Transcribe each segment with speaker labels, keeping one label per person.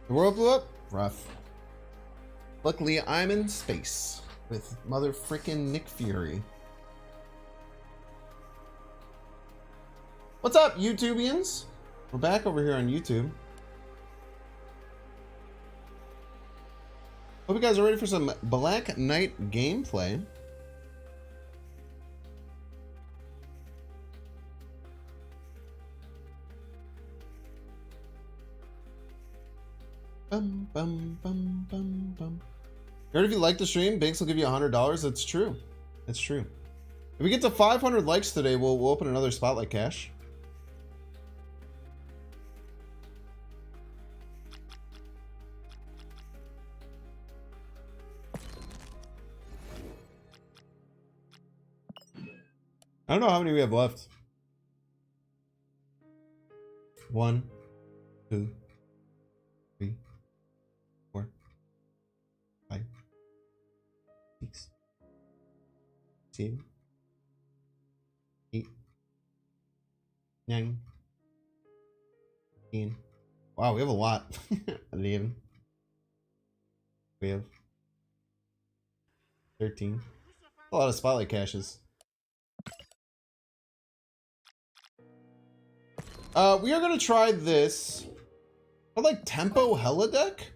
Speaker 1: The world blew up? Rough. Luckily, I'm in space with mother frickin' Nick Fury. What's up, YouTubians? We're back over here on YouTube. Hope you guys are ready for some Black Knight gameplay. Bum, bum, bum, bum, bum. You heard if you like the stream, Banks will give you $100. That's true. It's true. If we get to 500 likes today, we'll open another Spotlight Cash. I don't know how many we have left. 1, 2, 3, 4, 5, 6, 7, 8, 9, 10. Wow, we have a lot. 11. We have 13. A lot of Spotlight Caches. We are gonna try this. I like Tempo Hela deck.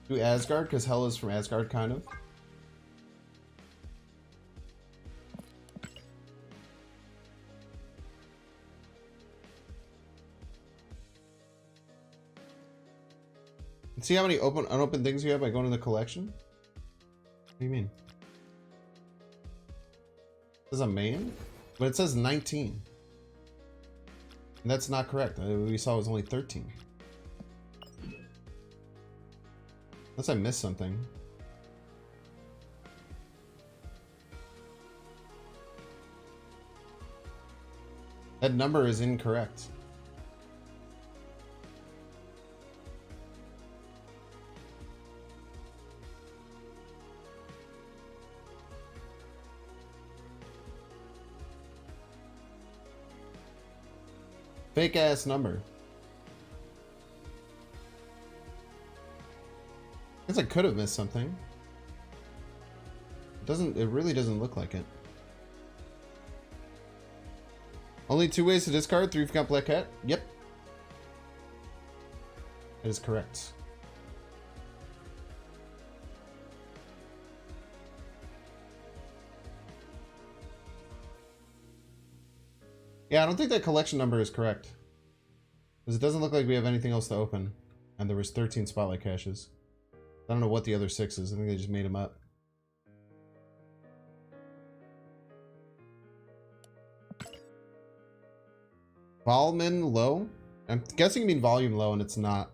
Speaker 1: Do Asgard, because Hela's from Asgard, kind of. See how many unopened things you have by going to the collection? What do you mean? It says a man, but it says 19. And that's not correct. We saw it was only 13. Unless I missed something. That number is incorrect. Fake ass number. I guess I could have missed something. It really doesn't look like it. Only 2 ways to discard, 3 if you got Black Cat. Yep. That is correct. Yeah, I don't think that collection number is correct. Because it doesn't look like we have anything else to open. And there was 13 Spotlight Caches. I don't know what the other 6 is. I think they just made them up. Volume low? I'm guessing you mean volume low, and it's not.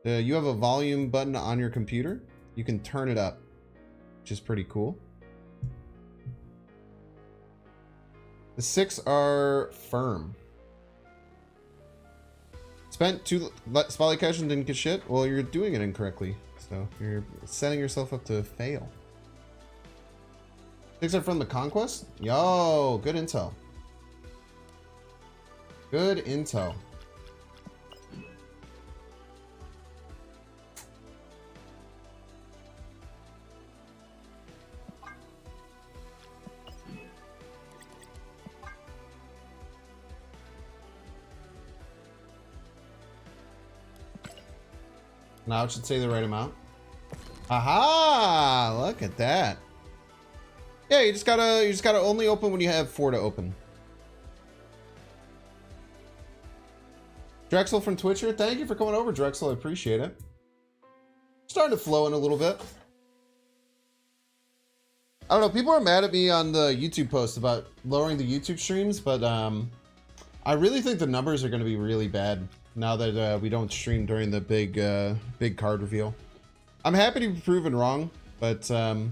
Speaker 1: You have a volume button on your computer. You can turn it up, which is pretty cool. The 6 are firm. Spent 2 Spotlight Cash and didn't get shit? Well, you're doing it incorrectly. So you're setting yourself up to fail. 6 are from the Conquest? Yo, good intel. Good intel. Now it should say the right amount. Aha! Look at that. Yeah, you just gotta only open when you have 4 to open. Drexel from Twitcher, thank you for coming over, Drexel. I appreciate it. Starting to flow in a little bit. I don't know, people are mad at me on the YouTube post about lowering the YouTube streams, but I really think the numbers are going to be really bad now that we don't stream during the big card reveal. I'm happy to be proven wrong, but I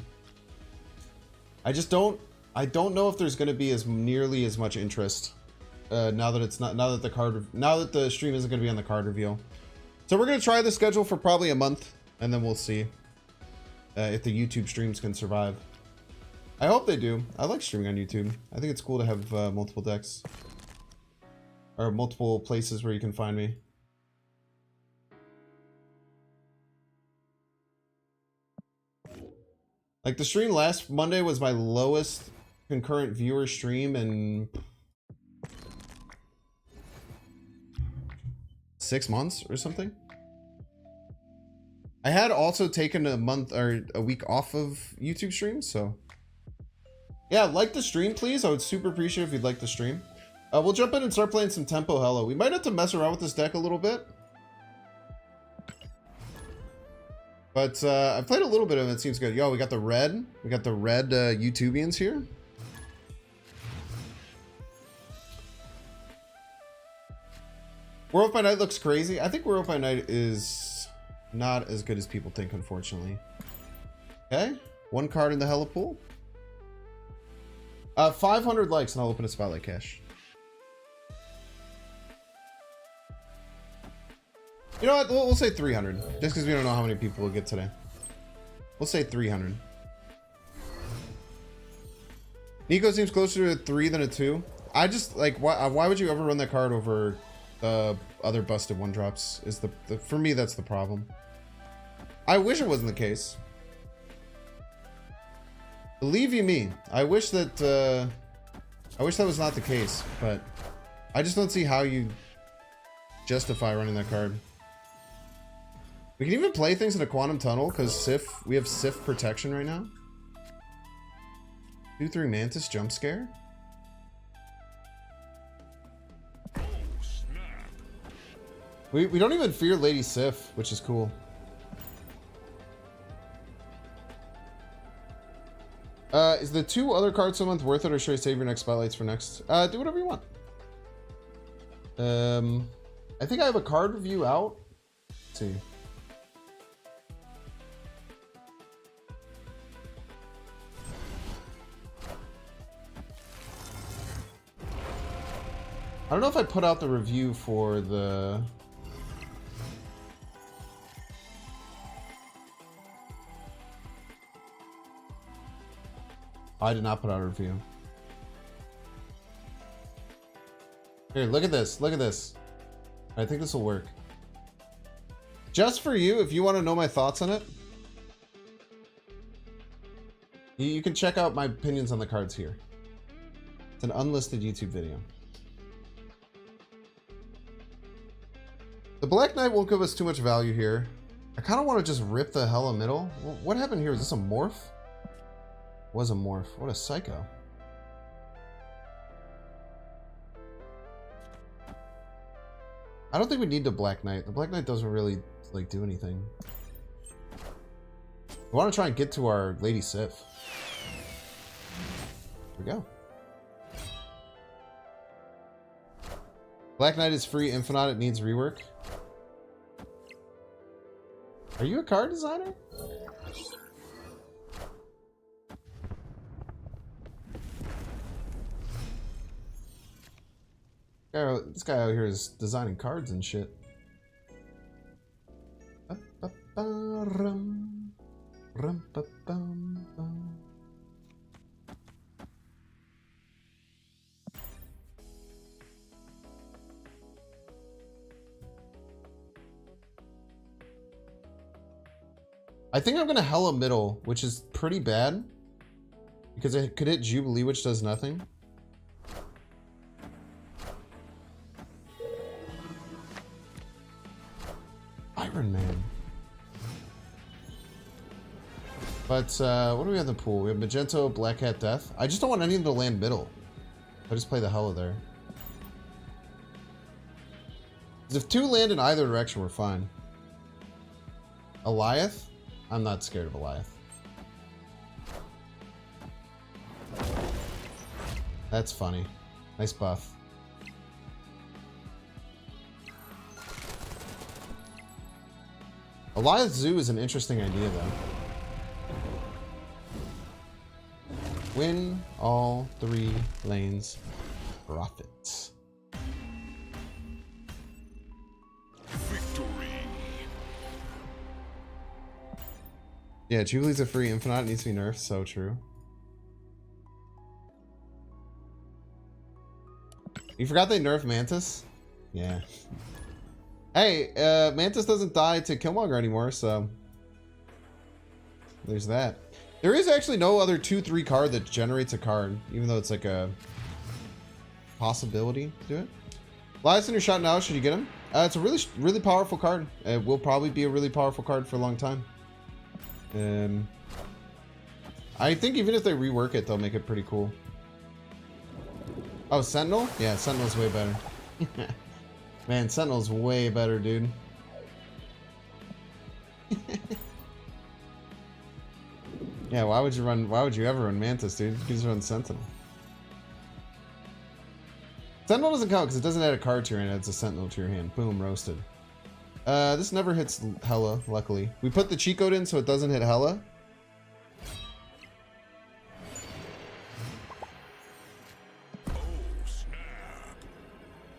Speaker 1: don't know if there's going to be nearly as much interest now that it's not, now that the stream isn't going to be on the card reveal. So we're going to try the schedule for probably a month, and then we'll see if the YouTube streams can survive. I hope they do. I like streaming on YouTube. I think it's cool to have multiple decks. Or multiple places where you can find me. Like the stream last Monday was my lowest concurrent viewer stream in 6 months or something. I had also taken a month or a week off of YouTube streams, so yeah, like the stream, please. I would super appreciate if you'd like the stream. We'll jump in and start playing some tempo Hela. We might have to mess around with this deck a little bit. But I've played a little bit of it. It seems good. Yo, we got the red. We got the red YouTubians here. World by Night looks crazy. I think World by Night is not as good as people think, unfortunately. Okay. One card in the Hela pool. 500 likes and I'll open a Spotlight Cash. You know what? We'll say 300. Just because we don't know how many people we'll get today. We'll say 300. Nico seems closer to a 3 than a 2. I just, like, why would you ever run that card over other busted 1-drops? Is for me, that's the problem. I wish it wasn't the case. Believe you me, I wish that was not the case, but I just don't see how you justify running that card. We can even play things in a Quantum Tunnel because we have Sif protection right now. 2/3 Mantis jump scare. We don't even fear Lady Sif, which is cool. Is the 2 other cards a month worth it, or should I save your next spotlights for next? Do whatever you want. I think I have a card review out. Let's see. I don't know if I put out the review for the... I did not put out a review. Here, look at this. Look at this. I think this will work. Just for you, if you want to know my thoughts on it, you can check out my opinions on the cards here. It's an unlisted YouTube video. The Black Knight won't give us too much value here. I kind of want to just rip the Hela middle. What happened here? Is this a morph? Was a morph. What a psycho. I don't think we need the Black Knight. The Black Knight doesn't really, like, do anything. We want to try and get to our Lady Sif. Here we go. Black Knight is free. Infinite, it needs rework. Are you a card designer? This guy out here is designing cards and shit. I think I'm gonna Hela middle, which is pretty bad because it could hit Jubilee, which does nothing. Iron Man. But what do we have in the pool? We have Magento, Black Hat, Death. I just don't want any of them to land middle. I just play the Hela there. If 2 land in either direction, we're fine. Eliath? I'm not scared of Eliath. That's funny. Nice buff. Eliath Zoo is an interesting idea, though. Win all 3 lanes. Profits. Yeah, Jubilee's a free Infinite. It needs to be nerfed. So true. You forgot they nerfed Mantis? Yeah. Hey, Mantis doesn't die to Killmonger anymore, so... There's that. There is actually no other 2/3 card that generates a card, even though it's like a possibility to do it. Lies in your shot now, should you get him? It's a really powerful card. It will probably be a really powerful card for a long time. I think even if they rework it, they'll make it pretty cool. Oh, Sentinel? Yeah, Sentinel's way better. Man, Sentinel's way better, dude. Yeah, why would you ever run Mantis, dude? You can just run Sentinel. Sentinel doesn't count because it doesn't add a card to your hand, it adds a Sentinel to your hand. Boom, roasted. This never hits Hela, luckily. We put the cheat code in so it doesn't hit Hela. Oh, snap.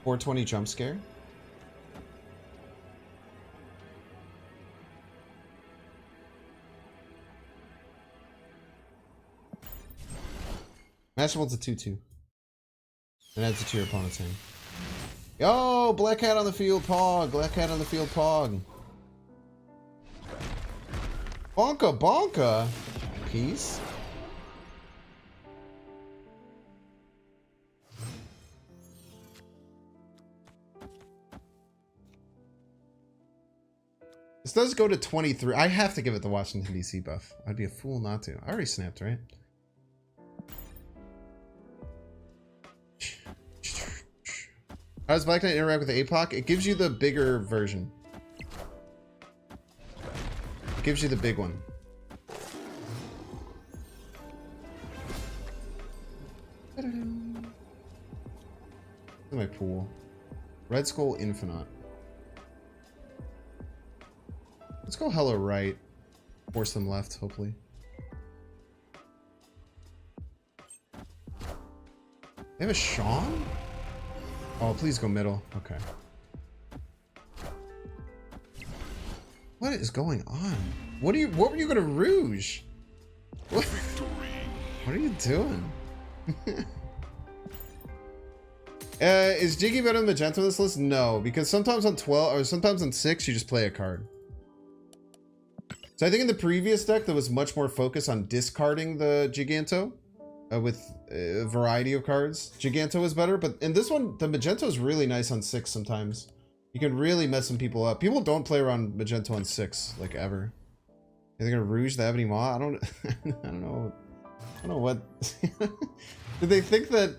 Speaker 1: 420 jump scare. Mashable's a 2/2. And adds it to your opponent's hand. Yo, Black Hat on the field, Pog. Black Hat on the field, Pog. Bonka, bonka. Peace. This does go to 23. I have to give it the Washington, D.C. buff. I'd be a fool not to. I already snapped, right? How does Black Knight interact with the APOC? It gives you the bigger version. It gives you the big one. In my pool. Red Skull Infinite. Let's go Hela right. Force them left, hopefully. They have a Sean? Oh, please go middle. Okay. What is going on? What were you gonna rouge? What are you doing? Is Jiggy better than Magenta on this list? No, because sometimes on 12 or sometimes on 6 you just play a card. So I think in the previous deck there was much more focus on discarding the Giganto. With a variety of cards. Giganto is better, but in this one, the Magento is really nice on 6 sometimes. You can really mess some people up. People don't play around Magento on 6, like, ever. Are they gonna rouge the Ebony Maw? I don't know. I don't know what... Did they think that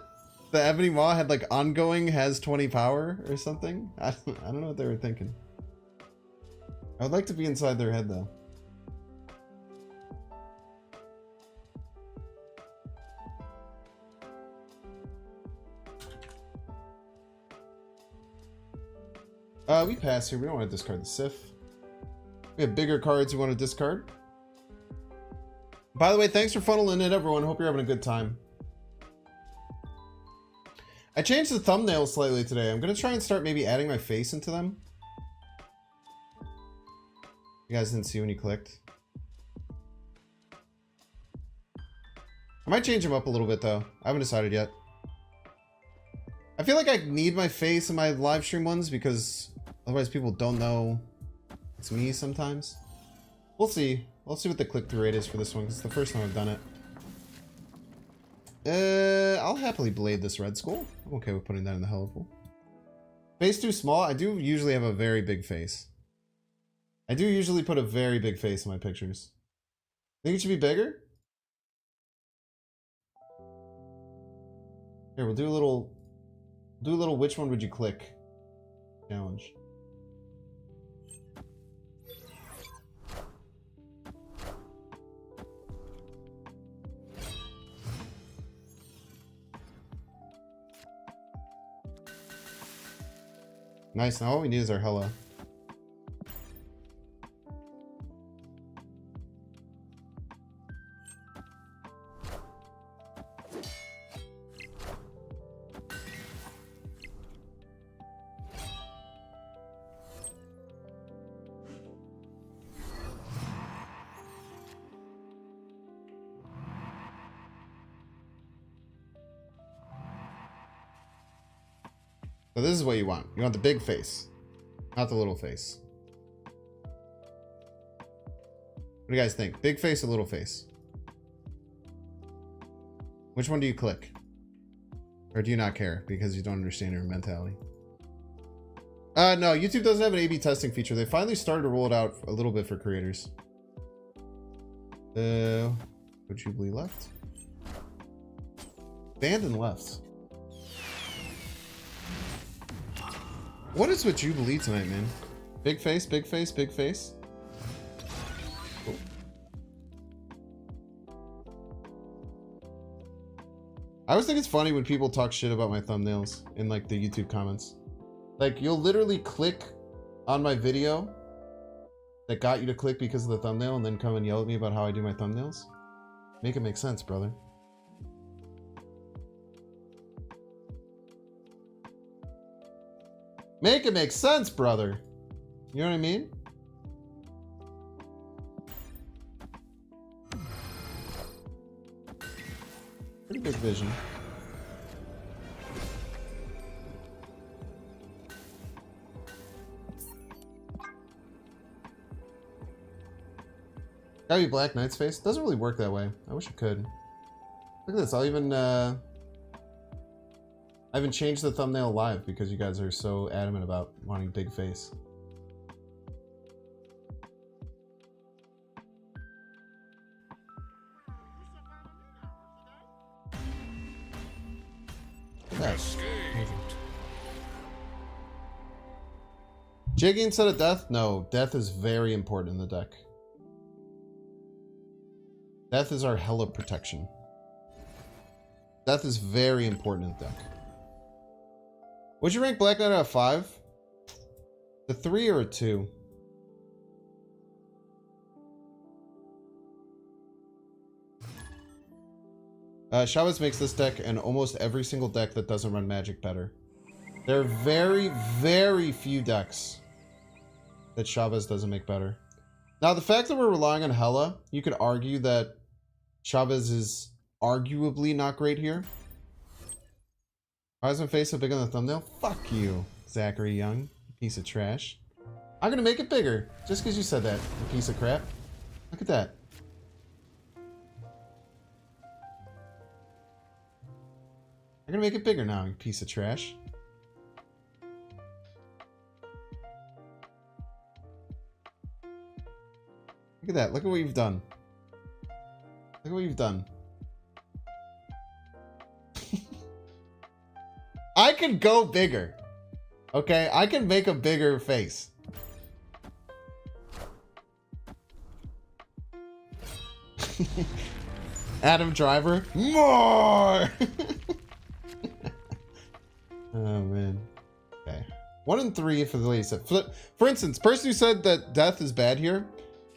Speaker 1: the Ebony Maw had, like, ongoing has 20 power or something? I don't know what they were thinking. I would like to be inside their head, though. We pass here. We don't want to discard the Sif. We have bigger cards we want to discard. By the way, thanks for funneling in, everyone. Hope you're having a good time. I changed the thumbnails slightly today. I'm going to try and start maybe adding my face into them. You guys didn't see when you clicked. I might change them up a little bit, though. I haven't decided yet. I feel like I need my face in my live stream ones because otherwise people don't know it's me sometimes. We'll see. We'll see what the click-through rate is for this one because it's the first time I've done it. I'll happily blade this Red Skull. I'm okay with putting that in the Hela pool. Face too small? I do usually have a very big face. I do usually put a very big face in my pictures. Think it should be bigger? Here, we'll do a little which one would you click challenge. Nice, now all we need is our Hela. So this is what you want. You want the big face, not the little face. What do you guys think? Big face or little face? Which one do you click? Or do you not care because you don't understand your mentality? No, YouTube doesn't have an A/B testing feature. They finally started to roll it out a little bit for creators. Would Jubilee left? Banned and left. What is with Jubilee tonight, man? Big face, big face, big face. Oh. I always think it's funny when people talk shit about my thumbnails in like the YouTube comments. Like, you'll literally click on my video that got you to click because of the thumbnail and then come and yell at me about how I do my thumbnails. Make it make sense, brother. Make it make sense, brother. You know what I mean? Pretty big vision. Gotta be Black Knight's face. Doesn't really work that way. I wish it could. Look at this. I'll even I haven't changed the thumbnail live because you guys are so adamant about wanting big face. Jiggy instead of death? No, death is very important in the deck. Death is our Hela protection. Death is very important in the deck. Would you rank Black Knight out of 5? A 3 or a 2? Chavez makes this deck and almost every single deck that doesn't run Magic better. There are very, very few decks that Chavez doesn't make better. Now, the fact that we're relying on Hela, you could argue that Chavez is arguably not great here. Why is my face so big on the thumbnail? Fuck you, Zachary Young, piece of trash. I'm gonna make it bigger, just because you said that, you piece of crap. Look at that. I'm gonna make it bigger now, you piece of trash. Look at that. Look at what you've done. Look at what you've done. I can go bigger. Okay? I can make a bigger face. Adam Driver. More! Oh, man. Okay. 1 and 3 for the lady set. For instance, person who said that death is bad here.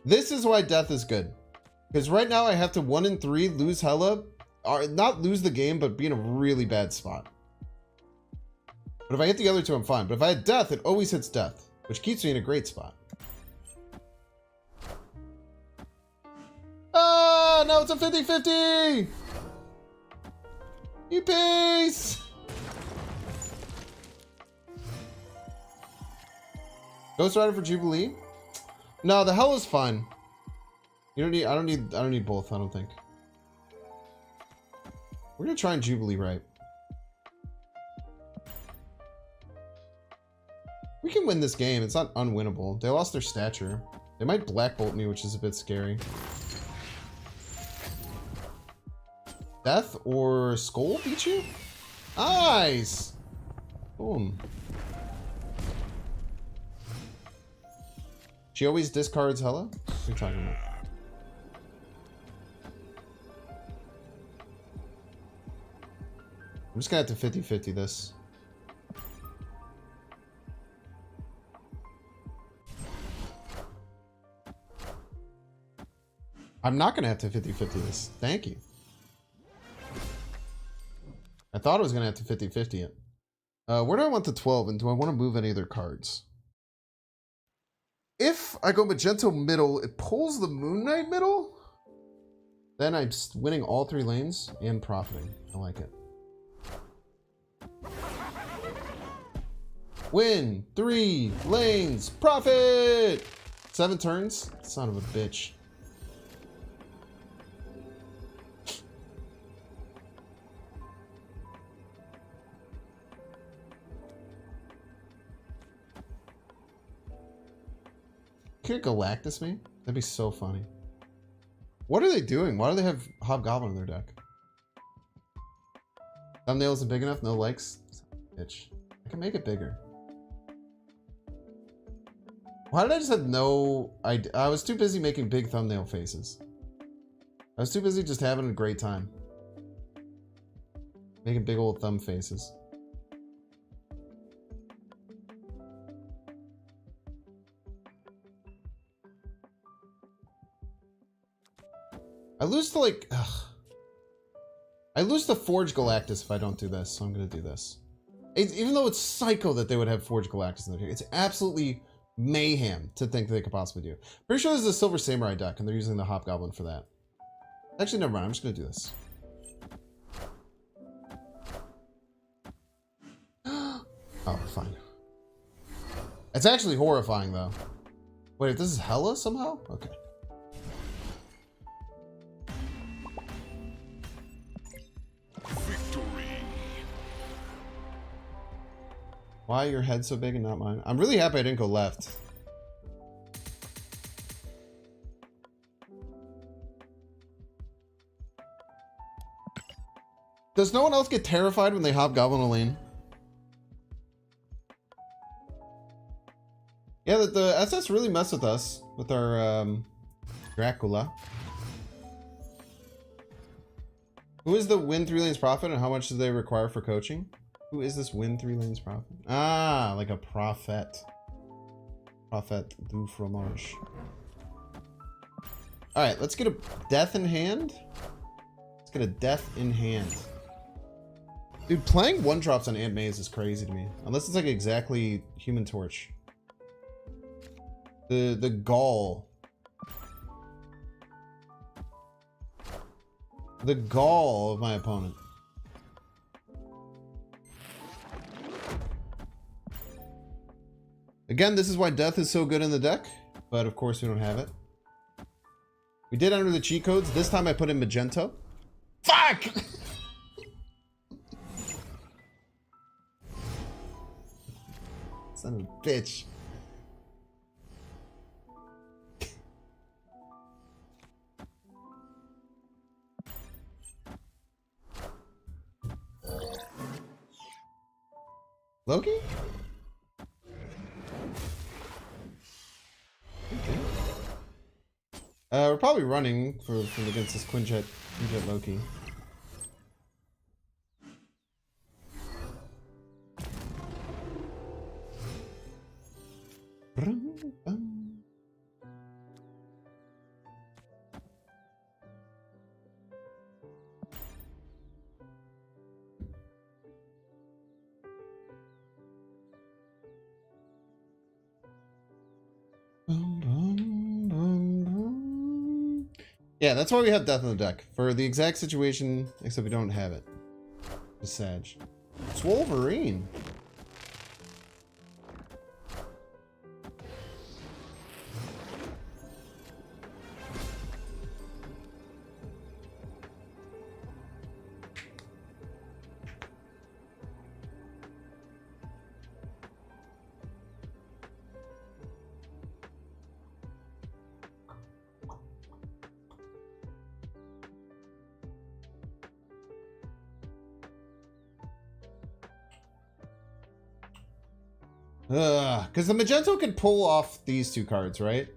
Speaker 1: This is why death is good. Because right now I have to 1 and 3 lose Hela. Or not lose the game, but be in a really bad spot. But if I hit the other two, I'm fine. But if I had death, it always hits death. Which keeps me in a great spot. Ah, now it's a 50-50! You piece! Ghost Rider for Jubilee? No, the Hell is fine. You don't need I don't need both, I don't think. We're gonna try and Jubilee right. We can win this game. It's not unwinnable. They lost their stature. They might Black Bolt me, which is a bit scary. Death or Skull beat you? Nice! Boom. She always discards Hela? What are you talking about? I'm just gonna have to 50-50 this. I'm not gonna have to 50-50 this. Thank you. I thought I was gonna have to 50-50 it. Where do I want the 12 and do I want to move any of their cards? If I go Magento middle, it pulls the Moon Knight middle. Then I'm winning all 3 lanes and profiting. I like it. Win 3 lanes. Profit. 7 turns. Son of a bitch. Could Galactus me? That'd be so funny. What are they doing? Why do they have Hobgoblin in their deck? Thumbnail isn't big enough? No likes? Bitch. I can make it bigger. Why did I just have no idea? I was too busy making big thumbnail faces. I was too busy just having a great time. Making big old thumb faces. I lose to like... Ugh. I lose to Forge Galactus if I don't do this, so I'm going to do this. Even though it's psycho that they would have Forge Galactus in their deck. It's absolutely mayhem to think they could possibly do. Pretty sure this is a Silver Samurai deck, and they're using the Hobgoblin for that. Actually, never mind. I'm just going to do this. Oh, fine. It's actually horrifying, though. Wait, this is Hela somehow? Okay. Why your head so big and not mine? I'm really happy I didn't go left. Does no one else get terrified when they Hobgoblin a lane? Yeah, the SS really mess with us with our Dracula. Who is the win 3 lanes profit and how much do they require for coaching? Who is this win 3 lanes prophet? Ah, like a prophet. Prophet du fromage. Alright, let's get a death in hand. Let's get a death in hand. Dude, playing 1-drops on Ant Maze is crazy to me. Unless it's like exactly Human Torch. The gall. The gall of my opponent. Again, this is why death is so good in the deck, but of course we don't have it. We did enter the cheat codes. This time I put in magenta. Fuck! Son of a bitch. Loki? Okay. We're probably running from against this Quinjet Loki. Yeah, that's why we have death in the deck. For the exact situation, except we don't have it. It's Sag. It's Wolverine. Because the Magento could pull off these 2 cards, right?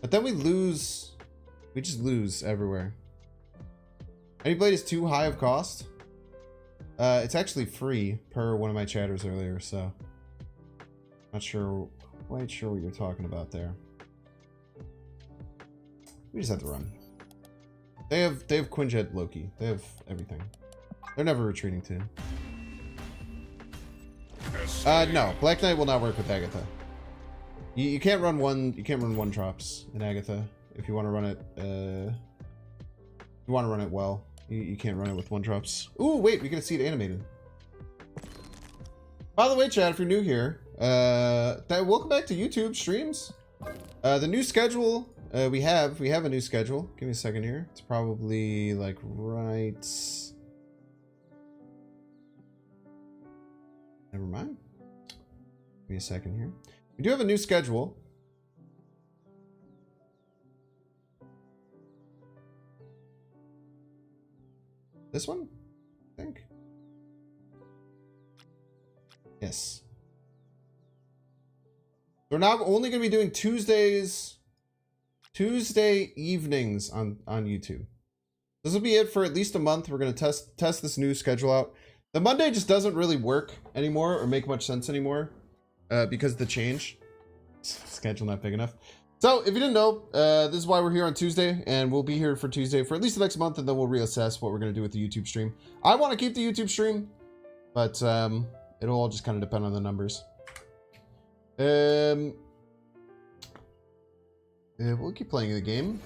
Speaker 1: But then we lose. We just lose everywhere. Any blade is too high of cost. It's actually free per one of my chatters earlier, so not sure, quite sure what you're talking about there. We just have to run. They have Quinjet Loki. They have everything. They're never retreating too. No, Black Knight will not work with Agatha. You can't run one. You can't run 1-drops in Agatha if you want to run it. You want to run it well. You can't run it with 1-drops. Ooh, wait, we get to see it animated. By the way, Chad, if you're new here, Welcome back to YouTube streams. The new schedule, we have a new schedule. Give me a second here. It's probably like right. Never mind. Give me a second here. We do have a new schedule. This one, I think. Yes. We're now only going to be doing Tuesday evenings on YouTube. This will be it for at least a month. We're going to test this new schedule out. The Monday just doesn't really work anymore or make much sense anymore because of the change. Schedule not big enough. So if you didn't know, this is why we're here on Tuesday, and we'll be here for Tuesday for at least the next month, and then we'll reassess what we're going to do with the YouTube stream. I want to keep the YouTube stream, but it'll all just kind of depend on the numbers. We'll keep playing the game.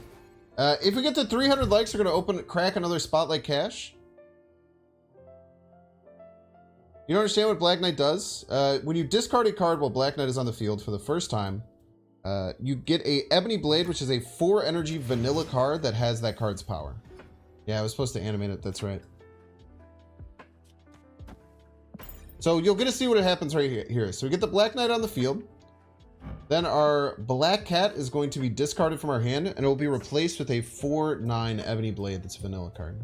Speaker 1: If we get to 300 likes, we're going to crack another Spotlight Cache. You don't understand what Black Knight does? When you discard a card while Black Knight is on the field for the first time, you get a Ebony Blade, which is a 4 energy vanilla card that has that card's power. Yeah, I was supposed to animate it. That's right. So you're going to see what happens right here. So we get the Black Knight on the field. Then our Black Cat is going to be discarded from our hand, and it will be replaced with a 4/9 Ebony Blade that's a vanilla card.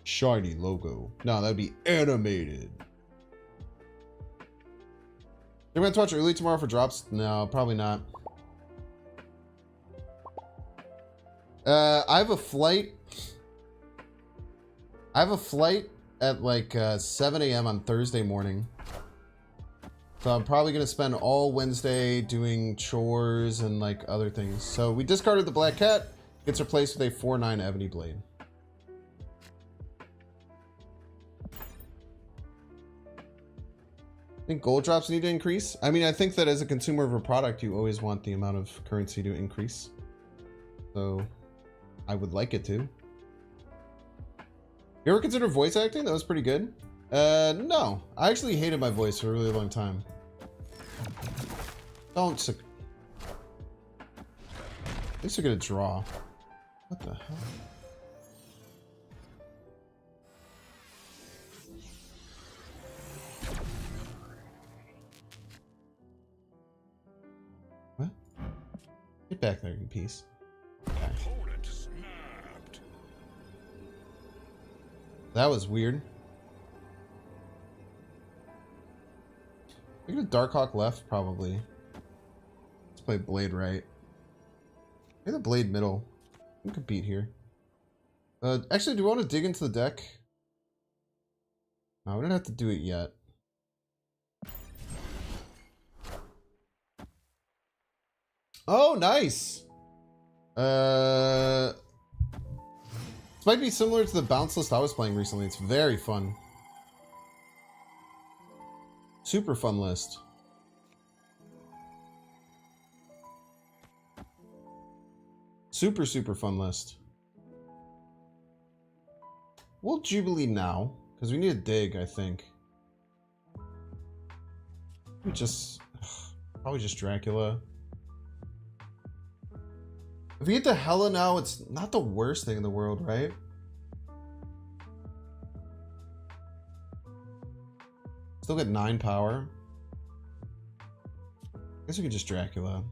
Speaker 1: Shiny logo. No, that would be animated. You're going to watch early tomorrow for drops? No, probably not. I have a flight. At like 7 a.m. on Thursday morning. So I'm probably going to spend all Wednesday doing chores and like other things. So we discarded the Black Cat. Gets replaced with a 4/9 Ebony Blade. I think gold drops need to increase. I mean, I think that as a consumer of a product, you always want the amount of currency to increase. So I would like it to. You ever consider voice acting? That was pretty good. No. I actually hated my voice for a really long time. Don't. At least we're gonna draw. What the hell? What? Get back there, you piece. Okay. That was weird. Look at Darkhawk left, probably. Let's play Blade right. Maybe the Blade middle. We can compete here. Actually, do we want to dig into the deck? No, we don't have to do it yet. Oh, nice! This might be similar to the bounce list I was playing recently. It's very fun. Super fun list. Super fun list. We'll Jubilee now, because we need a dig, I think. We just... probably just Dracula. If we get to Hela now, it's not the worst thing in the world, right? Still get 9 power. I guess we could just Dracula.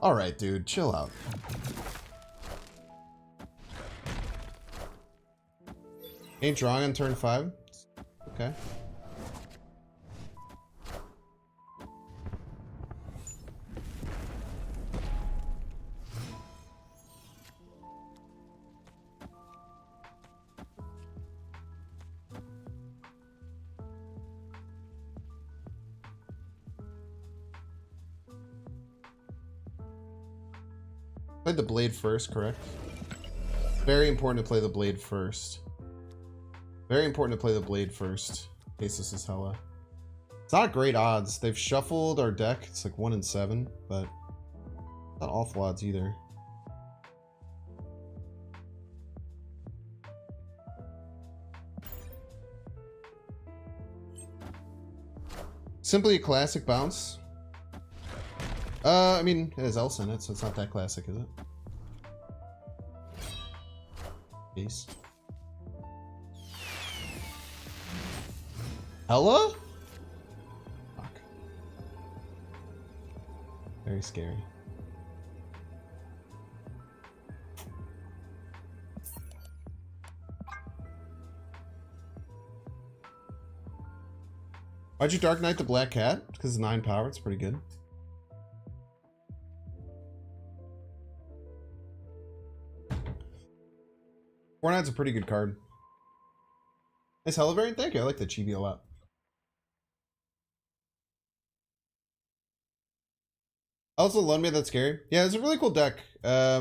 Speaker 1: Alright, dude, chill out. Ain't drawing on turn 5? Okay. Played the Blade first, correct? Very important to play the Blade first. Very important to play the Blade first. In case this is Hela. It's not great odds. They've shuffled our deck. It's like 1 in 7, but not awful odds either. Simply a classic bounce. I mean, it has else in it, so it's not that classic, is it? Peace. Hela? Fuck. Very scary. Why'd you Dark Knight the Black Cat? Because it's 9 power, it's pretty good. Fortnite's a pretty good card. Nice Hela variant, thank you. I like the chibi a lot. Also, loan me that's scary. Yeah, it's a really cool deck. I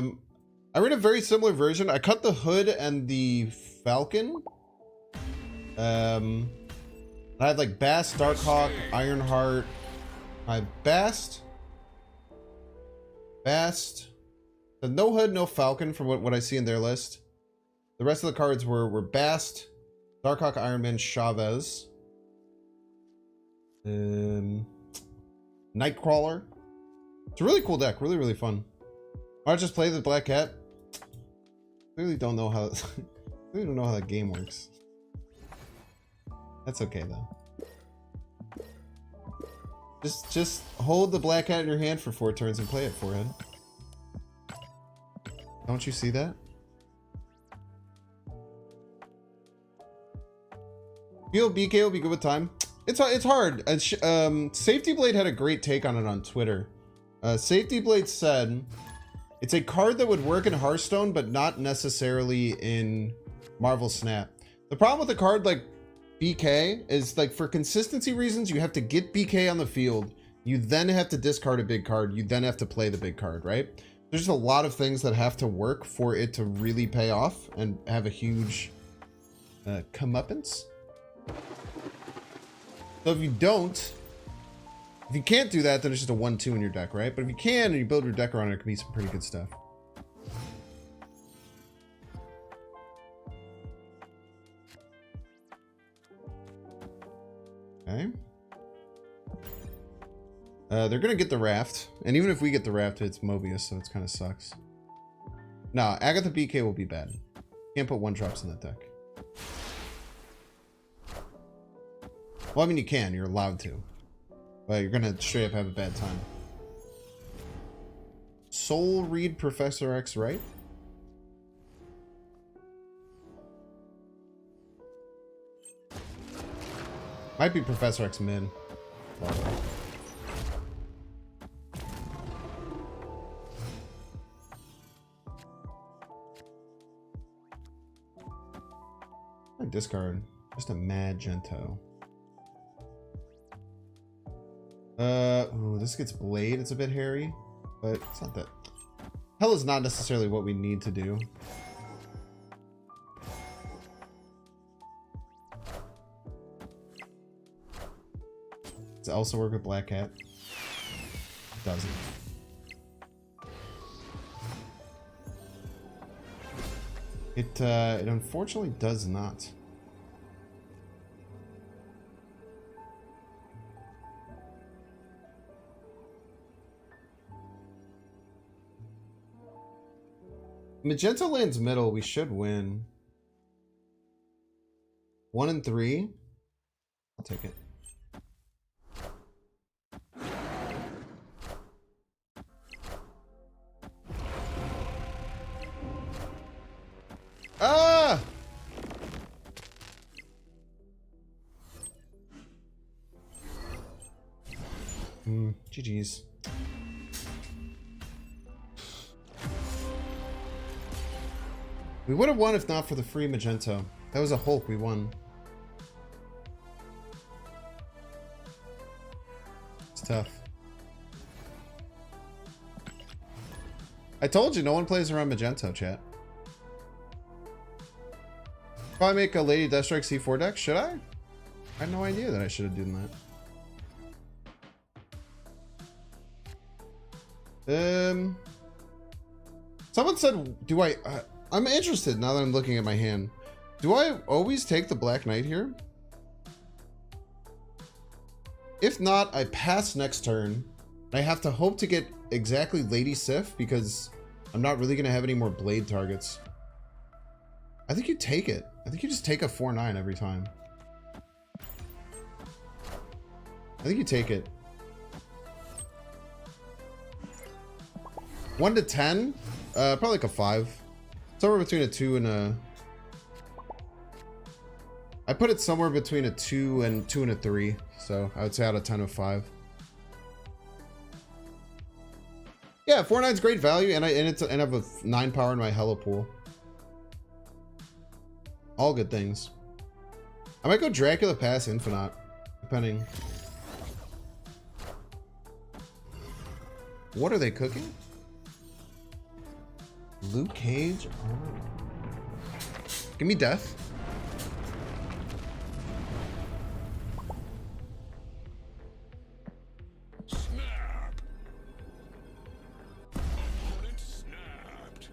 Speaker 1: read a very similar version. I cut the Hood and the Falcon. I had like Bast, Darkhawk, Ironheart. I have Bast. No Hood, no Falcon from what I see in their list. The rest of the cards were Bast, Darkhawk, Iron Man, Chavez. Nightcrawler. It's a really cool deck, really, really fun. Why not just play the Black Cat? Really don't know how really don't know how that game works. That's okay though. Just hold the Black Cat in your hand for 4 turns and play it, forehead. Don't you see that? Feel BK will be good with time. It's hard. Safety Blade had a great take on it on Twitter. Safety Blade said it's a card that would work in Hearthstone, but not necessarily in Marvel Snap. The problem with a card like BK is, like, for consistency reasons, you have to get BK on the field. You then have to discard a big card. You then have to play the big card, right? There's just a lot of things that have to work for it to really pay off and have a huge comeuppance. So if you can't do that, then it's just a 1-2 in your deck, right? But if you can and you build your deck around it, it can be some pretty good stuff. Okay. They're gonna get the Raft, and even if we get the Raft, it's Mobius, so it kind of sucks. No, Agatha BK will be bad. Can't put 1-drops in that deck. Well, I mean, you can. You're allowed to. But you're gonna straight up have a bad time. Soul Read Professor X, right? Might be Professor X mid. I discard just a Magento. Ooh, this gets Blade. It's a bit hairy, but it's not that. Hell is not necessarily what we need to do. Does it also work with Black Cat? It doesn't. It unfortunately does not. Magenta lands middle, we should win. 1 and 3. I'll take it. Ah! GG's. We would have won if not for the free Magento. That was a Hulk, we won. It's tough. I told you, no one plays around Magento, chat. Probably make a Lady Deathstrike C4 deck, should I? I had no idea that I should have done that. Someone said, do I... I'm interested now that I'm looking at my hand. Do I always take the Black Knight here? If not, I pass next turn. I have to hope to get exactly Lady Sif because I'm not really going to have any more blade targets. I think you take it. I think you just take a 4/9 every time. I think you take it. 1 to 10? Probably like a 5. Somewhere between a 2 and a... I put it somewhere between a 2 and a 3. So I would say out of 10 of 5. Yeah, 4/9's great value, and I have a 9 power in my Hela pool. All good things. I might go Dracula pass Infinite, depending. What are they cooking? Luke Cage? Oh. Give me death.
Speaker 2: Snap. Opponent snapped.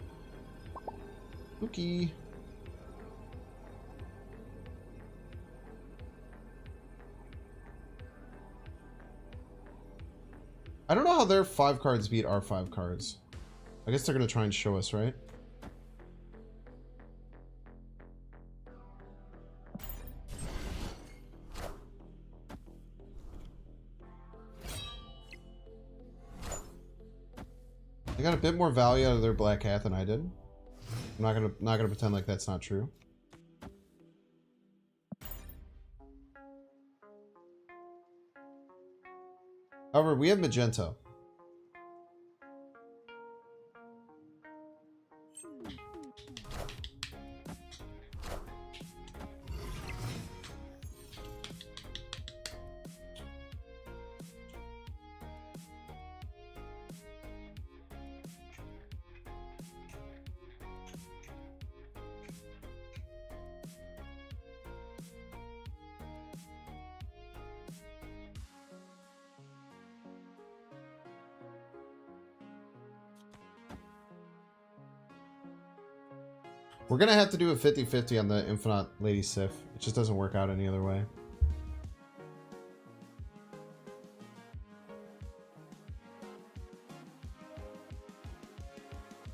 Speaker 1: Spooky. I don't know how their 5 cards beat our 5 cards. I guess they're gonna try and show us, right? They got a bit more value out of their Black Hat than I did. I'm not gonna pretend like that's not true. However, we have Magenta. We're gonna have to do a 50-50 on the Infinite Lady Sif. It just doesn't work out any other way.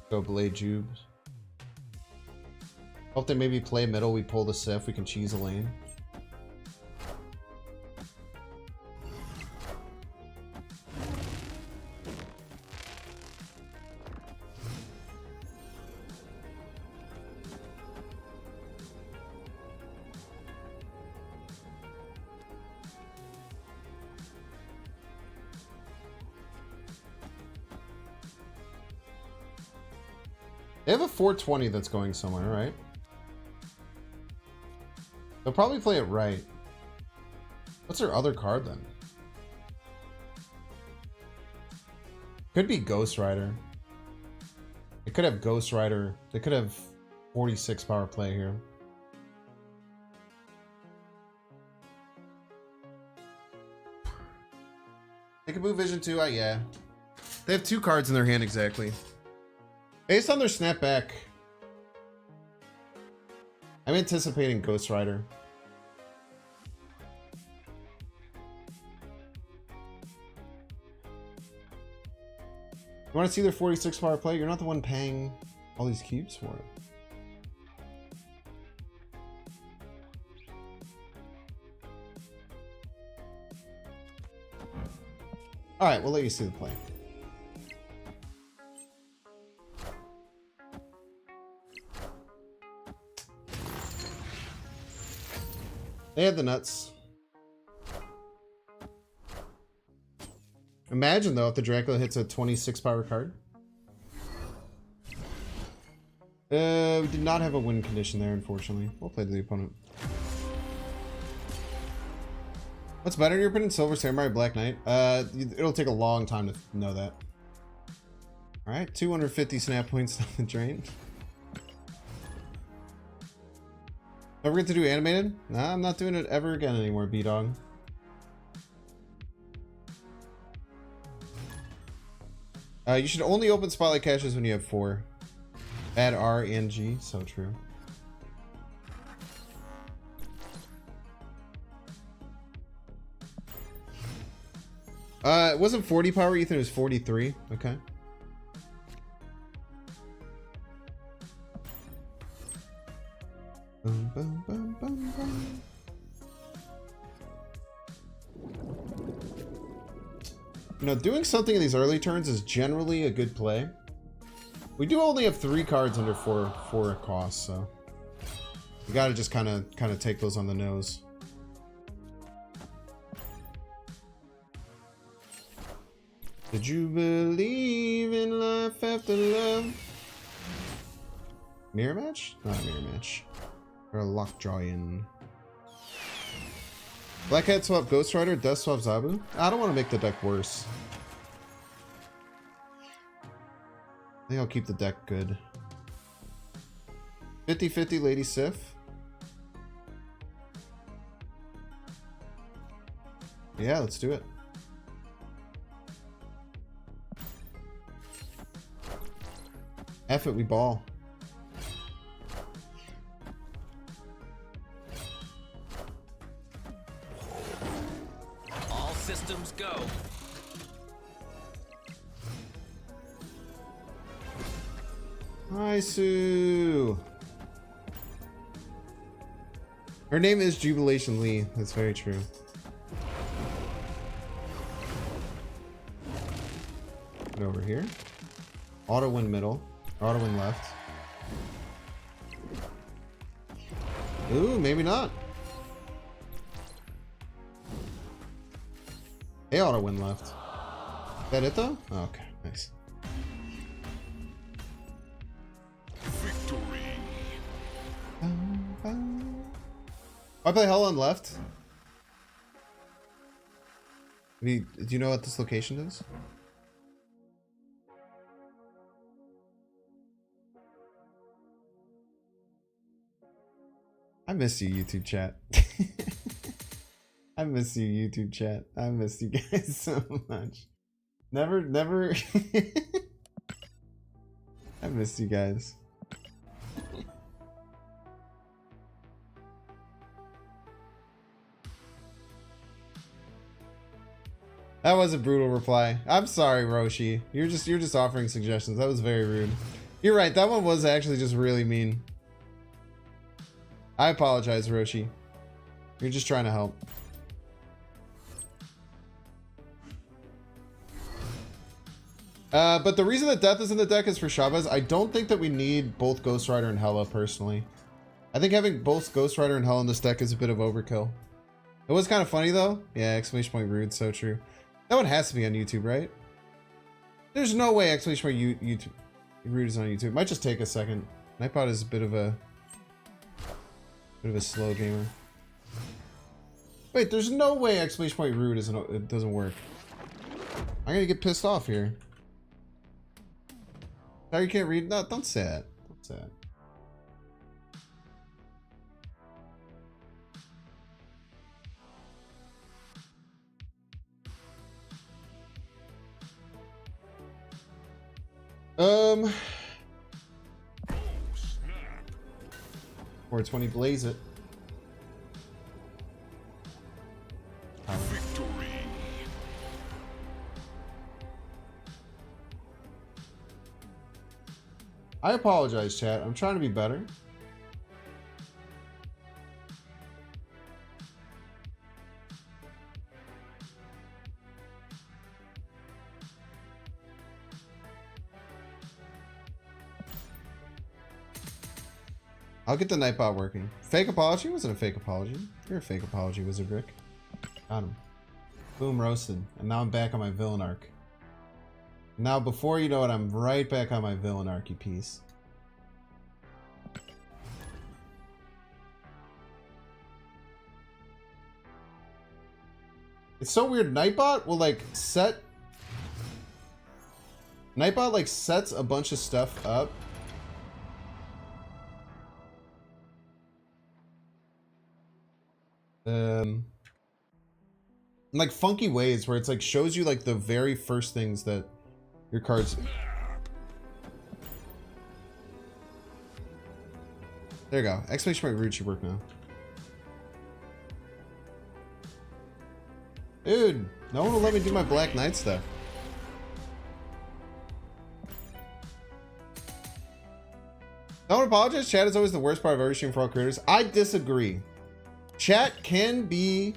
Speaker 1: Go Blade Jubes. Hope they maybe play middle, we pull the Sif, we can cheese a lane. They have a 420 that's going somewhere, right? They'll probably play it right. What's their other card then? Could be Ghost Rider. It could have Ghost Rider. They could have 46 power play here. They could move Vision 2, yeah. They have 2 cards in their hand exactly. Based on their snapback, I'm anticipating Ghost Rider. You want to see their 46 power play? You're not the one paying all these cubes for it. Alright, we'll let you see the play. They had the nuts. Imagine though if the Dracula hits a 26 power card. We did not have a win condition there, unfortunately. We'll play to the opponent. What's better, your opponent? Silver Samurai, Black Knight? It'll take a long time to know that. Alright, 250 snap points down the drain. Ever get to do animated? Nah, I'm not doing it ever again anymore, B-Dog. You should only open Spotlight caches when you have 4. Add R and G, so true. It wasn't 40 power, Ethan. It was 43. Okay. Bum, bum, bum, bum, bum. You know, doing something in these early turns is generally a good play. We do only have 3 cards under 4 costs, so you gotta just kind of take those on the nose. Did you believe in life after love? Mirror match? Not a mirror match. Or a lockjaw in. Black Hat swap Ghost Rider, Death swap Zabu. I don't want to make the deck worse. I think I'll keep the deck good. 50-50 Lady Sif. Yeah, let's do it. F it, we ball.
Speaker 3: All systems go.
Speaker 1: Hi, Sue. Her name is Jubilation Lee. That's very true. Get over here. Auto win middle. Auto win left. Ooh, maybe not. Hey, auto win left. Is that it though? Oh, okay, nice.
Speaker 2: Victory.
Speaker 1: I play Hela on left. Do you know what this location is? I miss you, YouTube chat. I miss you, YouTube chat. I miss you guys so much. Never. I miss you guys. That was a brutal reply. I'm sorry, Roshi. You're just offering suggestions. That was very rude. You're right. That one was actually just really mean. I apologize, Roshi. You're just trying to help. But the reason that Death is in the deck is for Shabazz. I don't think that we need both Ghost Rider and Hela, personally. I think having both Ghost Rider and Hela in this deck is a bit of overkill. It was kind of funny, though. Yeah, exclamation point rude, so true. That one has to be on YouTube, right? There's no way exclamation point YouTube rude is on YouTube. It might just take a second. Nightbot is a bit of a slow gamer. Wait, there's no way exclamation point rude it doesn't work. I'm gonna get pissed off here. Now you can't read? No, don't say that. Don't say that.
Speaker 2: Oh, snap.
Speaker 1: 420 blaze it.
Speaker 2: Victory.
Speaker 1: I apologize, chat. I'm trying to be better. I'll get the Nightbot working. Fake apology? Wasn't a fake apology. You're a fake apology, Wizard Rick. Got him. Boom, roasted. And now I'm back on my villain arc. Now, before you know it, I'm right back on my villain arc, you piece. It's so weird. Nightbot will like set. Nightbot like sets a bunch of stuff up. In like funky ways where it's like shows you like the very first things that your cards. There you go. Exclamation point rude should work now. Dude, No one will let me do my Black Knight stuff. Don't apologize. Chat is always the worst part of every stream for all creators. I disagree. Chat can be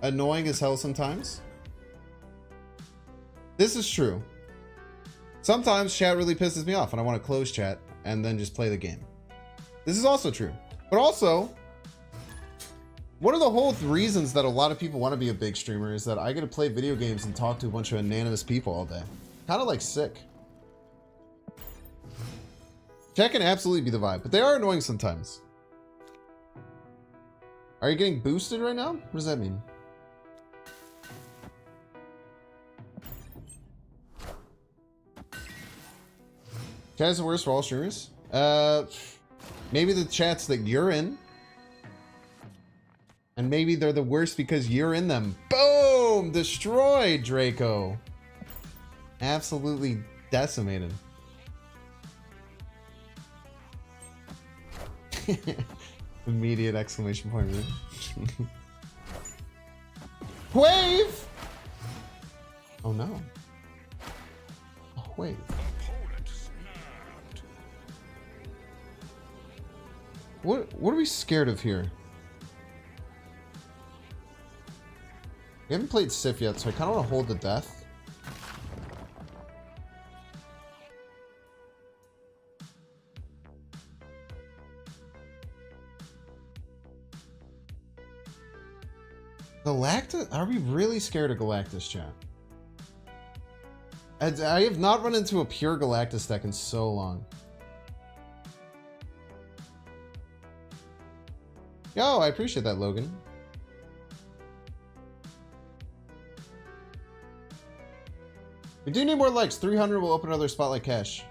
Speaker 1: annoying as hell sometimes. This is true. Sometimes chat really pisses me off and I want to close chat and then just play the game. This is also true. But also, one of the whole reasons that a lot of people want to be a big streamer is that I get to play video games and talk to a bunch of anonymous people all day. Kind of like sick. Chat can absolutely be the vibe, but they are annoying sometimes. Are you getting boosted right now? What does that mean? Chat is the worst for all streamers. Maybe the chats that you're in. And maybe they're the worst because you're in them. Boom! Destroyed, Draco. Absolutely decimated. Immediate exclamation point. Wave! Oh no. Oh, wave.
Speaker 2: Opponent snapped.
Speaker 1: What are we scared of here? We haven't played Sif yet, so I kind of want to hold the death. Galactus? Are we really scared of Galactus, chat? I have not run into a pure Galactus deck in so long. Yo, I appreciate that, Logan. We do need more likes. 300 will open another Spotlight cache.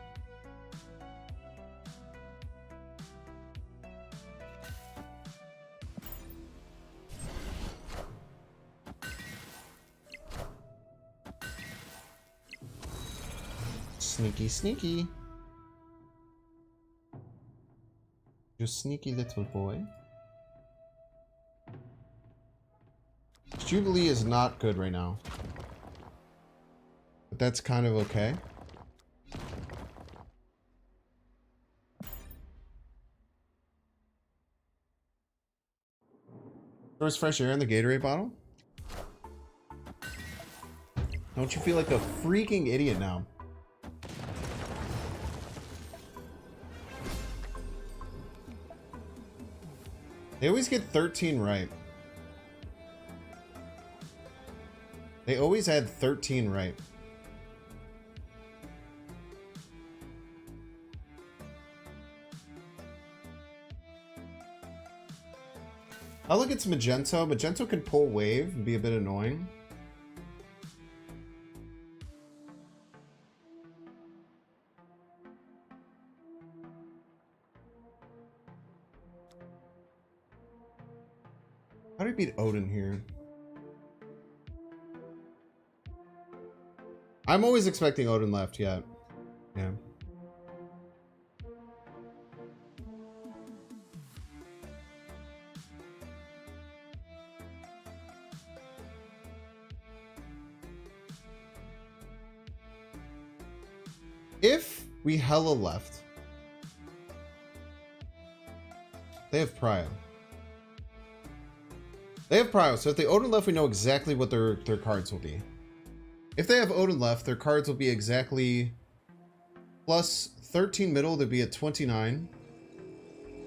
Speaker 1: Sneaky, sneaky. You sneaky little boy. Jubilee is not good right now. But that's kind of okay. There's fresh air in the Gatorade bottle? Don't you feel like a freaking idiot now? They always get 13 right. They always had 13 right. I look, it's Magento. Magento can pull wave and be a bit annoying. How do you beat Odin here? I'm always expecting Odin left, yeah. Yeah. If we Hela left, they have Prio. They have Prio, so if they Odin left, we know exactly what their cards will be. If they have Odin left, their cards will be exactly plus 13 middle, they'd be at 29,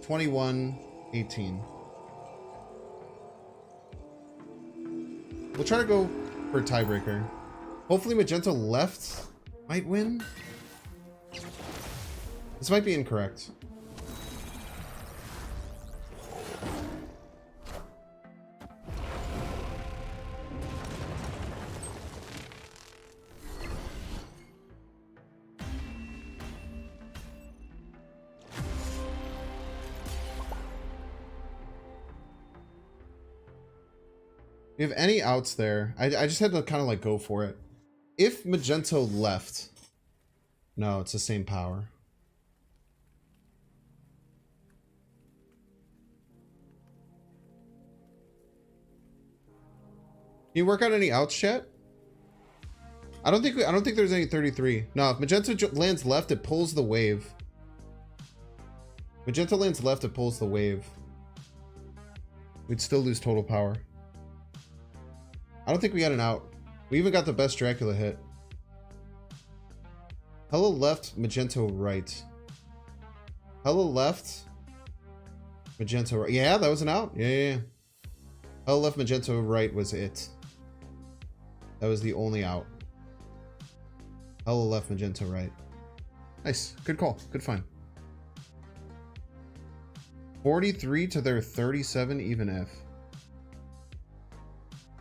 Speaker 1: 21, 18. We'll try to go for a tiebreaker. Hopefully Magento left might win. This might be incorrect. Do you have any outs there? I just had to kind of like go for it. If Magento left, no, it's the same power. Can you work out any outs, chat? I don't think there's any 33. No, if Magenta lands left, it pulls the wave. Magenta lands left, it pulls the wave. We'd still lose total power. I don't think we got an out. We even got the best Dracula hit. Hela left, Magenta right. Hela left, Magenta right. Yeah, that was an out. Yeah. Hela left, Magenta right was it. That was the only out. Hela left, Magenta right. Nice. Good call. Good find. 43 to their 37 even if.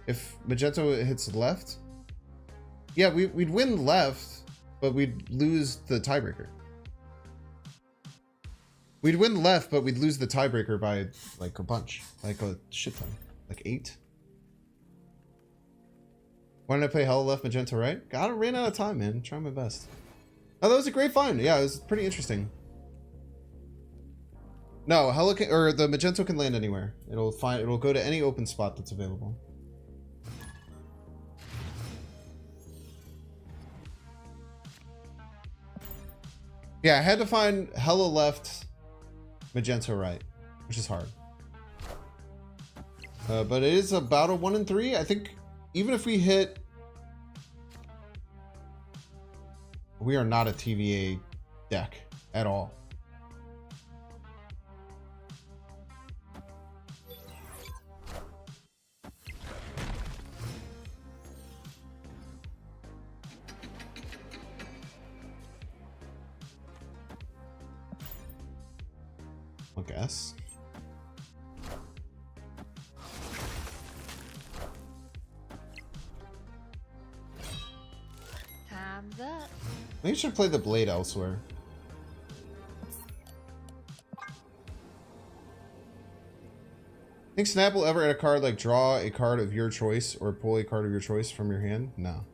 Speaker 1: If Magenta hits left, yeah, we'd win left, but we'd lose the tiebreaker. We'd win left, but we'd lose the tiebreaker by like a bunch, like a shit ton, like 8. Why didn't I play Hela left, Magenta right? I ran out of time, man. Trying my best. Oh, that was a great find. Yeah, it was pretty interesting. No, Hela can, or the Magenta can land anywhere. It'll go to any open spot that's available. Yeah, I had to find Hela left, Magenta right, which is hard. But it is about a 1 in 3. I think even if we hit, we are not a TVA deck at all. I guess.
Speaker 3: Time's up.
Speaker 1: Maybe you should play the blade elsewhere. Think Snap will ever add a card like draw a card of your choice or pull a card of your choice from your hand? No.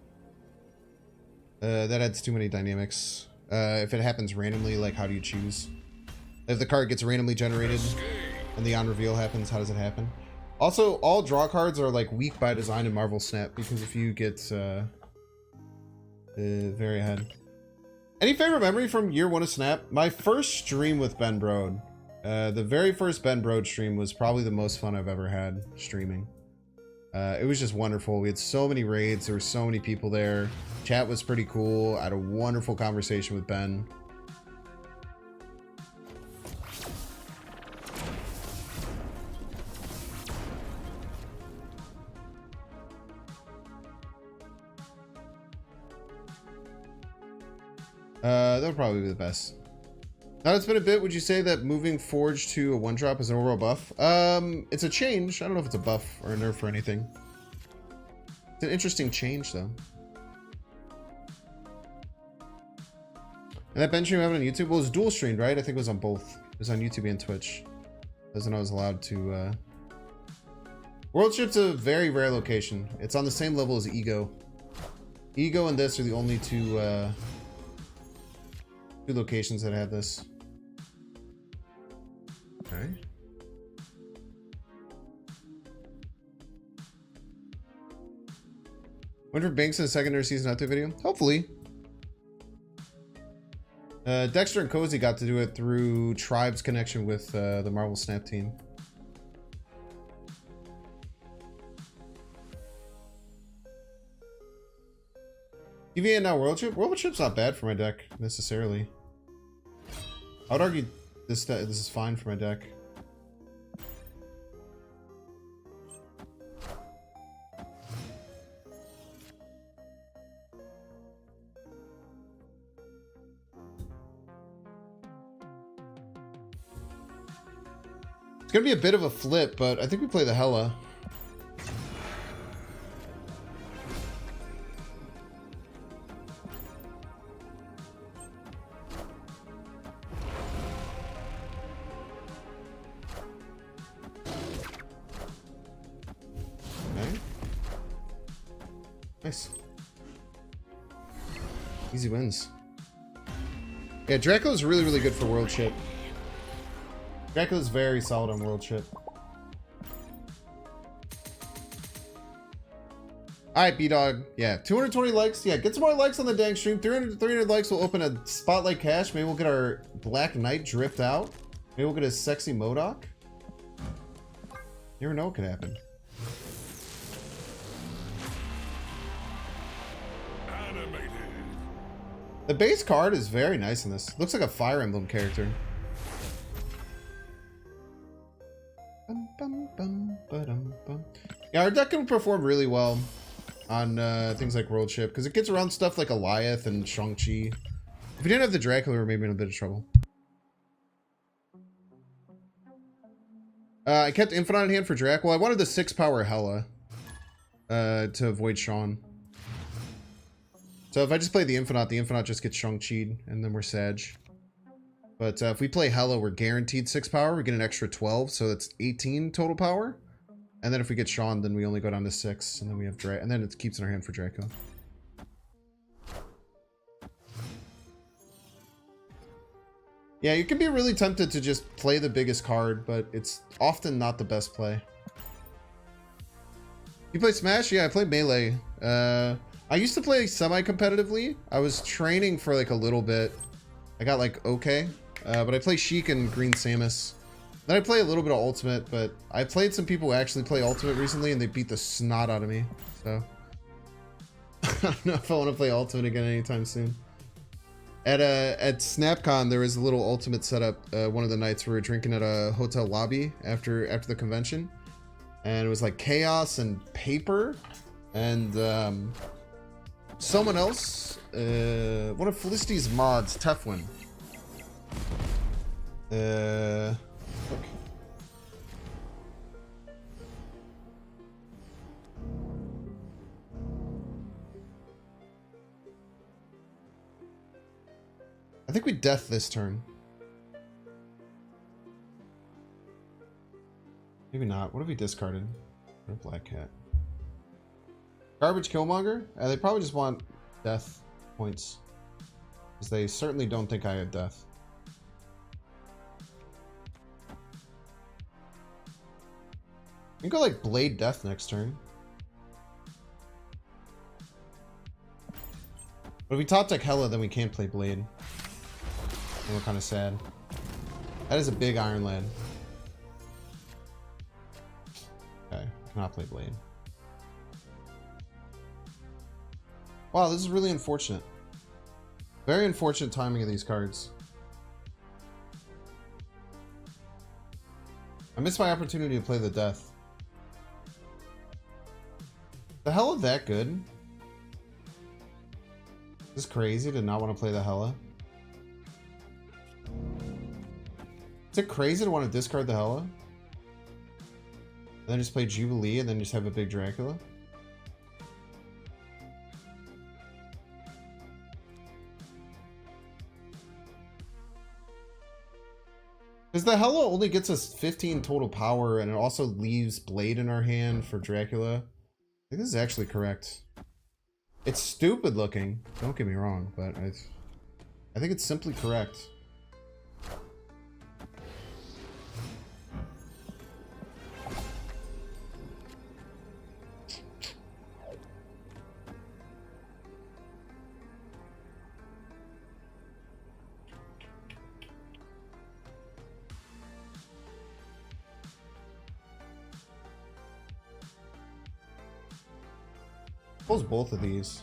Speaker 1: That adds too many dynamics. If it happens randomly, like how do you choose? If the card gets randomly generated and the on reveal happens, how does it happen? Also, all draw cards are like weak by design in Marvel Snap because if you get very ahead. Any favorite memory from year 1 of Snap? My first stream with Ben Brode. The very first Ben Brode stream was probably the most fun I've ever had streaming. It was just wonderful. We had so many raids. There were so many people there. Chat was pretty cool. I had a wonderful conversation with Ben. That would probably be the best. Now it's been a bit, would you say that moving Forge to a 1-drop is an overall buff? It's a change. I don't know if it's a buff or a nerf or anything. It's an interesting change, though. And that bench stream having on YouTube? Well, it was dual streamed, right? I think it was on both. It was on YouTube and Twitch. That's when I was allowed to, Worldship's a very rare location. It's on the same level as Ego. Ego and this are the only two locations that have this. Okay. Wonder if Banks in the secondary season update video? Hopefully. Dexter and Cozy got to do it through Tribe's connection with the Marvel Snap team. TVA and now Worldship? Worldship's not bad for my deck, necessarily. I would argue this is fine for my deck. It's gonna be a bit of a flip, but I think we play the Hela. Nice. Easy wins. Yeah, Dracula's really, really good for Worldship. Dracula's very solid on Worldship. All right, B-Dog. Yeah, 220 likes. Yeah, get some more likes on the dang stream. 300 likes, we'll open a Spotlight Cache. Maybe we'll get our Black Knight drift out. Maybe we'll get a sexy Modok. You never know what could happen.
Speaker 2: Animated.
Speaker 1: The base card is very nice in this. Looks like a Fire Emblem character. Bum, bum, bum, ba-dum, bum. Yeah, our deck can perform really well on things like Worldship because it gets around stuff like Goliath and Shang-Chi. If we didn't have the Dracula, we're maybe in a bit of trouble. I kept Infinite on hand for Drac. Well, I wanted the 6-power Hela to avoid Sean. So if I just play the Infinite just gets Shang-Chi'd, and then we're Sag. But if we play Hela, we're guaranteed 6 power. We get an extra 12, so that's 18 total power. And then if we get Sean, then we only go down to 6, and then we have Drac, and then it keeps in our hand for Draco. Yeah, you can be really tempted to just play the biggest card, but it's often not the best play. You play Smash? Yeah, I play Melee. I used to play semi-competitively. I was training for like a little bit. I got like okay, but I play Sheik and Green Samus. Then I play a little bit of Ultimate, but I played some people who actually play Ultimate recently and they beat the snot out of me. So I don't know if I want to play Ultimate again anytime soon. At SnapCon, there was a little Ultimate setup. One of the nights we were drinking at a hotel lobby after the convention, and it was like Chaos and Paper, and someone else, one of Felicity's mods, Teflin. Look. I think we death this turn. Maybe not. What have we discarded? Or Black Cat. Garbage Killmonger? They probably just want death points. Because they certainly don't think I have death. You can go like Blade Death next turn. But if we top deck Hela, then we can't play Blade. And we're kind of sad. That is a big Iron Lad. Okay, cannot play Blade. Wow, this is really unfortunate. Very unfortunate timing of these cards. I missed my opportunity to play the Death. The Hela that good? Is this crazy to not want to play the Hela? Is it crazy to want to discard the Hela? And then just play Jubilee and then just have a big Dracula? Because the Hela only gets us 15 total power and it also leaves Blade in our hand for Dracula. I think this is actually correct. It's stupid looking, don't get me wrong, but I think it's simply correct. Pulls both of these.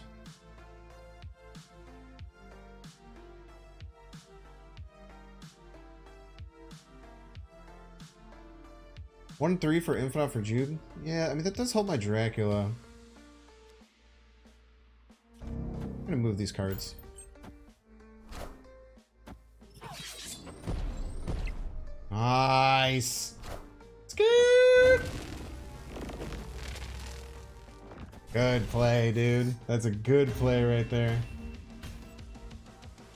Speaker 1: One 3 for Infinite for Jude. Yeah, I mean that does help my Dracula. I'm gonna move these cards. Nice. It's good. Good play, dude. That's a good play right there.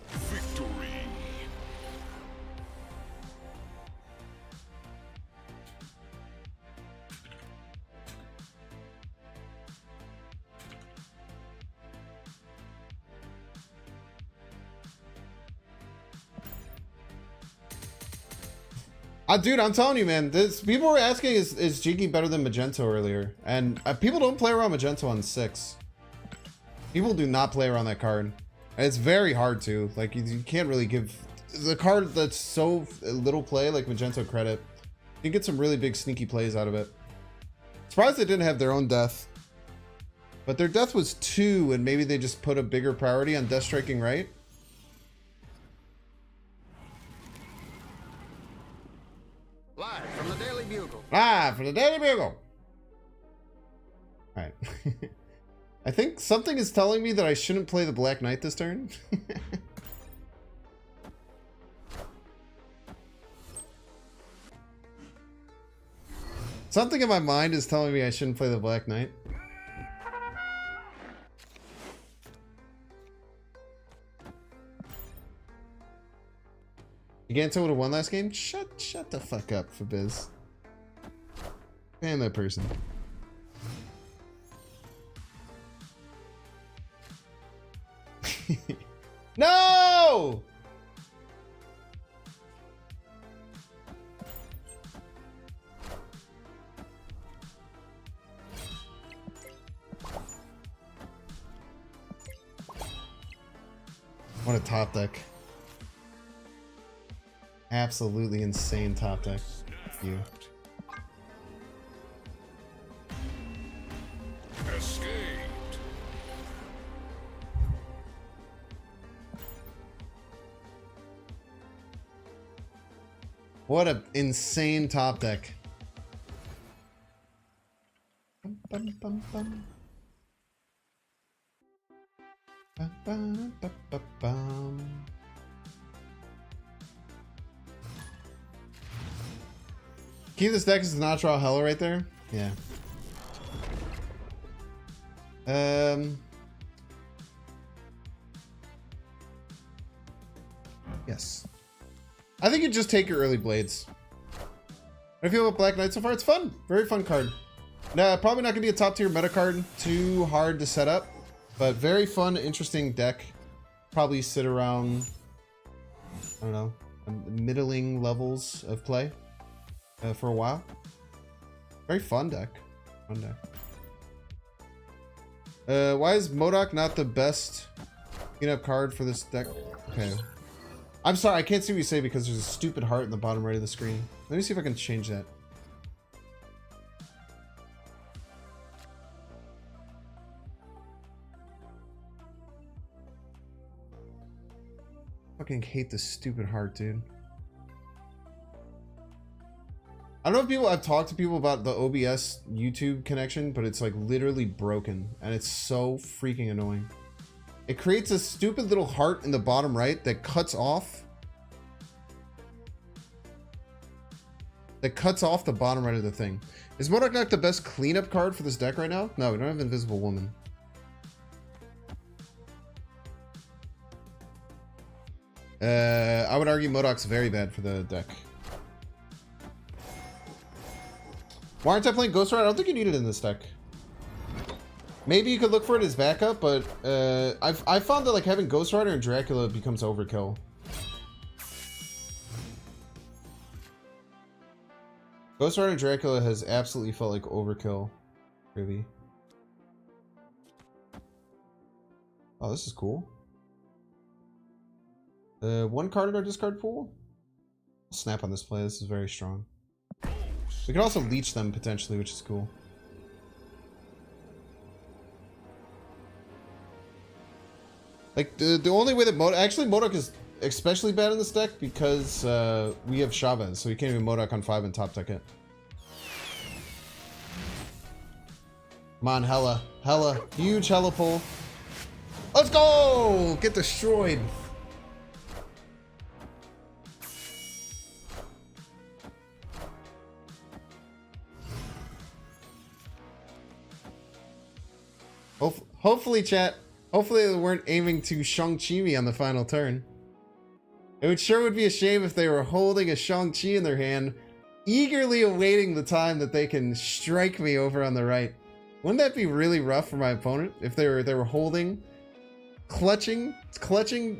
Speaker 2: Victory.
Speaker 1: Dude, I'm telling you, man. This people were asking, is Jiggy better than Magento earlier? And people don't play around Magento on 6. People do not play around that card. And it's very hard to. Like, you can't really give the card that's so little play, like Magento credit. You can get some really big sneaky plays out of it. Surprised they didn't have their own death. But their death was 2, and maybe they just put a bigger priority on death striking right.
Speaker 3: Live from the Daily Bugle.
Speaker 1: Live from the Daily Bugle. Alright. I think something is telling me that I shouldn't play the Black Knight this turn. Something in my mind is telling me I shouldn't play the Black Knight. Giganto would have won last game? Shut the fuck up, Fabiz. Ban that person. No! What a top deck. Absolutely insane top deck. You.
Speaker 2: Escaped.
Speaker 1: What a insane top deck. Bum, bum, bum, bum. Ba, ba, ba, ba, bum. Keep this deck as a not draw Hela right there. Yeah. Yes. I think you just take your early blades. I feel about Black Knight so far. It's fun. Very fun card. Nah, probably not gonna be a top tier meta card. Too hard to set up, but very fun, interesting deck. Probably sit around, I don't know, middling levels of play for a while. Very fun deck. Fun deck. Why is Modok not the best cleanup card for this deck? Okay. I'm sorry, I can't see what you say because there's a stupid heart in the bottom right of the screen. Let me see if I can change that. Fucking hate this stupid heart, dude. I don't know if people, I've talked to people about the OBS YouTube connection, but it's like literally broken and it's so freaking annoying. It creates a stupid little heart in the bottom right that cuts off. That cuts off the bottom right of the thing. Is Modok not the best cleanup card for this deck right now? No, we don't have Invisible Woman. I would argue Modok's very bad for the deck. Why aren't I playing Ghost Rider? I don't think you need it in this deck. Maybe you could look for it as backup, but I've found that like having Ghost Rider and Dracula becomes overkill. Ghost Rider and Dracula has absolutely felt like overkill. Really. Oh, this is cool. One card in our discard pool. I'll snap on this play. This is very strong. We can also leech them potentially, which is cool. Like the only way that Modok is especially bad in this deck because we have Chavez, so you can't even Modok on 5 and top deck it. Come on, Hela. Hela. Huge Hela pull. Let's go! Get destroyed. Hopefully, chat. Hopefully they weren't aiming to Shang-Chi me on the final turn. It sure would be a shame if they were holding a Shang-Chi in their hand, eagerly awaiting the time that they can strike me over on the right. Wouldn't that be really rough for my opponent if they were holding, clutching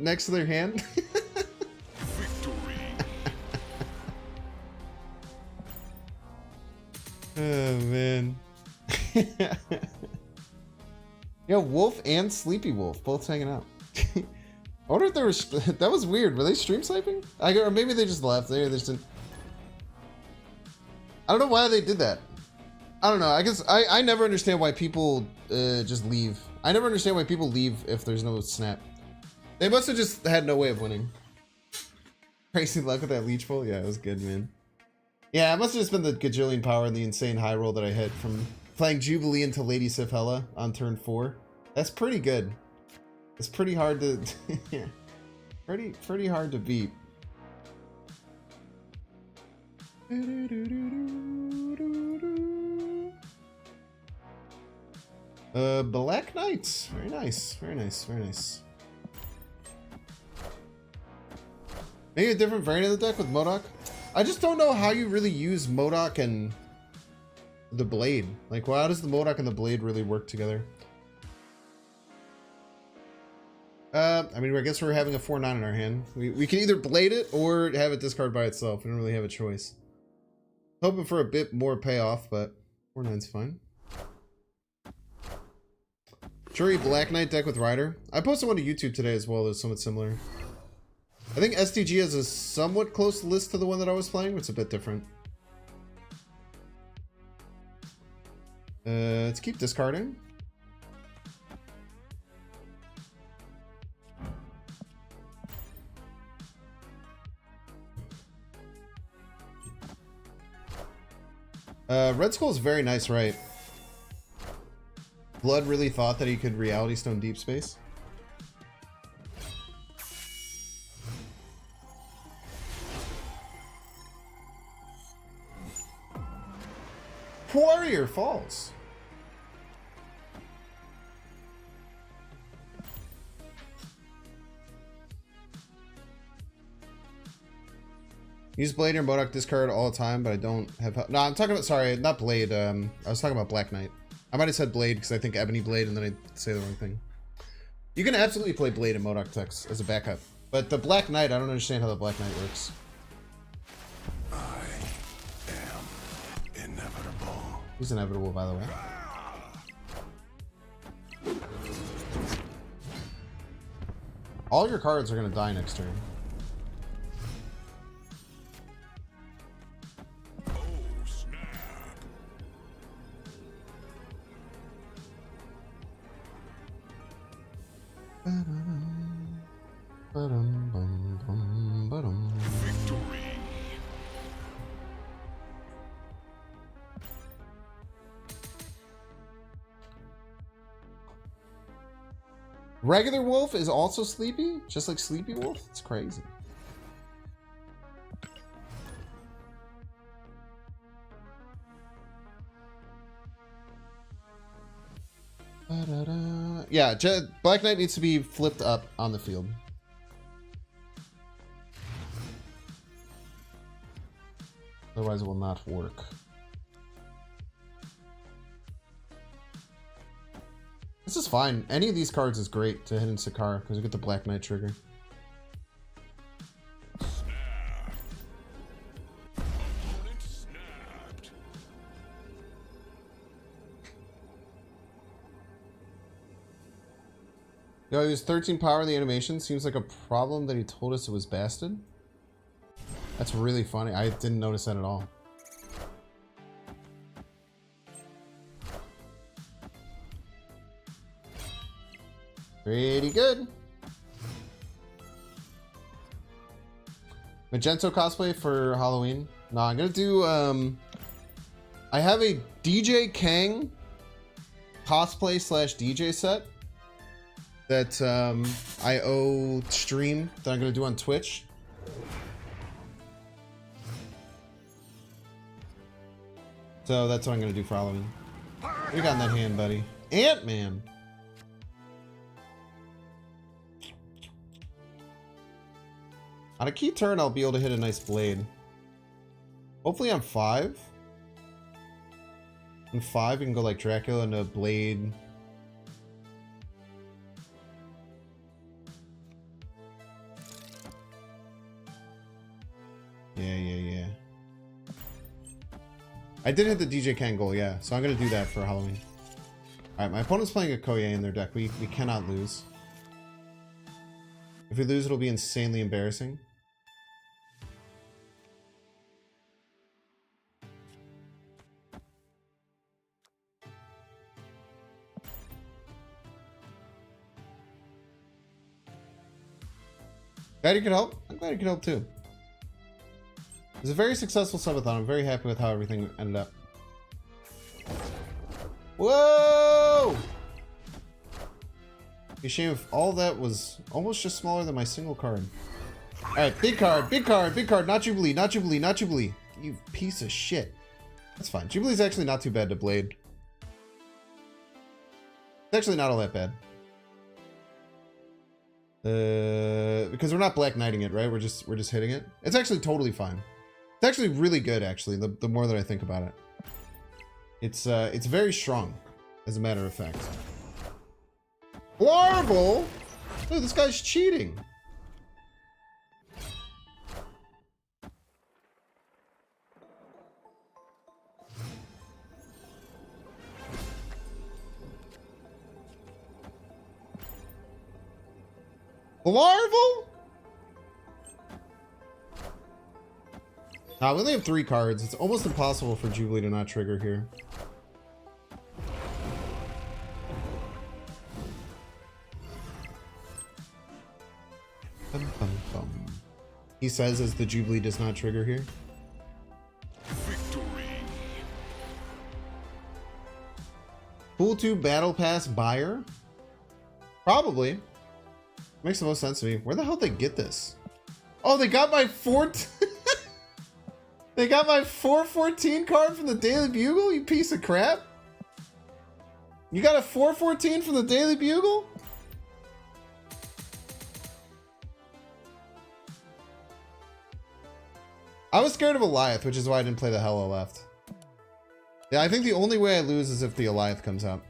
Speaker 1: next to their hand?
Speaker 2: Victory.
Speaker 1: Oh man. Yeah, Wolf and Sleepy Wolf both hanging out. I wonder if there was that was weird. Were they stream sniping? Or maybe they just left. They just didn't. I don't know why they did that. I don't know. I guess I never understand why people just leave. I never understand why people leave if there's no snap. They must have just had no way of winning. Crazy luck with that Leech pull. Yeah, it was good, man. Yeah, it must have just been the gajillion power and the insane high roll that I hit from playing Jubilee into Lady Sif Hela on turn 4. That's pretty good. It's pretty hard to pretty hard to beat. Black Knight. Very nice. Very nice. Very nice. Maybe a different variant of the deck with Modok. I just don't know how you really use Modok and the Blade. Like, well, how does the Modok and the Blade really work together? I mean, I guess we're having a 4/9 in our hand. We can either Blade it or have it discard by itself. We don't really have a choice. Hoping for a bit more payoff, but 4/9's fine. Jury Black Knight deck with Rider. I posted one to YouTube today as well. That's somewhat similar. I think STG has a somewhat close list to the one that I was playing, but it's a bit different. Let's keep discarding. Red Skull is very nice, right? Blood really thought that he could Reality Stone Deep Space. Warrior Falls. Use Blade or Modok discard all the time, but I don't have... No, I'm talking about... Sorry, not Blade. I was talking about Black Knight. I might have said Blade because I think Ebony Blade and then I say the wrong thing. You can absolutely play Blade and Modok decks as a backup. But the Black Knight, I don't understand how the Black Knight works.
Speaker 2: I am inevitable.
Speaker 1: He's inevitable, by the way. All your cards are going to die next turn.
Speaker 2: Oh, snap. Victory.
Speaker 1: Regular Wolf is also sleepy, just like Sleepy Wolf. It's crazy. Yeah, Black Knight needs to be flipped up on the field. Otherwise it will not work. This is fine. Any of these cards is great to hit in Sakara because we get the Black Knight trigger.
Speaker 2: Opponent snapped.
Speaker 1: Yo, he was 13 power in the animation. Seems like a problem that he told us it was Bastard. That's really funny. I didn't notice that at all. Pretty good. Magento cosplay for Halloween. No, I'm gonna do I have a DJ Kang cosplay / DJ set that I owe stream that I'm gonna do on Twitch. So that's what I'm gonna do for Halloween. What you got in that hand, buddy? Ant-Man. On a key turn, I'll be able to hit a nice blade. Hopefully on 5. On 5, we can go like Dracula and a blade. Yeah. I did hit the DJ Ken goal, yeah. So I'm gonna do that for Halloween. Alright, my opponent's playing a Koye in their deck. We cannot lose. If we lose, it'll be insanely embarrassing. Glad you could help. I'm glad you could help too. It was a very successful subathon. I'm very happy with how everything ended up. Whoa! Be a shame if all that was almost just smaller than my single card. Alright, big card, big card, big card. Not Jubilee, not Jubilee, not Jubilee. You piece of shit. That's fine. Jubilee's actually not too bad to blade. It's actually not all that bad. Because we're not Black Knighting it, right? We're just hitting it. It's actually totally fine. It's actually really good, actually, the more that I think about it. It's very strong, as a matter of fact. Larval? Dude, this guy's cheating. Larval? We only have 3 cards. It's almost impossible for Jubilee to not trigger here. Bum, bum, bum. He says as the Jubilee does not trigger here.
Speaker 2: Victory.
Speaker 1: Pool 2 Battle Pass buyer? Probably. Makes the most sense to me. Where the hell did they get this? Oh, they got my They got my 414 card from the Daily Bugle, you piece of crap. You got a 414 from the Daily Bugle? I was scared of Eliath, which is why I didn't play the Hela left. Yeah, I think the only way I lose is if the Eliath comes out.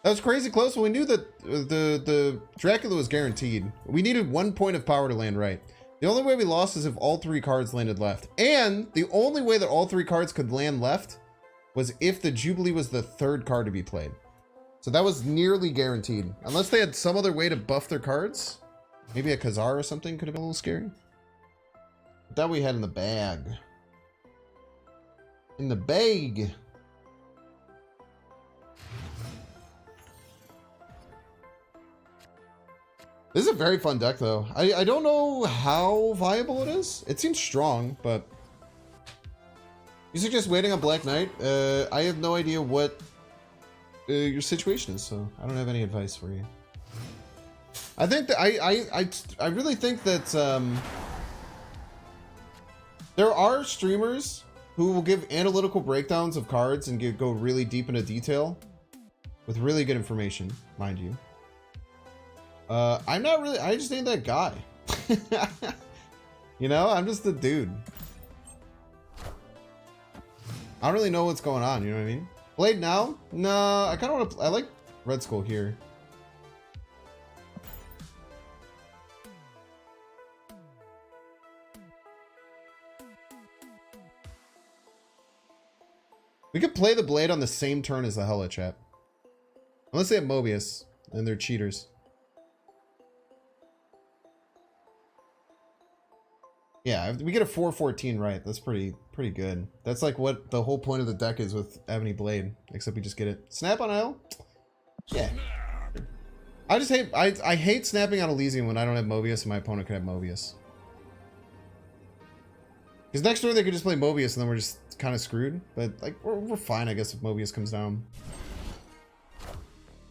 Speaker 1: That was crazy close. Well, we knew that the Dracula was guaranteed. We needed 1 point of power to land right. The only way we lost is if all 3 cards landed left. And the only way that all 3 cards could land left was if the Jubilee was the 3rd card to be played. So that was nearly guaranteed. Unless they had some other way to buff their cards. Maybe a Khazar or something could have been a little scary. But that we had in the bag. In the bag. This is a very fun deck, though. I don't know how viable it is. It seems strong, but... You suggest waiting on Black Knight? I have no idea what your situation is, so I don't have any advice for you. I think that I really think that there are streamers who will give analytical breakdowns of cards and go really deep into detail with really good information, mind you. I'm not really, I just ain't that guy. You know, I'm just the dude. I don't really know what's going on, you know what I mean? Blade now? No, I kind of want to, I like Red Skull here. We could play the Blade on the same turn as the Hela, chat. Unless they have Mobius, and they're cheaters. Yeah, we get a 414 right. That's pretty good. That's like what the whole point of the deck is with Ebony Blade, except we just get it. Snap on L? Yeah. I just hate I hate snapping on Elysium when I don't have Mobius and my opponent can have Mobius. Because next turn they could just play Mobius and then we're just kind of screwed. But like we're fine, I guess, if Mobius comes down.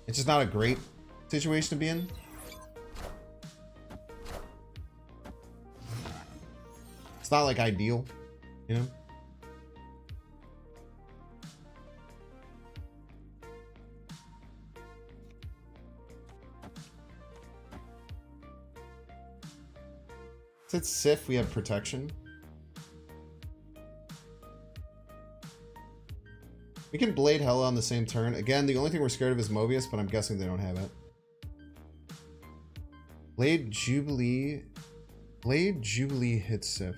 Speaker 1: It's just not a great situation to be in. It's not like ideal, you know? Since Sif, we have protection. We can Blade Hela on the same turn. Again, the only thing we're scared of is Mobius, but I'm guessing they don't have it. Blade Jubilee. Blade Jubilee hits Sif.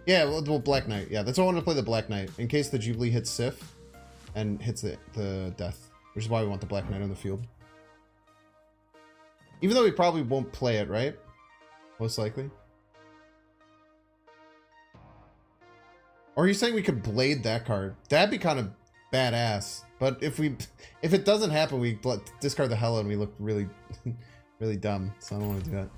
Speaker 1: Yeah, well, Black Knight. Yeah, that's why I wanted to play the Black Knight in case the Jubilee hits Sif and hits the death, which is why we want the Black Knight on the field. Even though we probably won't play it, right? Most likely. Or are you saying we could blade that card? That'd be kind of badass. But if it doesn't happen, we discard the Hela and we look really, really dumb. So I don't want to do that.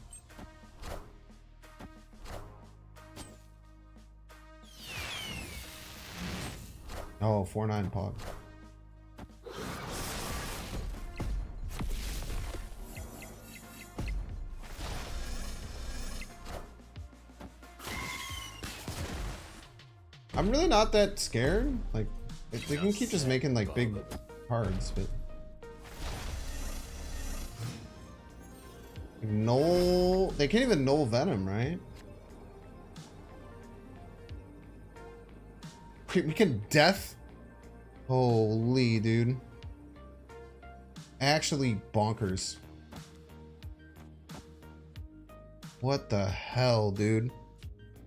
Speaker 1: Oh, 4/9 Pog. I'm really not that scared. Like, they can keep just making like big cards, but like, null. They can't even null Venom, right? We can death. Holy dude. Actually bonkers. What the hell, dude?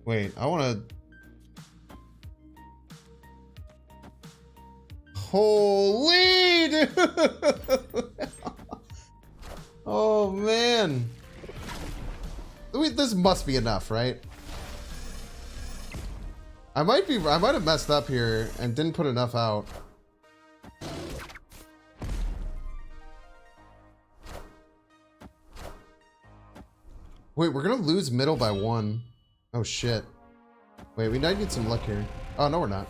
Speaker 1: Wait, I want to. Holy dude! Oh man. This must be enough, right? I might have messed up here and didn't put enough out. Wait, we're gonna lose middle by 1. Oh shit. Wait, we might need some luck here. Oh no, we're not.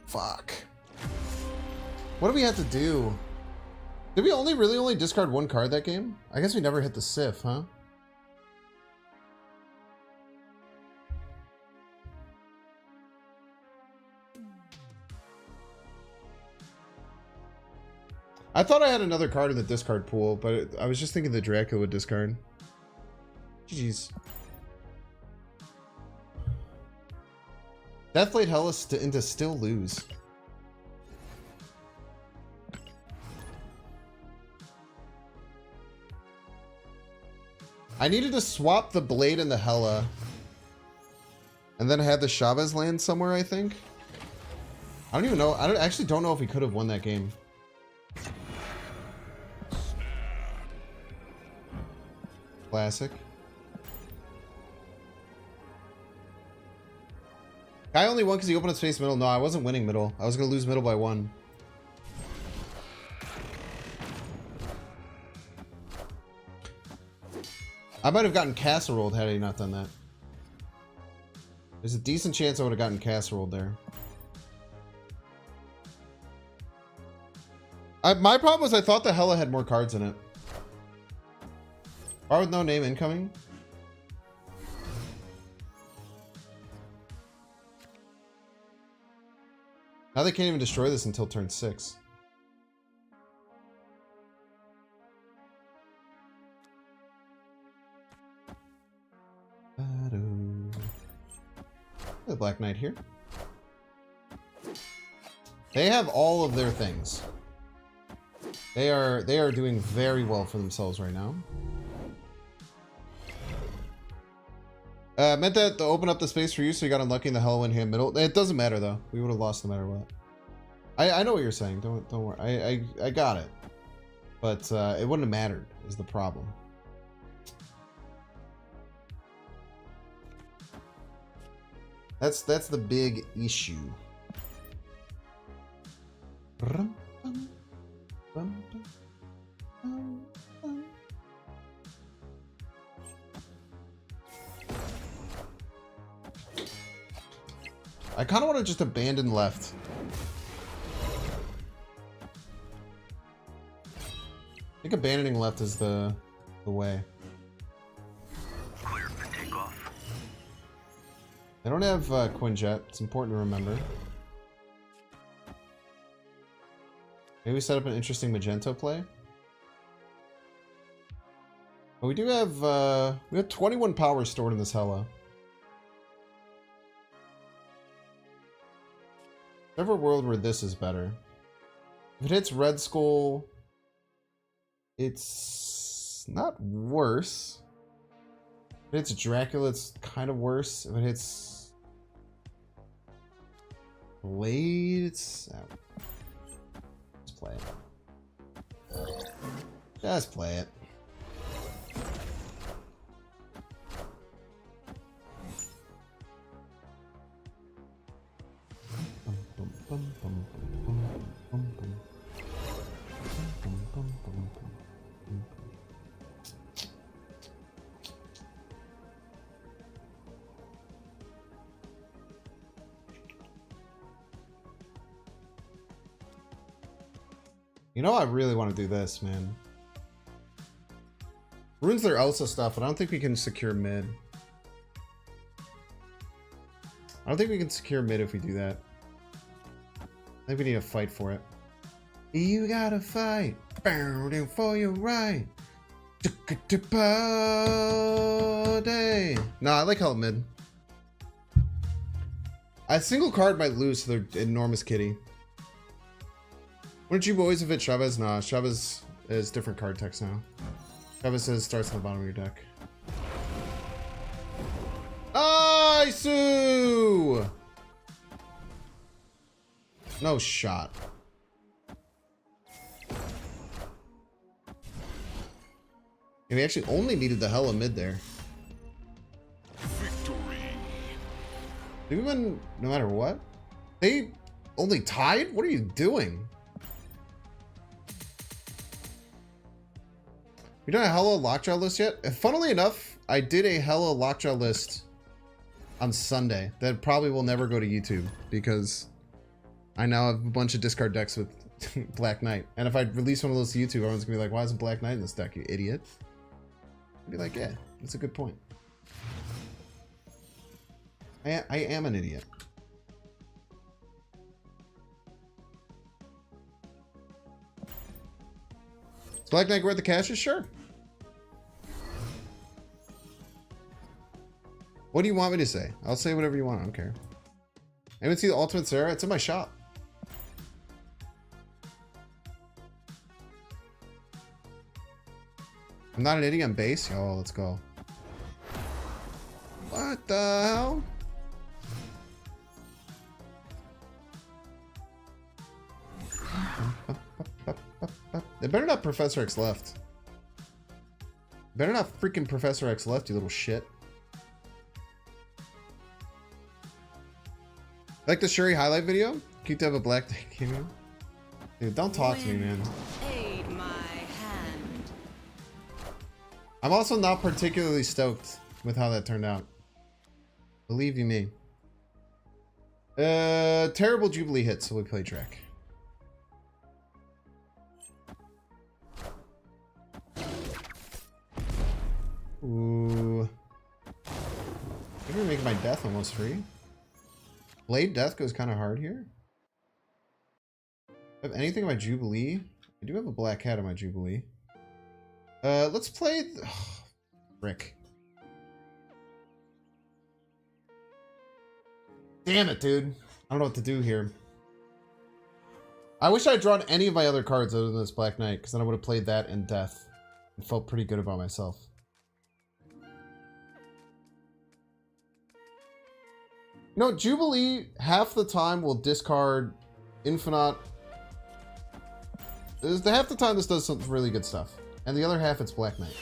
Speaker 1: Fuck. What do we have to do? Did we really only discard 1 card that game? I guess we never hit the Sif, huh? I thought I had another card in the discard pool, but I was just thinking the Dracula would discard. Jeez. Deathblade Hela into still lose. I needed to swap the Blade and the Hela. And then have the Chavez land somewhere, I think. I don't even know. I actually don't know if we could have won that game. Classic. I only won because he opened up space middle. No, I wasn't winning middle. I was going to lose middle by 1. I might have gotten casseroled had he not done that. There's a decent chance I would have gotten casseroled there. My problem was I thought the Hela had more cards in it. Bar with no name incoming. Now they can't even destroy this until turn 6. The Black Knight here. They have all of their things. They are doing very well for themselves right now. Meant that to open up the space for you, so you got unlucky in the Hela in hand middle. It doesn't matter though. We would have lost no matter what. I know what you're saying. Don't worry. I got it. But it wouldn't have mattered. Is the problem. That's the big issue. I kind of want to just abandon left. I think abandoning left is the way.
Speaker 4: Clear for takeoff.
Speaker 1: I don't have Quinjet. It's important to remember. Maybe we set up an interesting Magento play. But we do have we have 21 power stored in this Hela. Never a world where this is better. If it hits Red Skull, it's not worse. If it hits Dracula, it's kind of worse. If it hits Blade, it's... Let's play it. Just play it. You know, I really want to do this, man. Ruins their Elsa stuff, but I don't think we can secure mid. I don't think we can secure mid if we do that. I think we need to fight for it. You gotta fight for your right. No, I like Hela mid. A single card might lose to their enormous kitty. Wouldn't you always have hit Chavez? Nah, Chavez is different card text now. Chavez says starts on the bottom of your deck. Nice! No shot. And we actually only needed the Hela mid there.
Speaker 2: Victory.
Speaker 1: Did we win no matter what? They only tied? What are you doing? You done a Hela lockjaw list yet? Funnily enough, I did a Hela lockjaw list on Sunday that probably will never go to YouTube because I now have a bunch of discard decks with Black Knight. And if I release one of those to YouTube, everyone's gonna be like, why isn't Black Knight in this deck, you idiot? I'd be like, yeah, that's a good point. I am an idiot. Is Black Knight worth the cash? Sure. What do you want me to say? I'll say whatever you want. I don't care. Anyone see the Ultimate Sarah? It's in my shop. I'm not an idiot on base. Oh, let's go. What the hell? They better not Professor X left. Better not freaking Professor X left, you little shit. Like the Shuri highlight video? Cute to have a Black Knight cameo. Dude, don't talk to me, man.
Speaker 4: Aid my hand.
Speaker 1: I'm also not particularly stoked with how that turned out. Believe you me. Terrible Jubilee hit, so we play Drek. Ooh. I think we're making my death almost free. Blade death goes kind of hard here. Do I have anything in my Jubilee? I do have a black cat on my Jubilee. Let's play... Rick. Damn it, dude. I don't know what to do here. I wish I had drawn any of my other cards other than this Black Knight, because then I would have played that and death. And felt pretty good about myself. No, Jubilee half the time will discard Infinite. The half the time this does some really good stuff. And the other half it's Black Knight.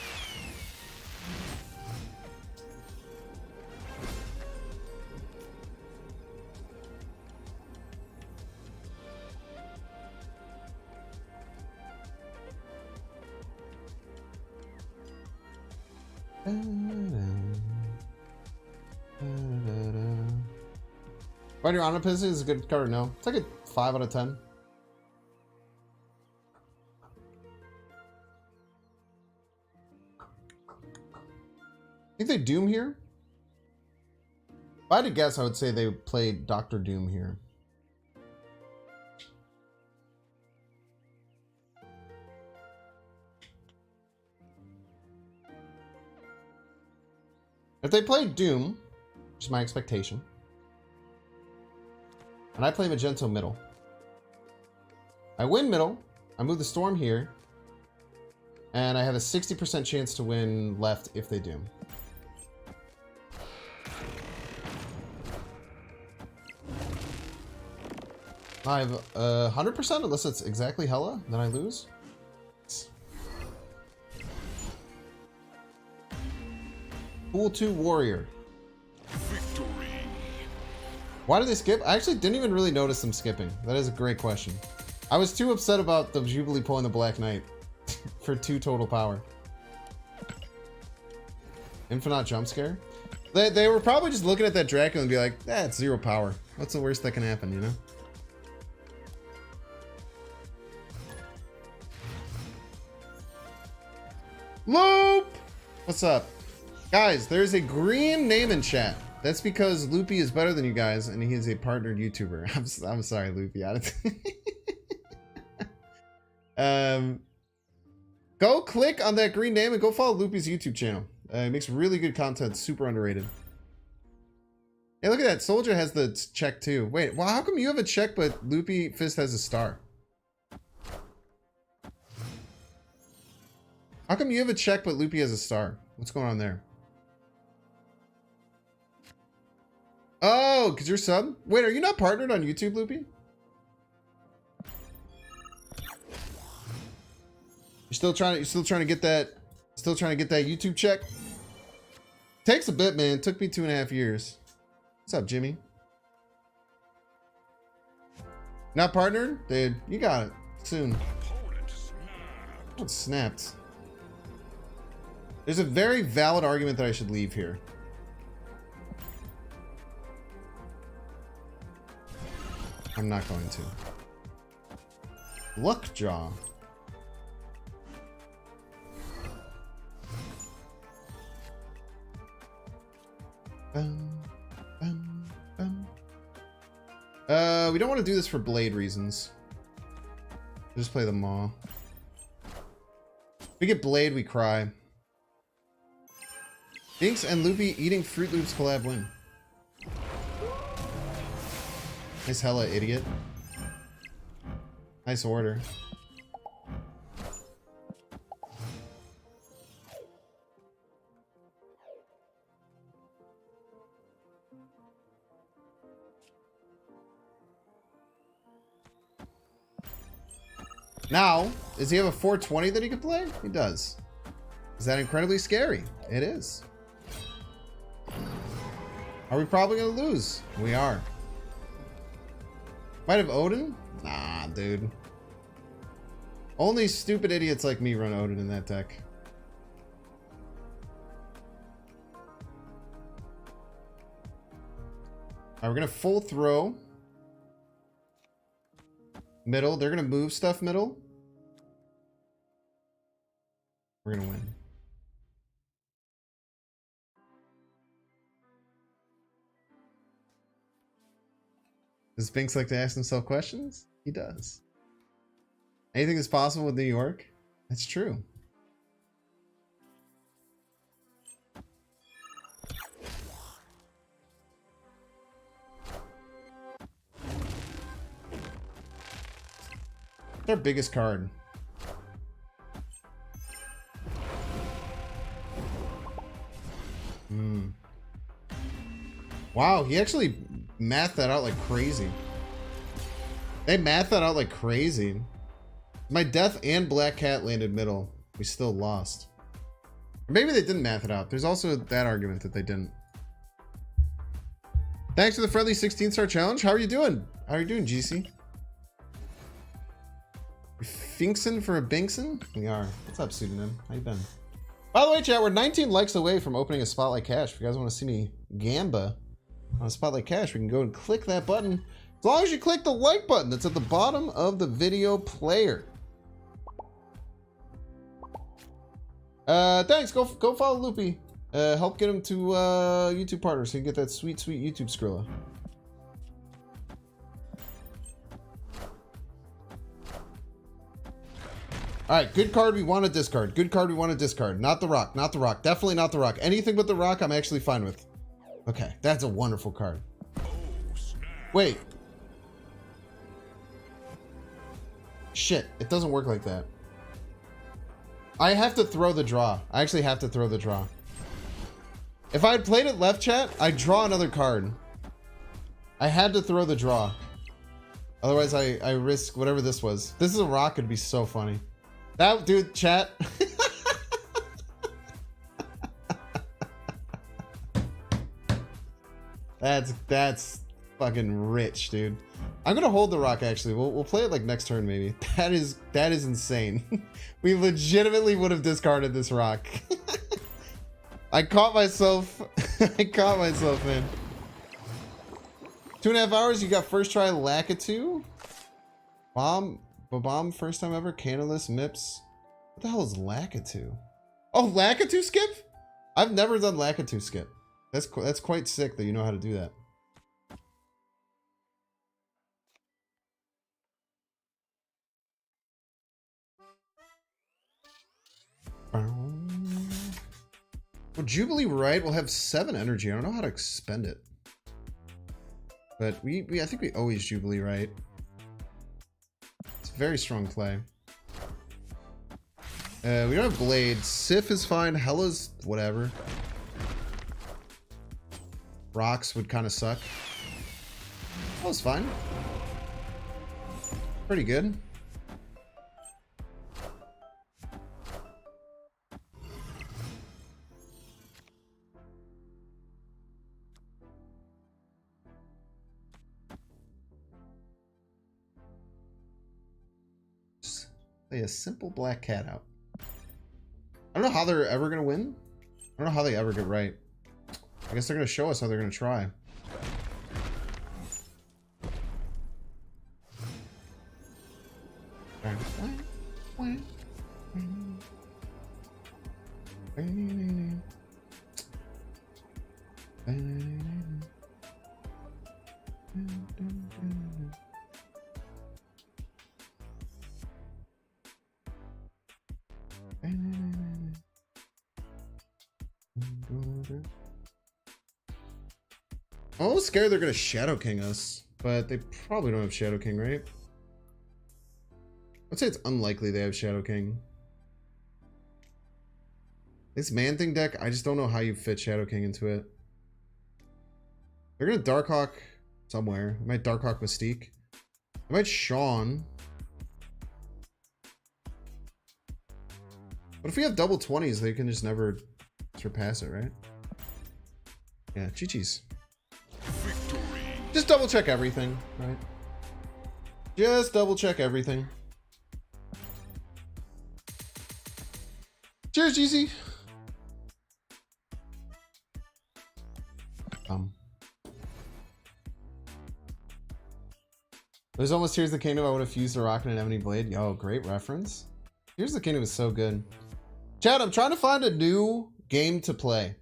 Speaker 1: Find your honor Pissy is a good card, no? It's like a 5 out of 10. Think they Doom here? If I had to guess, I would say they played Dr. Doom here. If they played Doom, which is my expectation, and I play Magento middle, I win middle, I move the Storm here, And I have a 60% chance to win left if they do. I have 100% unless it's exactly Hela, then I lose. Pool 2 Warrior.
Speaker 2: Victory.
Speaker 1: Why did they skip? I actually didn't even really notice them skipping. That is a great question. I was too upset about the Jubilee pulling the Black Knight for 2 total power. Infinite jump scare? They were probably just looking at that Dracula and be like, it's 0 power. What's the worst that can happen, you know? Loop! What's up? Guys, there's a green name in chat. That's because Loopy is better than you guys, and he is a partnered YouTuber. I'm sorry, Loopy. Go click on that green name and go follow Loopy's YouTube channel. He makes really good content, super underrated. Hey, look at that. Soldier has the check too. Wait, well, how come you have a check but Loopy Fist has a star? How come you have a check but Loopy has a star? What's going on there? Oh, because you're sub? Wait, are you not partnered on YouTube, Loopy? You're still trying to get that YouTube check? Takes a bit, man. Took me 2.5 years. What's up, Jimmy? Not partnered? Dude, you got it. Soon. What snapped? There's a very valid argument that I should leave here. I'm not going to. Lockjaw. We don't want to do this for blade reasons. We'll just play the Maw. If we get blade, we cry. Binks and Loopy eating Fruit Loops collab win. Nice Hela, idiot. Nice order. Now, does he have a 420 that he can play? He does. Is that incredibly scary? It is. Are we probably going to lose? We are. Might have Odin? Nah, dude. Only stupid idiots like me run Odin in that deck. Alright, we're going to full throw. Middle. They're going to move stuff middle. We're going to win. Does Binks like to ask himself questions? He does. Anything is possible with New York? That's true. Their biggest card. Wow, he actually mathed that out like crazy. They mathed that out like crazy. My Death and Black Cat landed middle. We still lost. Or maybe they didn't math it out. There's also that argument that they didn't. Thanks for the friendly 16-star challenge. How are you doing? How are you doing, GC? Finkson for a Binkson? We are. What's up, pseudonym? How you been? By the way, chat, we're 19 likes away from opening a Spotlight Cash. If you guys want to see me gamba on Spotlight Cash, we can go and click that button. As long as you click the like button that's at the bottom of the video player. Thanks. Go follow Loopy. Help get him to YouTube partners so you can get that sweet, sweet YouTube Skrilla. Alright, good card we want to discard. Good card we want to discard. Not the Rock. Not the Rock. Definitely not the Rock. Anything but the Rock I'm actually fine with. Okay, that's a wonderful card. Wait. Shit, it doesn't work like that. I have to throw the draw. I actually have to throw the draw. If I had played it left, chat, I'd draw another card. I had to throw the draw. Otherwise, I risk whatever this was. This is a rock. It'd be so funny. That dude, chat. That's fucking rich, dude. I'm gonna hold the rock. Actually, we'll play it like next turn maybe. That is insane. We legitimately would have discarded this rock. I caught myself. I caught myself, man. 2.5 hours. You got first try Lakitu. Bomb first time ever. Canalus Mips. What the hell is Lakitu? Oh, Lakitu skip? I've never done Lakitu skip. That's quite sick that you know how to do that. Well, Jubilee right will have 7 energy. I don't know how to expend it. But I think we always Jubilee right. It's a very strong play. We don't have Blade. Sif is fine. Hela's whatever. Rocks would kind of suck. That was fine. Pretty good. Just lay a simple black cat out. I don't know how they're ever going to win. I don't know how they ever get right. I guess they're going to show us how they're going to try. I'm almost scared they're going to Shadow King us, but they probably don't have Shadow King, right? I'd say it's unlikely they have Shadow King. This Man-Thing deck, I just don't know how you fit Shadow King into it. They're going to Darkhawk somewhere. They might Darkhawk Mystique. They might Sean. But if we have double 20s, they can just never surpass it, right? Yeah, GG's.
Speaker 2: Victory.
Speaker 1: Just double check everything, right? Just double check everything. Cheers, GZ. There's almost Tears of the Kingdom. I would have fused the rocket and Ebony Blade. Yo, great reference. Tears of the Kingdom is so good. Chad, I'm trying to find a new game to play.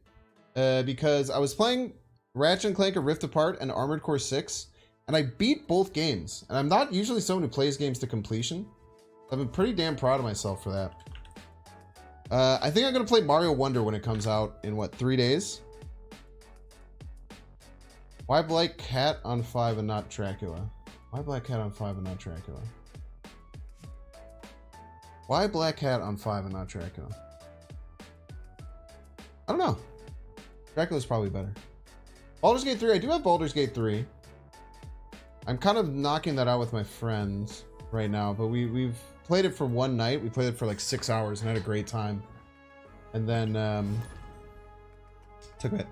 Speaker 1: Because I was playing Ratchet & Clank: A Rift Apart and Armored Core 6, and I beat both games. And I'm not usually someone who plays games to completion. I've been pretty damn proud of myself for that. I think I'm going to play Mario Wonder when it comes out in, what, 3 days? Why Black Cat on 5 and not Dracula? Why Black Cat on 5 and not Dracula? Why Black Cat on 5 and not Dracula? I don't know. Dracula's probably better. Baldur's Gate 3. I do have Baldur's Gate 3. I'm kind of knocking that out with my friends right now, but we've played it for one night. We played it for like 6 hours and had a great time. And then took it.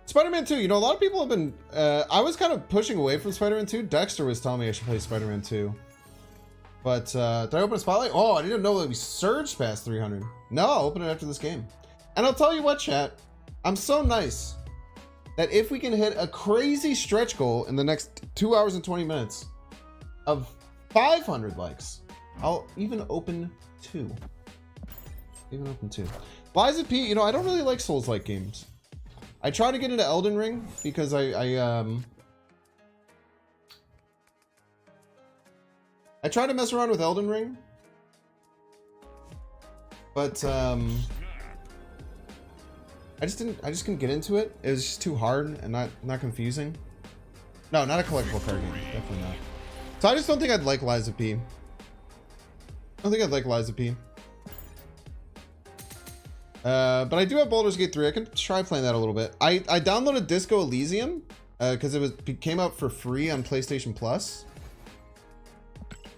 Speaker 1: Spider-Man 2. You know, a lot of people have been... I was kind of pushing away from Spider-Man 2. Dexter was telling me I should play Spider-Man 2. But did I open a spotlight? Oh, I didn't know that we surged past 300. No, I'll open it after this game. And I'll tell you what, chat. I'm so nice that if we can hit a crazy stretch goal in the next 2 hours and 20 minutes of 500 likes, I'll even open 2. Even open 2. Liza P, you know, I don't really like Souls-like games. I try to get into Elden Ring because I try to mess around with Elden Ring, but I just couldn't get into it. It was just too hard and not confusing. No, not a collectible card game. Definitely not. So I just don't think I'd like Liza P. I don't think I'd like Liza P. But I do have Baldur's Gate 3. I can try playing that a little bit. I downloaded Disco Elysium because it came out for free on PlayStation Plus.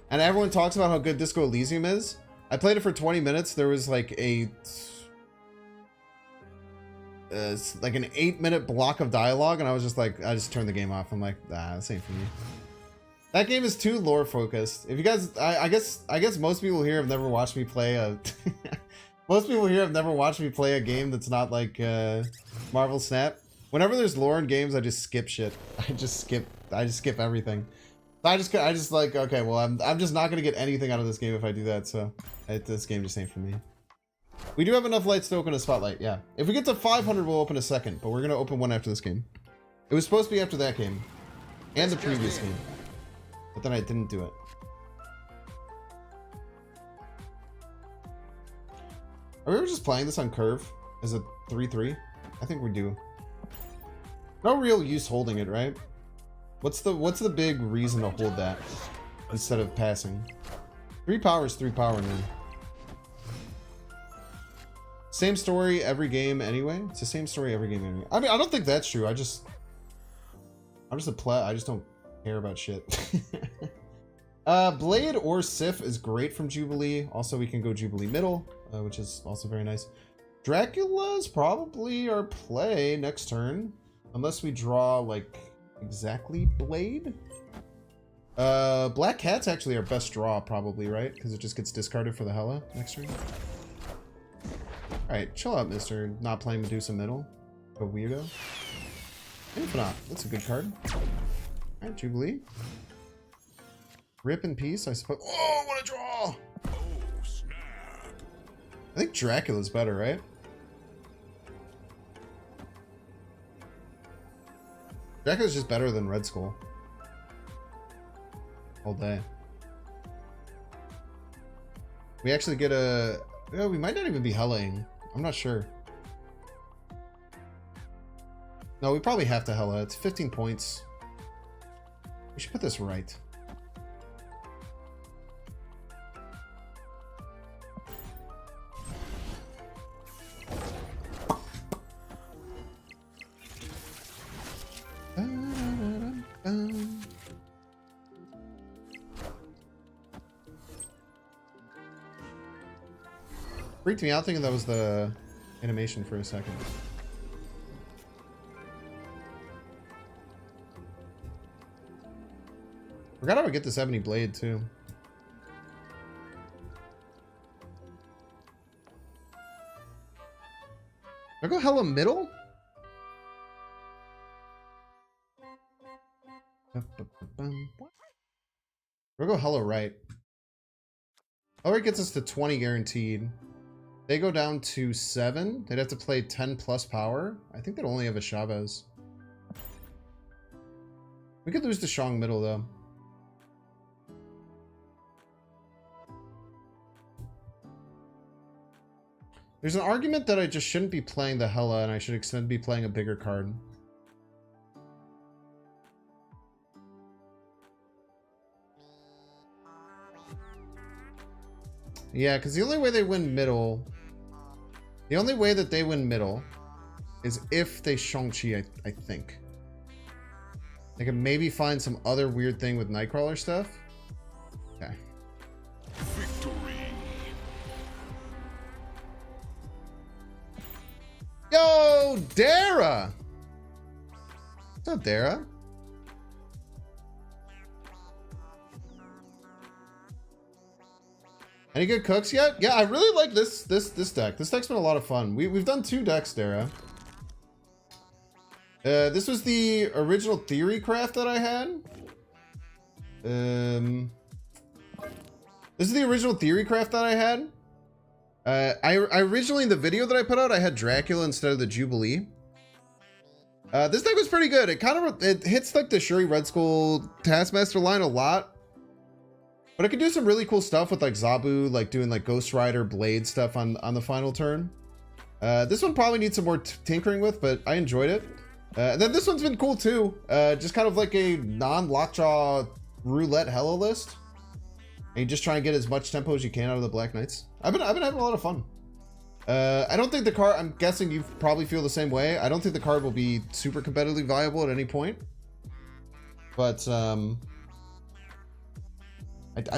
Speaker 1: And everyone talks about how good Disco Elysium is. I played it for 20 minutes. There was like an 8-minute block of dialogue, and I was just like, I just turned the game off. I'm like, nah, this ain't for me. That game is too lore focused. If you guys, I guess most people here have never watched me play a. Most people here have never watched me play a game that's not like Marvel Snap. Whenever there's lore in games, I just skip shit. I just skip everything. I just like, okay, well, I'm just not gonna get anything out of this game if I do that. So this game just ain't for me. We do have enough lights to open a spotlight. Yeah. If we get to 500, we'll open a second, but we're gonna open one after this game. It was supposed to be after that game and the previous game, but then I didn't do it. Are we ever just playing this on curve as a 3-3? I think we do. No real use holding it, right? What's the big reason to hold that instead of passing? 3 power is 3 power, man. Same story every game anyway. It's the same story every game anyway. I mean, I don't think that's true. I'm just a play. I just don't care about shit. Blade or Sif is great from Jubilee. Also, we can go Jubilee middle, which is also very nice. Dracula's probably our play next turn, unless we draw like exactly Blade. Black Cat's actually our best draw, probably, right? Because it just gets discarded for the Hela next turn. All right, chill out, Mister. Not playing Medusa middle. A weirdo. Infinite. That's a good card. All right, Jubilee. Rip in peace, I suppose. Oh, what a draw!
Speaker 2: Oh, snap.
Speaker 1: I think Dracula's better, right? Dracula's just better than Red Skull. All day. We actually get a... Oh, we might not even be Hela-ing. I'm not sure. No, we probably have to Hela. It's 15 points. We should put this right. Freaked me out thinking that was the animation for a second. Forgot how to get this ebony blade too. Did I go Hela middle? We'll go Hela right. Oh, it gets us to 20 guaranteed. They go down to 7. They'd have to play 10 plus power. I think they'd only have a Chavez. We could lose to Shang middle though. There's an argument that I just shouldn't be playing the Hela and I should instead be playing a bigger card. Yeah, because the only way they win middle... The only way that they win middle is if they Shang-Chi, I think. They can maybe find some other weird thing with Nightcrawler stuff. Okay.
Speaker 2: Victory.
Speaker 1: Yo, Dara! What's up, Dara? Any good cooks yet? Yeah, I really like this deck. This deck's been a lot of fun. We've done 2 decks, Dara. This was the original theory craft that I had. This is the original theory craft that I had. I originally, in the video that I put out, I had Dracula instead of the Jubilee. This deck was pretty good. It hits like the Shuri Red Skull Taskmaster line a lot. But it could do some really cool stuff with like Zabu, like doing like Ghost Rider Blade stuff on the final turn. This one probably needs some more tinkering with, but I enjoyed it. And then this one's been cool too. Just kind of like a non-lockjaw roulette Hela list. And you just try and get as much tempo as you can out of the Black Knights. I've been having a lot of fun. I don't think the card, I'm guessing you probably feel the same way. I don't think the card will be super competitively viable at any point. But I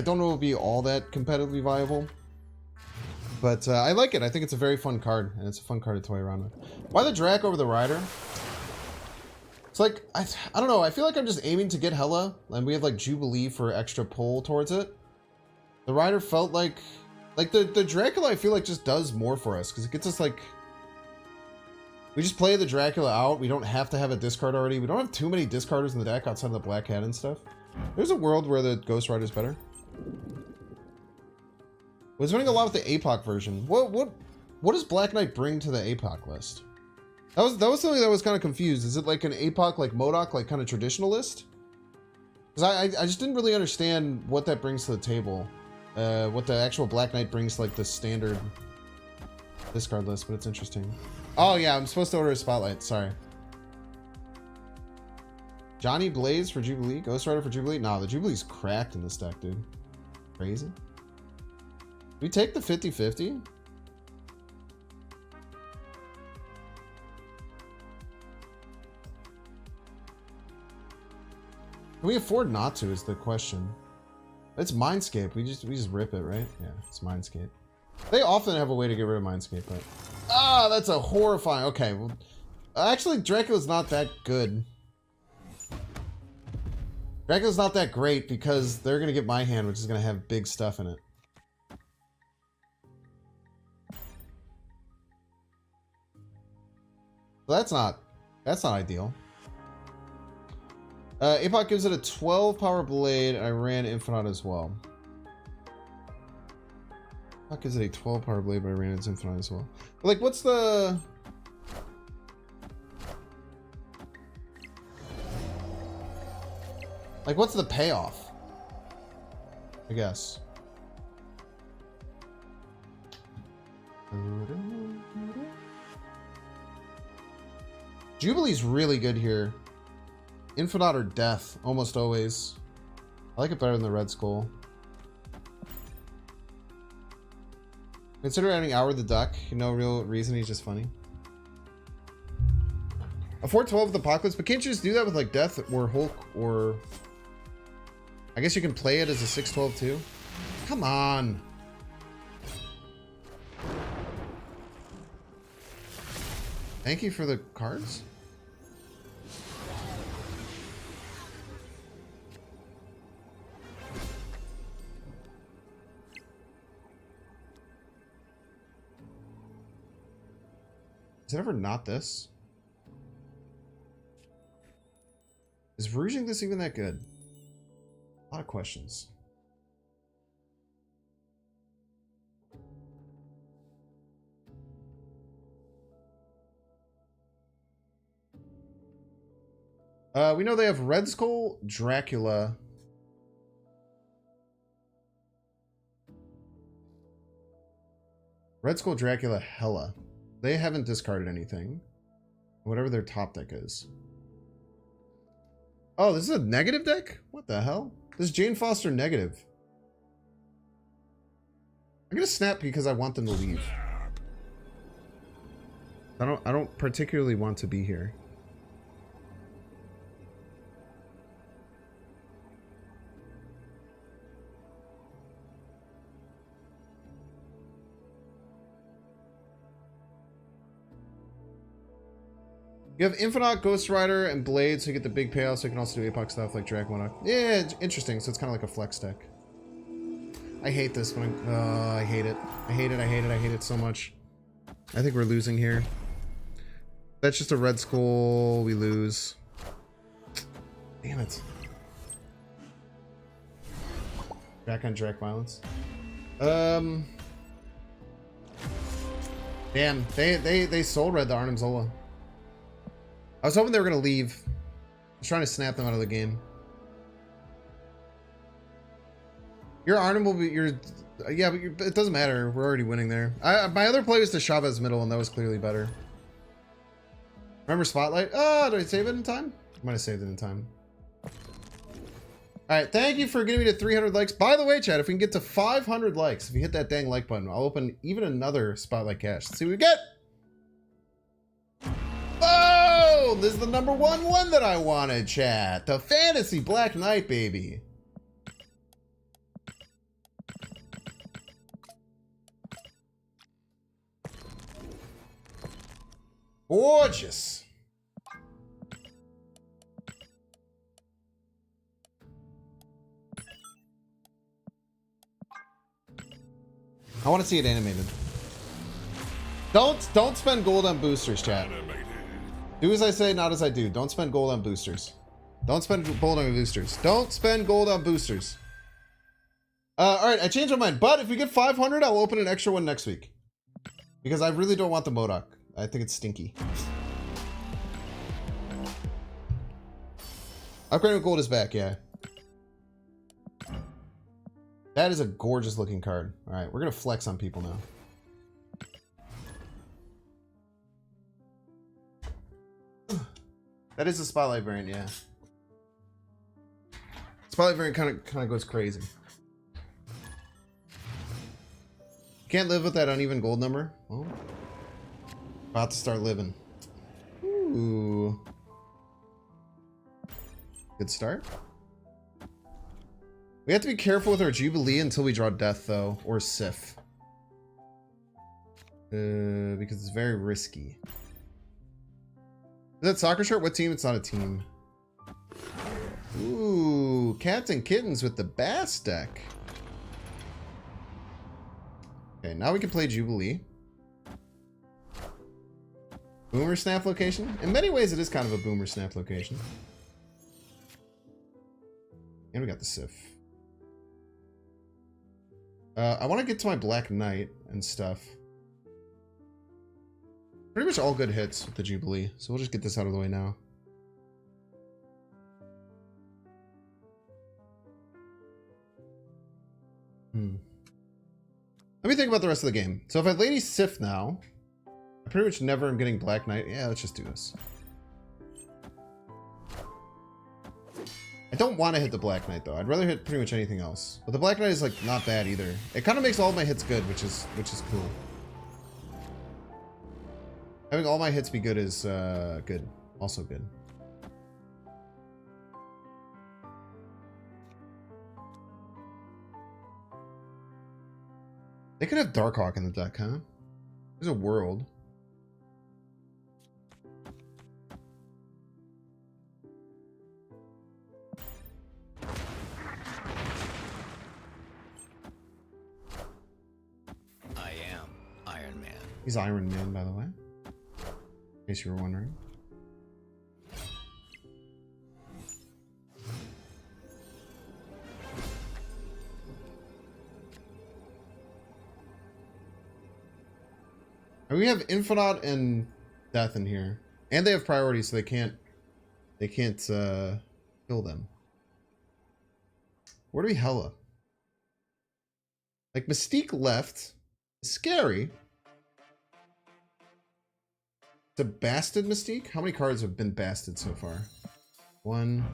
Speaker 1: don't know if it'll be all that competitively viable. But I like it. I think it's a very fun card, and it's a fun card to toy around with. Why the Drac over the Rider? It's like, I don't know. I feel like I'm just aiming to get Hela, and we have like Jubilee for extra pull towards it. The Rider felt like the Dracula I feel like just does more for us, because it gets us like, we just play the Dracula out. We don't have to have a discard already. We don't have too many discarders in the deck outside of the Black Hat and stuff. There's a world where the Ghost Rider's better. Was running a lot with the APOC version. What does Black Knight bring to the APOC list? That was something that was kind of confused. Is it like an APOC like Modok, like kind of traditional list? Because I just didn't really understand what that brings to the table. What the actual Black Knight brings to like the standard discard list, but it's interesting. Oh yeah, I'm supposed to order a Spotlight, sorry. Johnny Blaze for Jubilee? Ghost Rider for Jubilee? Nah, the Jubilee's cracked in this deck, dude. Crazy. We take the 50-50? Can we afford not to is the question. It's Mindscape. We just rip it, right? Yeah, it's Mindscape. They often have a way to get rid of Mindscape, but that's a horrifying. Okay, well, actually, Dracula's not that good. Dracula's not that great because they're gonna get my hand, which is gonna have big stuff in it. So that's not ideal. APOC gives it a 12 power blade, and I ran Infinite as well. APOC gives it a 12 power blade, but I ran its Infinite as well. But like, what's the... Like, what's the payoff? I guess. Jubilee's really good here. Infinite or Death, almost always. I like it better than the Red Skull. Consider adding Hour the Duck. No real reason, he's just funny. A 4/12 with Apocalypse, but can't you just do that with like Death or Hulk or... I guess you can play it as a 6/12 too. Come on. Thank you for the cards. Is it ever not this? Is Veruging this even that good? A lot of questions. We know they have Red Skull, Dracula. Red Skull, Dracula, Hela. They haven't discarded anything. Whatever their top deck is. Oh, this is a negative deck? What the hell? This is Jane Foster negative. I'm gonna snap because I want them to leave. I don't particularly want to be here. You have Infinite, Ghost Rider, and Blade, so you get the big payout, so you can also do APOC stuff like Drac Modok. Yeah, it's interesting, so it's kind of like a flex deck. I hate this one. I hate it. I hate it, I hate it, I hate it so much. I think we're losing here. That's just a Red Skull, we lose. Damn it. Back on Drac Violence. Damn, they soul read the Arnim Zola. I was hoping they were going to leave. I was trying to snap them out of the game. Your Arnim will be... yeah, but it doesn't matter. We're already winning there. My other play was to Chavez middle, and that was clearly better. Remember Spotlight? Oh, did I save it in time? I might have saved it in time. All right, thank you for getting me to 300 likes. By the way, chat, if we can get to 500 likes, if you hit that dang like button, I'll open even another Spotlight Cash. Let's see what we get. Oh, this is the number one that I wanted, chat. The Fantasy Black Knight, baby. Gorgeous. I want to see it animated. Don't spend gold on boosters, chat. Do as I say, not as I do. Don't spend gold on boosters. Don't spend gold on boosters. Don't spend gold on boosters. All right, I changed my mind. But if we get 500, I'll open an extra one next week. Because I really don't want the Modok. I think it's stinky. Upgrading with gold is back, yeah. That is a gorgeous looking card. All right, we're going to flex on people now. That is a Spotlight variant, yeah. Spotlight variant kind of goes crazy. Can't live with that uneven gold number. Well, about to start living. Ooh. Good start. We have to be careful with our Jubilee until we draw Death, though, or Sif. Because it's very risky. Is that soccer shirt? What team? It's not a team. Ooh, Cats and Kittens with the Bass deck. Okay, now we can play Jubilee. Boomer Snap location? In many ways, it is kind of a Boomer Snap location. And we got the Sif. I want to get to my Black Knight and stuff. Pretty much all good hits with the Jubilee, so we'll just get this out of the way now. Let me think about the rest of the game. So if I Lady Sif now, I pretty much never am getting Black Knight. Yeah, let's just do this. I don't want to hit the Black Knight though. I'd rather hit pretty much anything else. But the Black Knight is like not bad either. It kind of makes all of my hits good, which is cool. Having all my hits be good is good. Also good. They could have Darkhawk in the deck, huh? There's a world.
Speaker 3: I am Iron Man.
Speaker 1: He's Iron Man, by the way. In case you were wondering. And we have Infinite and Death in here. And they have priority, so they can't kill them. Where do we Hela? Like Mystique left. Scary. The Basted Mystique? How many cards have been Basted so far? 1,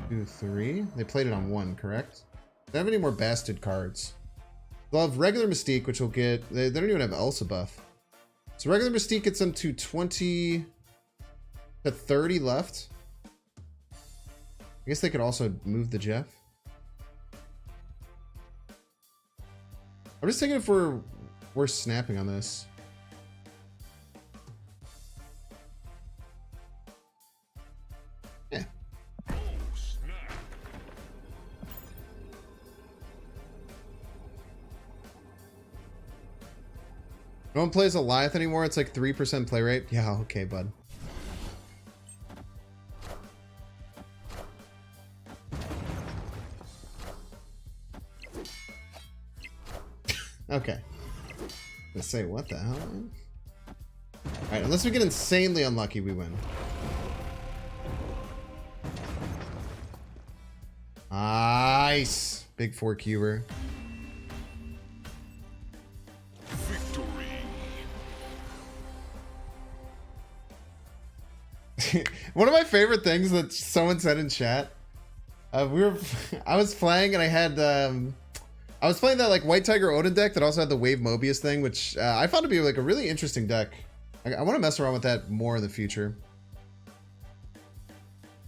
Speaker 1: 2, 3. They played it on 1, correct? They don't have any more Basted cards. They'll have regular Mystique, which will get... They don't even have Elsa buff. So regular Mystique gets them to 20 to 30 left. I guess they could also move the Jeff. I'm just thinking if we're snapping on this. Yeah.
Speaker 2: Oh, snap.
Speaker 1: No one plays Goliath anymore. It's like 3% play rate. Yeah, okay, bud. Okay. Let's say what the hell, man? Alright, unless we get insanely unlucky, we win. Nice! Big 4-cuber. One of my favorite things that someone said in chat I was playing and I had I was playing that like White Tiger Odin deck that also had the Wave Mobius thing, which I found to be like a really interesting deck. I want to mess around with that more in the future.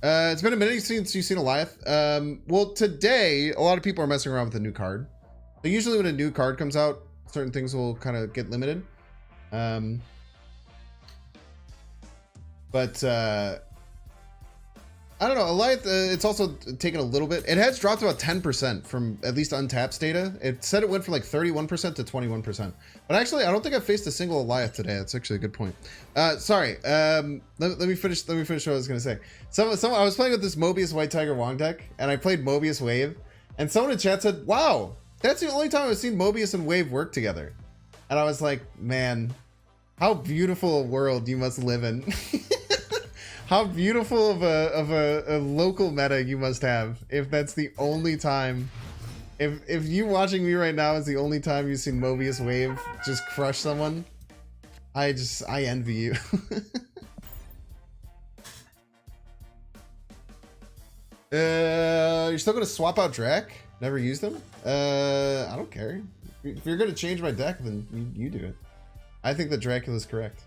Speaker 1: It's been a minute since you've seen Eliath. Well, today a lot of people are messing around with a new card. So usually when a new card comes out, certain things will kind of get limited. But I don't know. Eliath, it's also taken a little bit. It has dropped about 10% from at least Untapped's data. It said it went from like 31% to 21%. But actually, I don't think I've faced a single Eliath today. That's actually a good point. Sorry. Let me finish. Let me finish what I was gonna say. I was playing with this Mobius White Tiger Wong deck, and I played Mobius Wave, and someone in chat said, "Wow, that's the only time I've seen Mobius and Wave work together." And I was like, "Man, how beautiful a world you must live in." How beautiful of a local meta you must have if that's the only time. If you watching me right now is the only time you've seen Mobius Wave just crush someone, I envy you. You're still gonna swap out Drac? Never used them? I don't care. If you're gonna change my deck, then you do it. I think that Dracula's correct.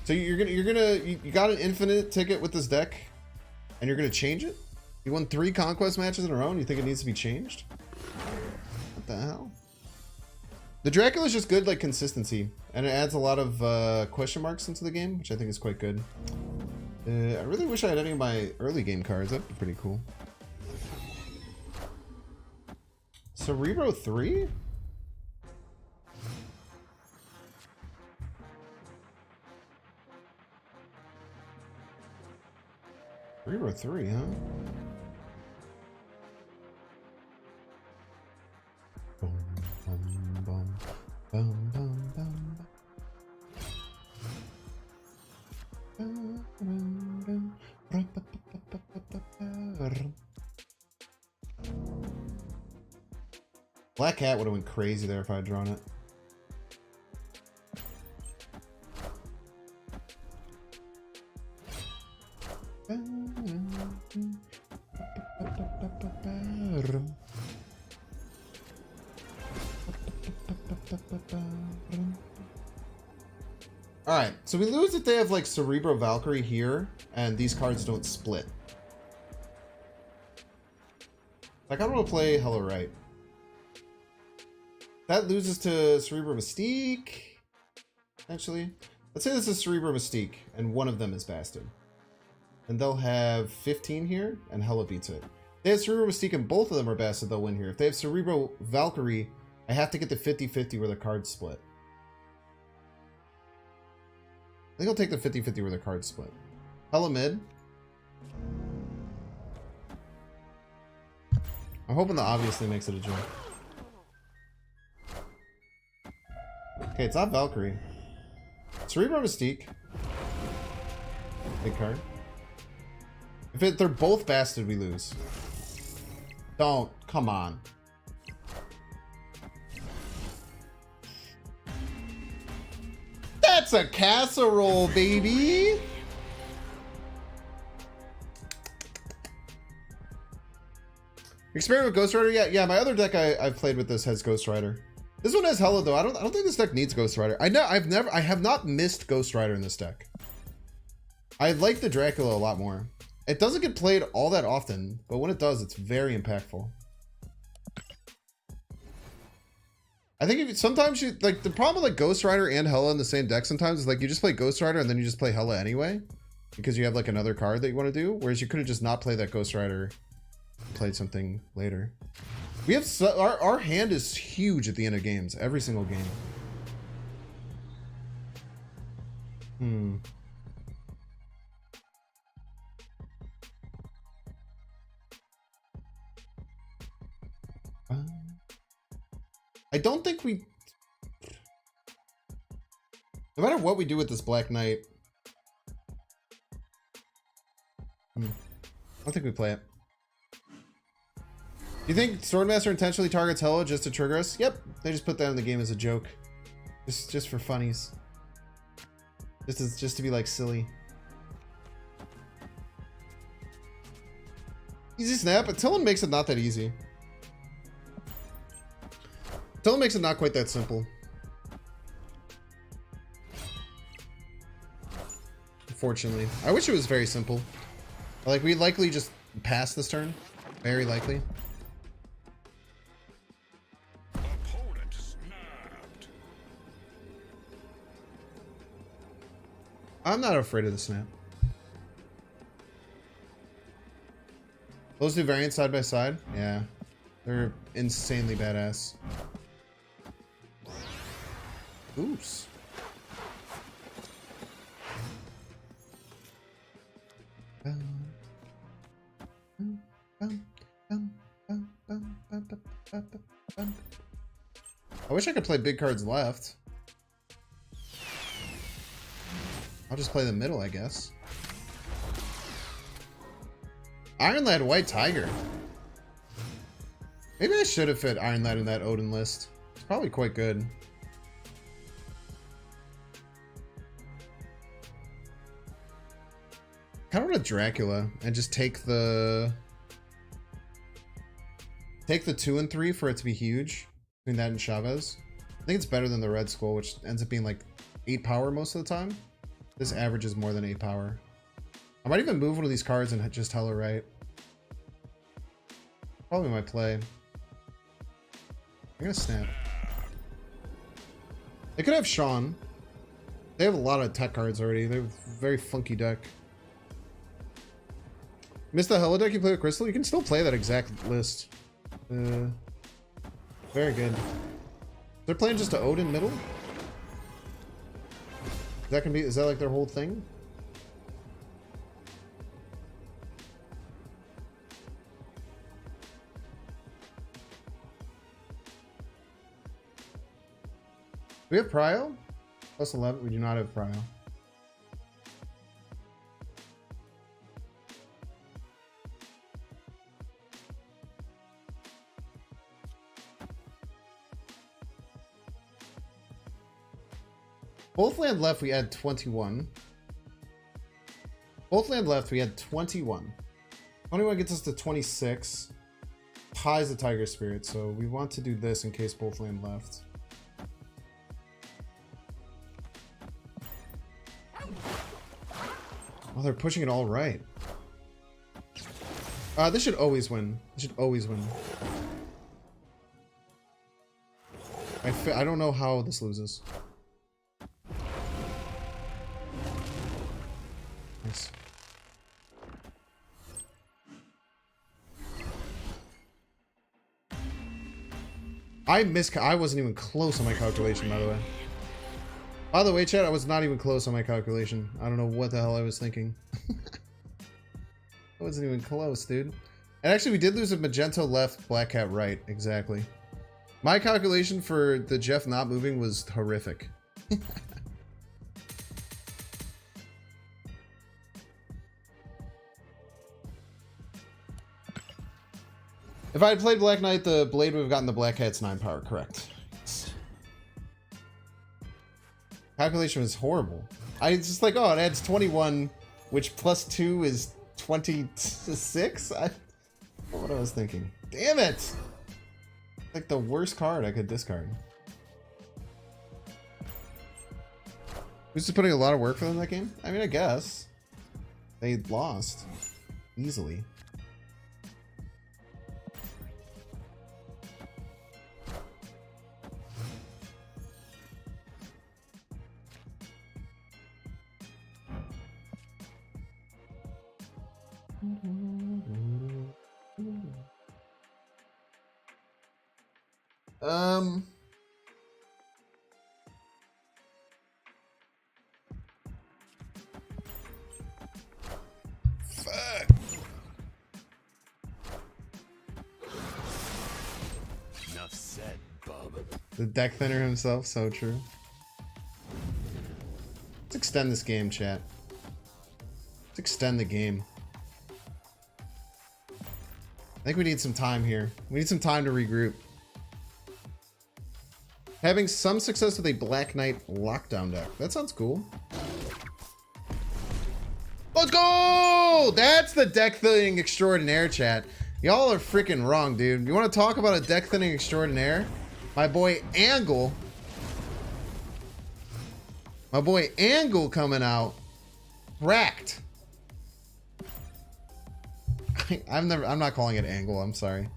Speaker 1: So you got an infinite ticket with this deck, and you're gonna change it? You won 3 conquest matches in a row, and you think it needs to be changed? What the hell? The Dracula is just good, like, consistency, and it adds a lot of question marks into the game, which I think is quite good. I really wish I had any of my early game cards. That'd be pretty cool. Cerebro 3? Cerebro 3, huh? Boom, boom, boom, boom, boom, boom. Black Cat would have went crazy there if I had drawn it. Alright, so we lose if they have like Cerebro Valkyrie here, and these cards don't split. Like, I don't want to play Hela right. That loses to Cerebro Mystique. Actually, let's say this is Cerebro Mystique, and one of them is Bastard. And they'll have 15 here, and Hela beats it. If they have Cerebro Mystique and both of them are Bastard, they'll win here. If they have Cerebro Valkyrie, I have to get the 50-50 where the cards split. I think I'll take the 50-50 where the cards split. Hela mid. I'm hoping that obviously makes it a jump. Okay, it's not Valkyrie. Cerebro Mystique. Big card. If they're both Bastard, we lose. Don't. Come on. That's a casserole, baby! Experiment with Ghost Rider? Yeah, my other deck I've played with this has Ghost Rider. This one has Hela though. I don't think this deck needs Ghost Rider. I have not missed Ghost Rider in this deck. I like the Dracula a lot more. It doesn't get played all that often, but when it does, it's very impactful. I think sometimes you like the problem with like Ghost Rider and Hela in the same deck sometimes is like you just play Ghost Rider and then you just play Hela anyway because you have like another card that you want to do, whereas you could have just not played that Ghost Rider and played something later. We have our hand is huge at the end of games, every single game. I don't think we... No matter what we do with this Black Knight... I don't think we play it. Do you think Swordmaster intentionally targets Hela just to trigger us? Yep. They just put that in the game as a joke. Just for funnies. Just to be like silly. Easy snap, but Tillin makes it not that easy. Tillin makes it not quite that simple. Unfortunately. I wish it was very simple. Like, we'd likely just pass this turn. Very likely.
Speaker 2: Opponent snapped.
Speaker 1: I'm not afraid of the snap. Those two variants side by side? Yeah. They're insanely badass. Oops. I wish I could play big cards left. I'll just play the middle, I guess. Iron Lad White Tiger. Maybe I should have fit Iron Lad in that Odin list. It's probably quite good. Kind of want a Dracula and just take the 2 and 3 for it to be huge. Between that and Chavez. I think it's better than the Red Skull, which ends up being like 8 power most of the time. This averages more than 8 power. I might even move one of these cards and just Hela right. Probably my play. I'm gonna snap. They could have Sean. They have a lot of tech cards already. They have a very funky deck. Missed the Hela deck you play with Crystal? You can still play that exact list. Very good. They're playing just a Odin middle? Is that like their whole thing? We have Prio? Plus 11. We do not have Prio. Both land left, we had 21. Both land left, we had 21. 21 gets us to 26. Ties the Tiger Spirit, so we want to do this in case both land left. Oh, they're pushing it all right. This should always win. This should always win. I don't know how this loses. Nice. I wasn't even close on my calculation, by the way. By the way, chat, I was not even close on my calculation. I don't know what the hell I was thinking. I wasn't even close, dude. And actually, we did lose a Magento left, Black Cat right. Exactly. My calculation for the Jeff not moving was horrific. If I had played Black Knight, the blade would have gotten the Black Cat's 9 power, correct. Yes. Calculation was horrible. I was just like, oh, it adds 21, which plus 2 is 26? What I was thinking. Damn it! Like the worst card I could discard. Who's just putting a lot of work for them in that game? I mean, I guess. They lost. Easily. Fuck.
Speaker 3: Enough said, bub.
Speaker 1: The deck thinner himself, so true. Let's extend this game, chat. Let's extend the game. I think we need some time here. We need some time to regroup. Having some success with a Black Knight lockdown deck. That sounds cool. Let's go! That's the deck thinning extraordinaire, chat. Y'all are freaking wrong, dude. You want to talk about a deck thinning extraordinaire? My boy Angle. My boy Angle coming out. Cracked. I'm not calling it Angle, I'm sorry.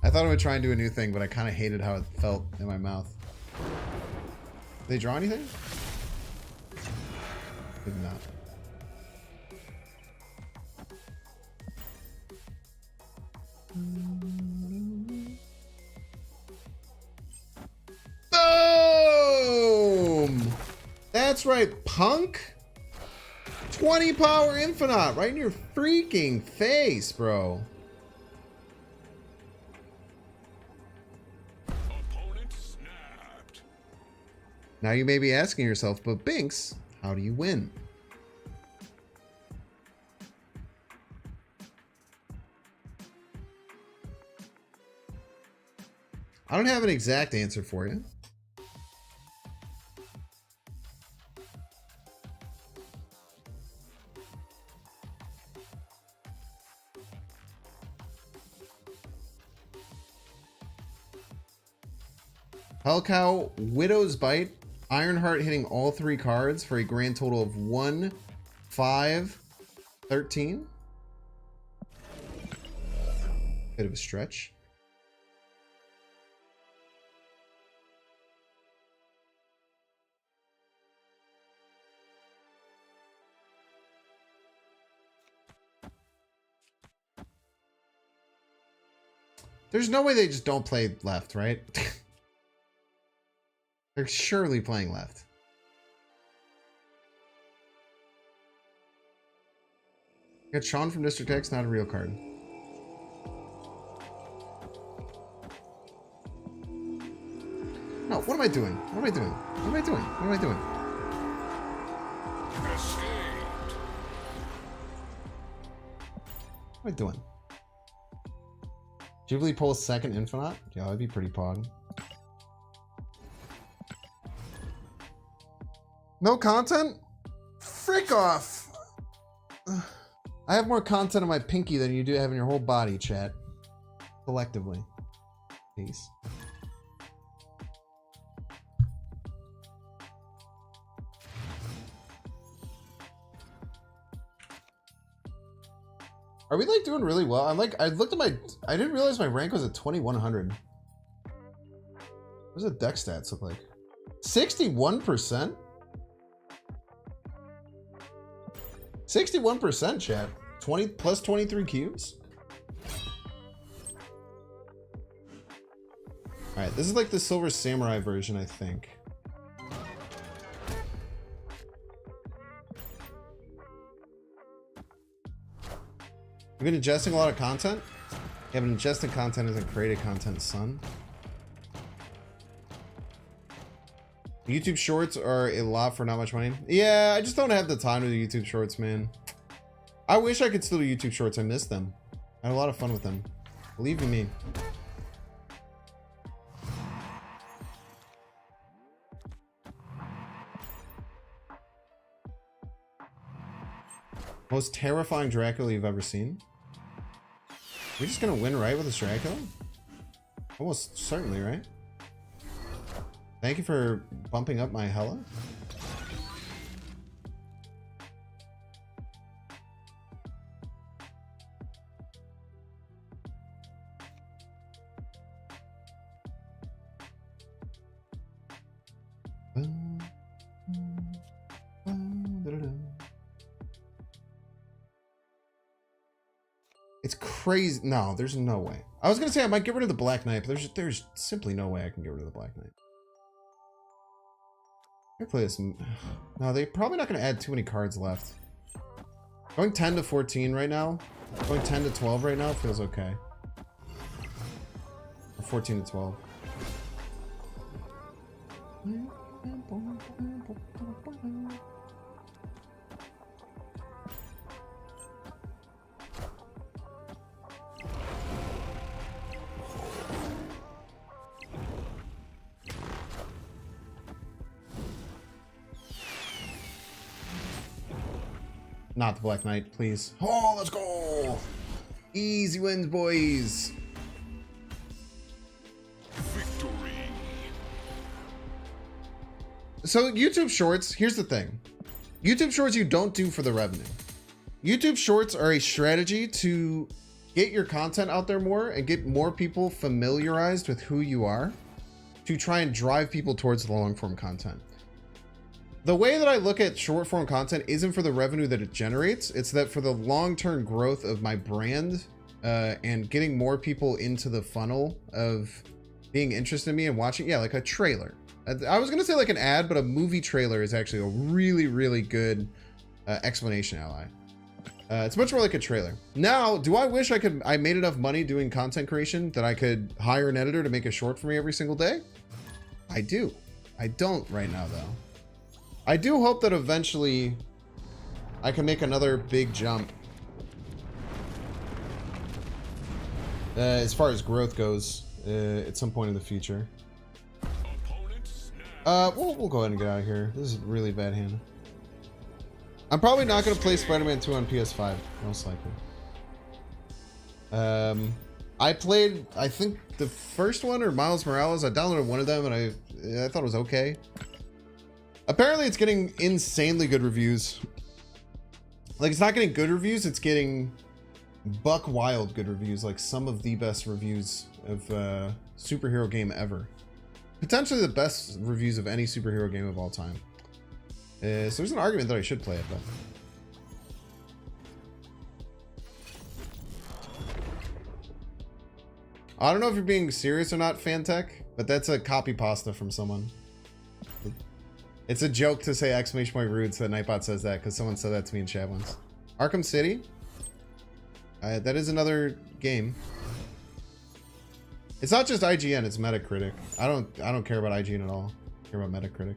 Speaker 1: I thought I would try and do a new thing, but I kind of hated how it felt in my mouth. Did they draw anything? Did not. Boom! That's right, punk. 20 power infinite right in your freaking face, bro.
Speaker 2: Opponent snapped.
Speaker 1: Now you may be asking yourself, but Binks, how do you win? I don't have an exact answer for you. Hellcow, Widow's Bite, Ironheart hitting all 3 cards for a grand total of 1, 5, 13. Bit of a stretch. There's no way they just don't play left, right? They're surely playing left. Got Sean from District X, not a real card. No, what am I doing? What am I doing? What am I doing? What am I doing?
Speaker 2: Escaped.
Speaker 1: What am I doing? Jubilee pulls second Infinite? Yeah, that'd be pretty pog. No content? Frick off! I have more content on my pinky than you do have in your whole body, chat. Collectively. Peace. Are we like doing really well? I'm like, I looked at my, I didn't realize my rank was at 2100. What does the deck stats look like? 61%? 61% chat. 20 plus 23 cubes. Alright, this is like the Silver Samurai version, I think. You've been ingesting a lot of content? You haven't ingested content isn't created content, son. YouTube shorts are a lot for not much money. Yeah, I just don't have the time to do YouTube shorts, man. I wish I could still do YouTube shorts. I miss them. I had a lot of fun with them. Believe in me. Most terrifying Dracula you've ever seen? We're just gonna win right with this Dracula? Almost certainly, right? Thank you for bumping up my Hela. It's crazy. No, there's no way. I was gonna say I might get rid of the Black Knight, but there's simply no way I can get rid of the Black Knight. I play this. No, they're probably not gonna add too many cards left. Going 10 to 14 right now. Going 10 to 12 right now feels okay. Or 14 to 12. Not the Black Knight, please. Oh, let's go. Easy wins, boys.
Speaker 2: Victory.
Speaker 1: So YouTube Shorts, here's the thing. YouTube Shorts you don't do for the revenue. YouTube Shorts are a strategy to get your content out there more and get more people familiarized with who you are to try and drive people towards the long form content. The way that I look at short form content isn't for the revenue that it generates. It's that for the long-term growth of my brand and getting more people into the funnel of being interested in me and watching. Yeah, like a trailer. I was going to say like an ad, but a movie trailer is actually a really, really good explanation ally. It's much more like a trailer. Now, do I wish I made enough money doing content creation that I could hire an editor to make a short for me every single day? I do. I don't right now though. I do hope that eventually I can make another big jump as far as growth goes at some point in the future. We'll go ahead and get out of here. This is a really bad hand. I'm probably not going to play Spider-Man 2 on PS5, most likely. I played, I think, the first one or Miles Morales. I downloaded one of them and I thought it was okay. Apparently it's getting insanely good reviews. Like, it's not getting good reviews, it's getting buck wild good reviews. Like some of the best reviews of superhero game ever. Potentially the best reviews of any superhero game of all time. So there's an argument that I should play it, but I don't know if you're being serious or not, Fantech, but that's a copy pasta from someone. It's a joke to say exclamation point rude, so Nightbot says that because someone said that to me in chat once. Arkham City. That is another game. It's not just IGN, it's Metacritic. I don't care about IGN at all. I care about Metacritic.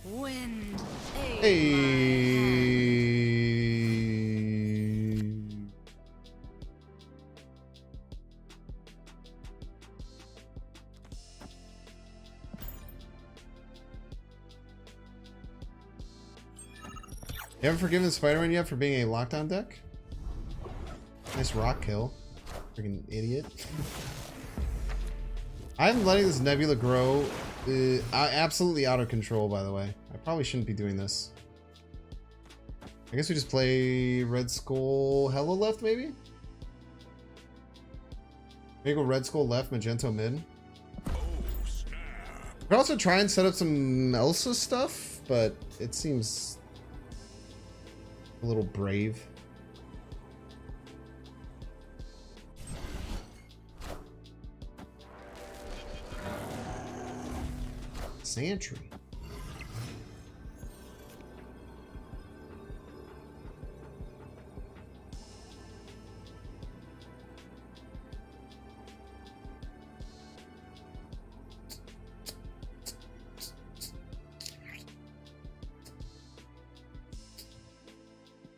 Speaker 4: Wind.
Speaker 1: Hey. You haven't forgiven Spider-Man yet for being a lockdown deck? Nice rock kill. Freaking idiot. I'm letting this Nebula grow absolutely out of control, by the way. I probably shouldn't be doing this. I guess we just play Red Skull Hela left, maybe? Maybe go Red Skull left, Magento mid.
Speaker 2: Oh, snap.
Speaker 1: We could also try and set up some Elsa stuff, but it seems a little brave. Santry.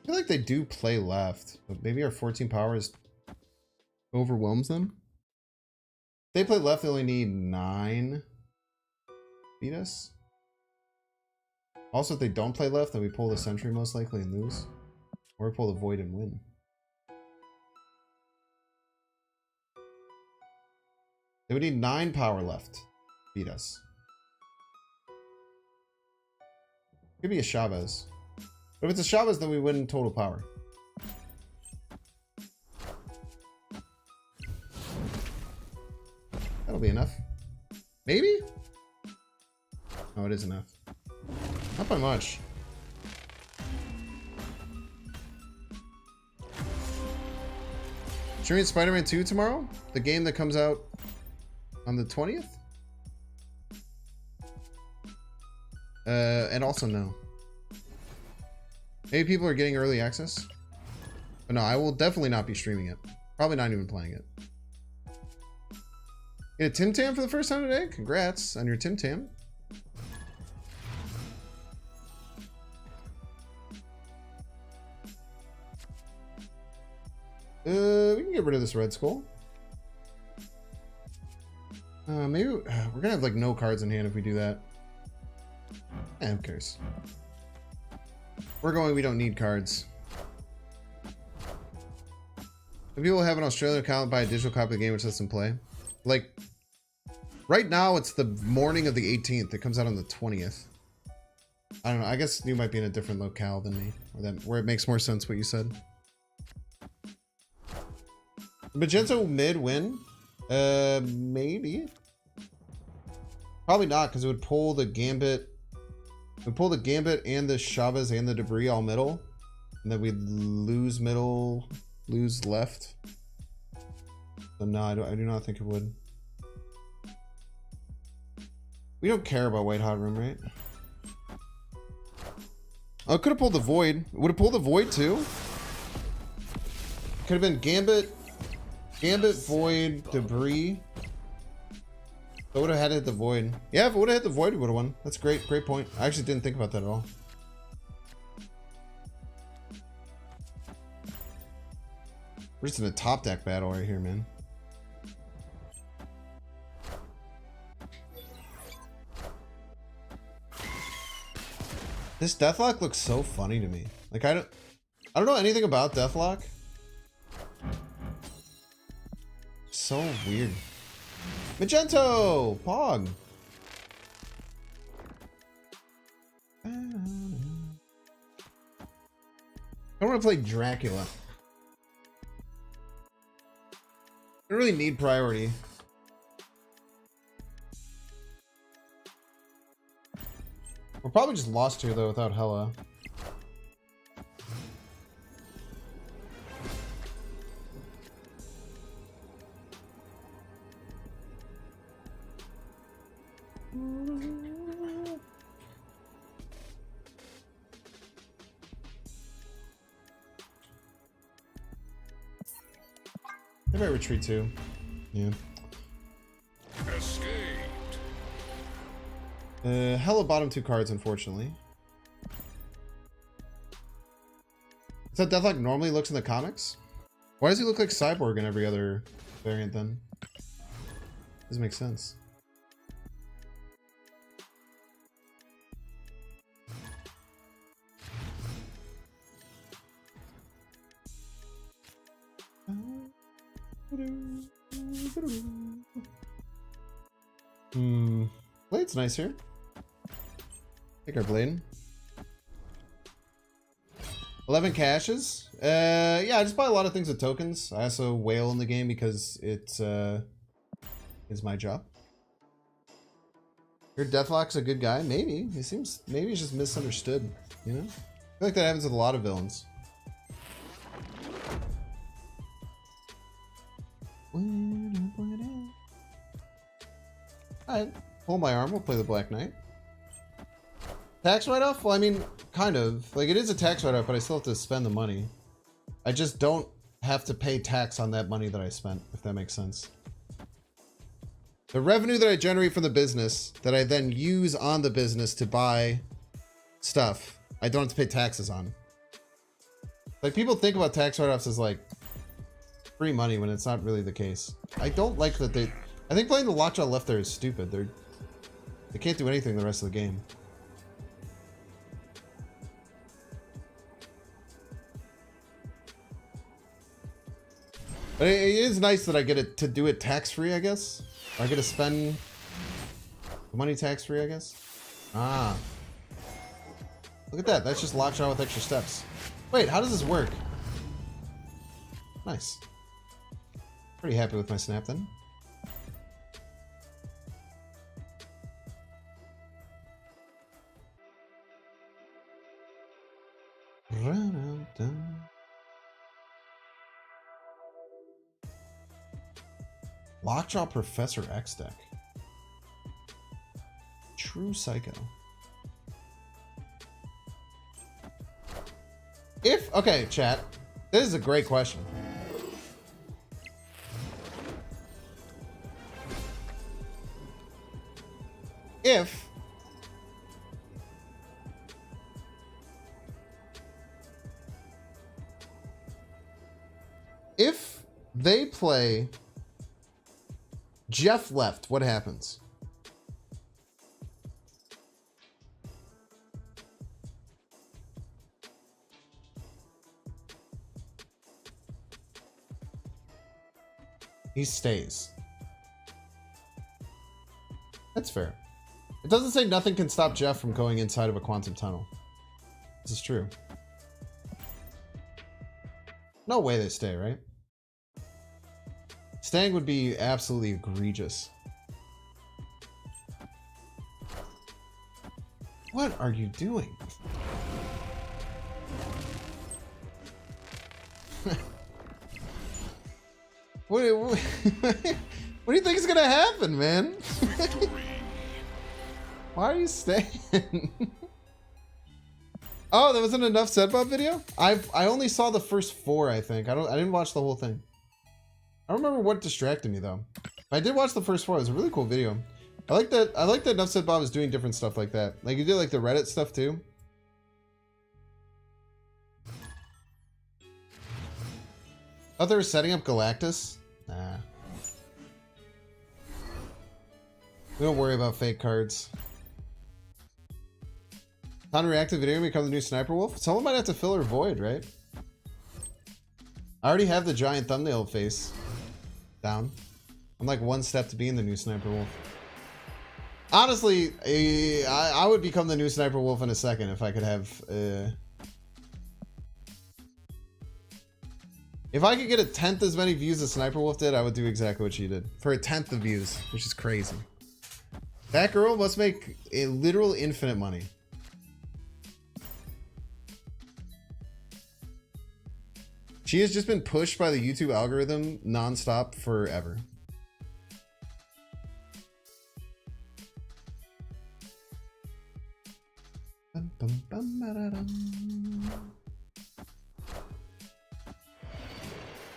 Speaker 1: I feel like they do play left, but maybe our 14 powers overwhelms them. If they play left, they only need 9. Beat us. Also, if they don't play left, then we pull the Sentry most likely and lose. Or pull the Void and win. They would need 9 power left. Beat us. Could be a Chavez. But if it's a Chavez, then we win total power. That'll be enough. Maybe? Oh, it is enough. Not by much. Streaming Spider-Man 2 tomorrow? The game that comes out on the 20th? And also no. Maybe people are getting early access. But no, I will definitely not be streaming it. Probably not even playing it. Get a Tim Tam for the first time today? Congrats on your Tim Tam. We can get rid of this red skull. Maybe we're gonna have like no cards in hand if we do that. Who cares? We're going, we don't need cards. If people have an Australian account, buy a digital copy of the game which lets them play. Like, right now it's the morning of the 18th. It comes out on the 20th. I don't know. I guess you might be in a different locale than me, where it makes more sense what you said. Magento mid win? Maybe. Probably not, because it would pull the Gambit. It would pull the Gambit and the Chavez and the Debris all middle. And then we'd lose middle, lose left. So no, I do not think it would. We don't care about White Hot Room, right? Oh, it could have pulled the Void. Would have pulled the Void too? Could have been Gambit, Void, Debris. I would have had to hit the Void. Yeah, if it would have hit the Void, we would have won. That's great. Great point. I actually didn't think about that at all. We're just in a top deck battle right here, man. This Deathlock looks so funny to me. Like I don't know anything about Deathlock. So weird. Magento! Pog! I don't want to play Dracula. I don't really need priority. We're probably just lost here though without Hela. I might retreat too. Yeah.
Speaker 2: Escaped.
Speaker 1: Hella bottom two cards, unfortunately. Is that Deathlock normally looks in the comics? Why does he look like Cyborg in every other variant then? Doesn't make sense. Blade's nice here. Take our blade. 11 caches. Yeah, I just buy a lot of things with tokens. I also whale in the game because it is my job. Your Deathlock's a good guy. Maybe maybe he's just misunderstood. You know, I feel like that happens with a lot of villains. Alright, pull my arm, we'll play the Black Knight. Tax write-off? Well, I mean, kind of. Like, it is a tax write-off, but I still have to spend the money. I just don't have to pay tax on that money that I spent, if that makes sense. The revenue that I generate from the business, that I then use on the business to buy stuff, I don't have to pay taxes on. Like, people think about tax write-offs as, like, free money when it's not really the case. I don't like that they... I think playing the lockjaw left there is stupid. They can't do anything the rest of the game. But it is nice that I get to do it tax-free, I guess. Or I get to spend the money tax-free, I guess. Ah. Look at that. That's just lockjaw with extra steps. Wait, how does this work? Nice. Pretty happy with my snap then. Lockjaw Professor X deck. True Psycho. Okay, chat. This is a great question. If They play Jeff left. What happens? He stays. That's fair. It doesn't say nothing can stop Jeff from going inside of a quantum tunnel. This is true. No way they stay, right? Staying would be absolutely egregious. What are you doing? What do you think is gonna happen, man? Why are you staying? Oh, that wasn't enough Setbot video? I only saw the first 4, I think. I didn't watch the whole thing. I don't remember what distracted me though. I did watch the first 4. It was a really cool video. I like that Enough Said Bob is doing different stuff like that. Like you did like the Reddit stuff too. Oh, they were setting up Galactus? Nah. We don't worry about fake cards. Non-reactive video become the new Sniper Wolf? Someone might have to fill her void, right? I already have the giant thumbnail face down. I'm like 1 step to being the new Sniper Wolf. Honestly, I would become the new Sniper Wolf in a second if I could have... If I could get 1/10 as many views as Sniper Wolf did, I would do exactly what she did. For 1/10 of views, which is crazy. That girl must make a literal infinite money. She has just been pushed by the YouTube algorithm nonstop forever.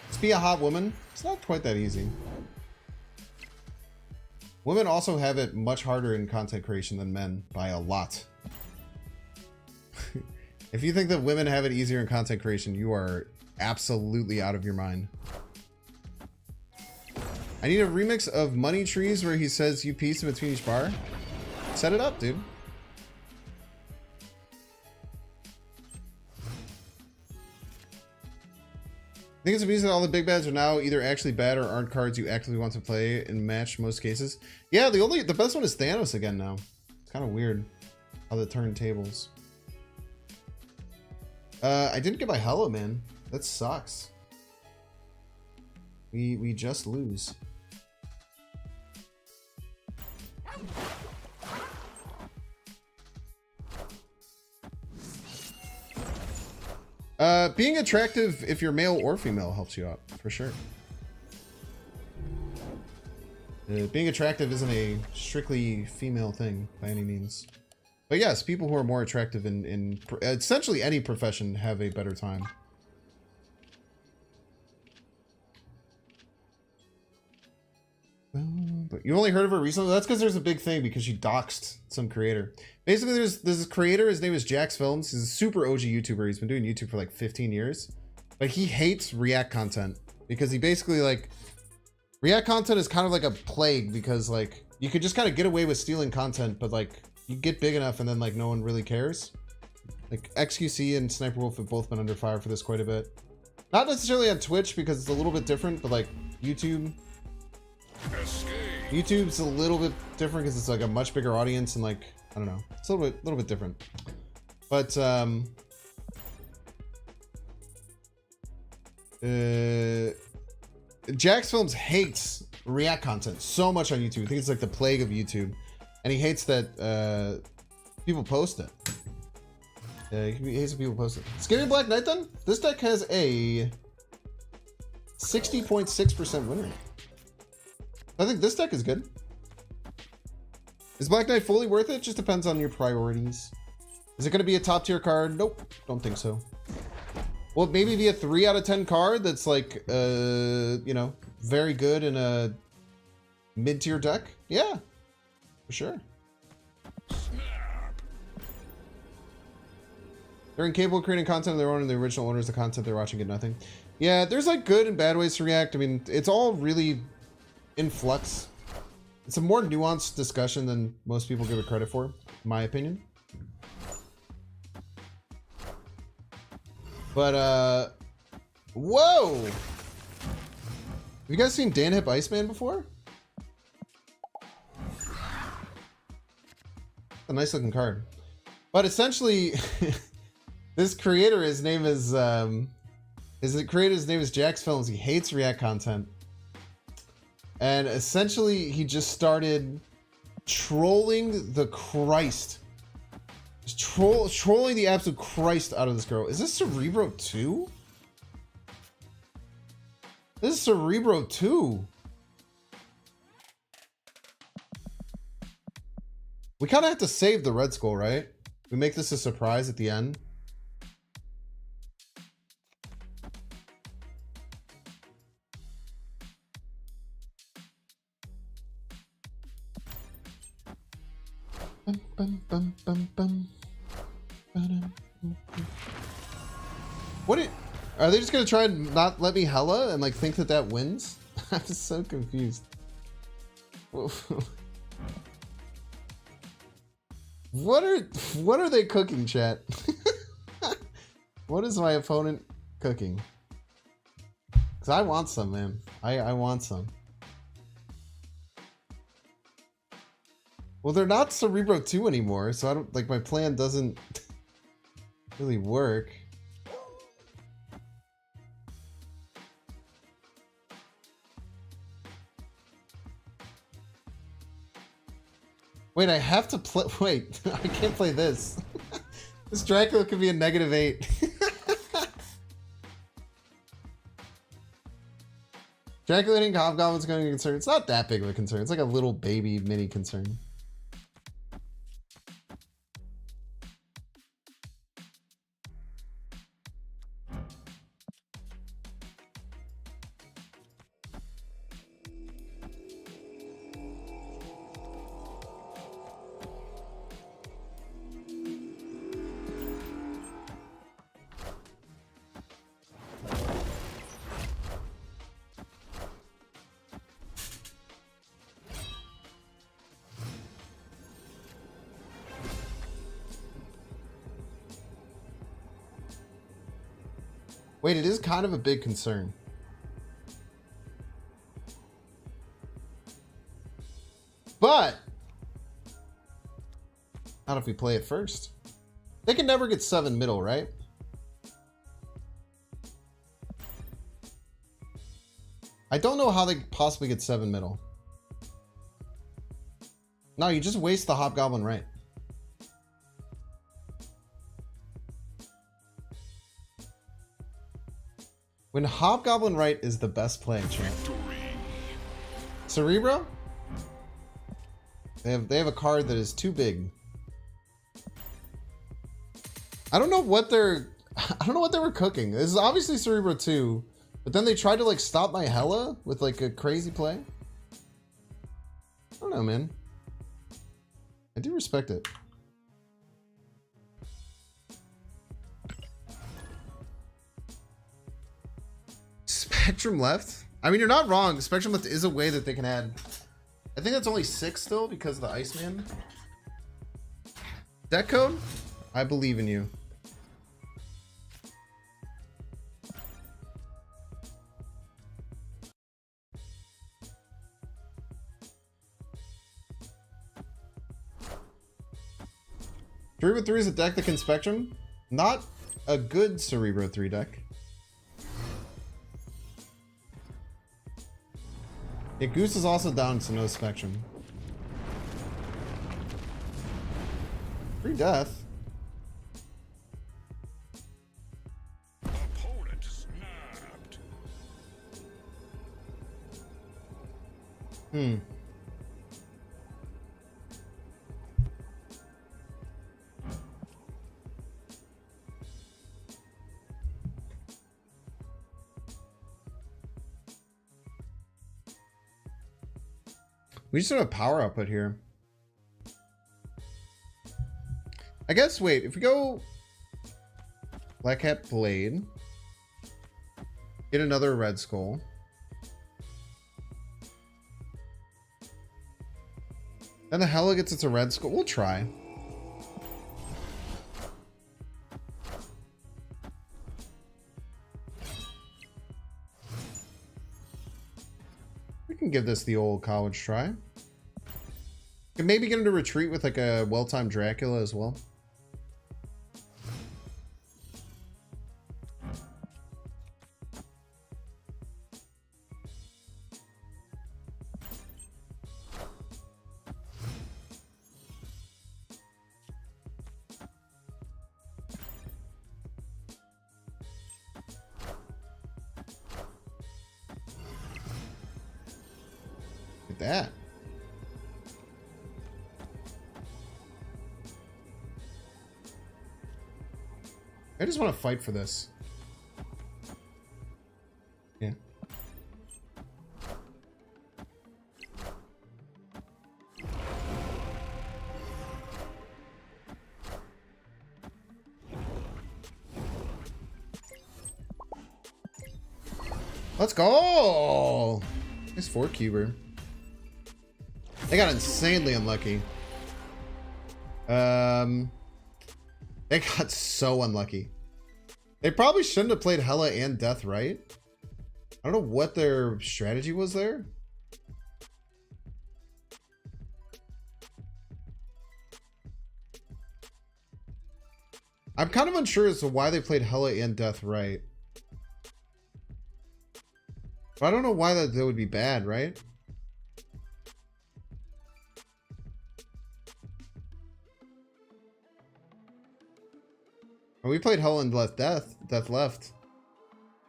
Speaker 1: Just be a hot woman. It's not quite that easy. Women also have it much harder in content creation than men by a lot. If you think that women have it easier in content creation, you are absolutely out of your mind. I need a remix of Money Trees where he says you piece in between each bar. Set it up, dude. I think it's amazing that all the big bads are now either actually bad or aren't cards you actively want to play in match most cases. Yeah, the best one is Thanos again now. It's kind of weird how they turn tables. I didn't get my Hela, man. That sucks. We just lose. Being attractive if you're male or female helps you out, for sure. Being attractive isn't a strictly female thing by any means. But yes, people who are more attractive in essentially any profession have a better time. But you only heard of her recently? That's because there's a big thing because she doxed some creator. Basically, there's this creator. His name is Jax Films. He's a super OG YouTuber. He's been doing YouTube for like 15 years. But he hates React content because he basically like... React content is kind of like a plague because like you could just kind of get away with stealing content, but like you get big enough and then like no one really cares. Like XQC and Sniper Wolf have both been under fire for this quite a bit. Not necessarily on Twitch because it's a little bit different, but like YouTube... YouTube's a little bit different because it's like a much bigger audience and like I don't know, it's a little bit different. But Jax Films hates React content so much on YouTube. I think it's like the plague of YouTube, and he hates that people post it. He hates when people post it. Scary Black Knight then? This deck has a 60.6% win rate. I think this deck is good. Is Black Knight fully worth it? Just depends on your priorities. Is it going to be a top tier card? Nope. Don't think so. Will it maybe be a 3 out of 10 card that's like, you know, very good in a mid-tier deck? Yeah, for sure. They're incapable of creating content of their own and the original owners of the content they're watching get nothing. Yeah, there's like good and bad ways to react. I mean, it's all really in flux. It's a more nuanced discussion than most people give it credit for, in my opinion. But, whoa! Have you guys seen Dan Hip Iceman before? A nice looking card. But essentially, this creator, his name is, his name is Jax Films. He hates React content. And essentially, he just started trolling the Christ. Just trolling the absolute Christ out of this girl. Is this Cerebro 2? This is Cerebro 2. We kind of have to save the Red Skull, right? We make this a surprise at the end. Are they just gonna try and not let me Hela and like think that that wins? I'm just so confused. What are they cooking, chat? What is my opponent cooking? Cause I want some, man. I want some. Well, they're not Cerebro 2 anymore, so I don't like my plan doesn't really work. Wait, I have to play. Wait, I can't play this. This Dracula could be a -8. Dracula hitting Hobgoblin's going to be a concern. It's not that big of a concern. It's like a little baby mini concern. Wait, it is kind of a big concern. But not if we play it first. They can never get 7 middle, right? I don't know how they could possibly get 7 middle. No, you just waste the Hobgoblin right. When Hobgoblin right is the best play, champ. Cerebro? They have a card that is too big. I don't know what they were cooking. This is obviously Cerebro 2, but then they tried to like stop my Hela with like a crazy play. I don't know, man. I do respect it. Spectrum left? I mean, you're not wrong. Spectrum left is a way that they can add. I think that's only 6 still because of the Iceman. Deck code? I believe in you. Cerebro 3 is a deck that can Spectrum. Not a good Cerebro 3 deck. Yeah, Goose is also down, so no Spectrum. Free death.
Speaker 2: Opponent snapped.
Speaker 1: We just have a power output here. I guess, wait, if we go Black Hat Blade, Get another red skull. Then the Hela gets its a red skull. We'll try. We can give this the old college try. Can maybe get him to retreat with like a well-timed Dracula as well. Look at that. I just want to fight for this. Yeah. Let's go! Nice 4-cuber. They got insanely unlucky. They got so unlucky. They probably shouldn't have played Hela and Death, right? I don't know what their strategy was there. I'm kind of unsure as to why they played Hela and Death right. But I don't know why that would be bad, right? We played Hela and left Death. Death left.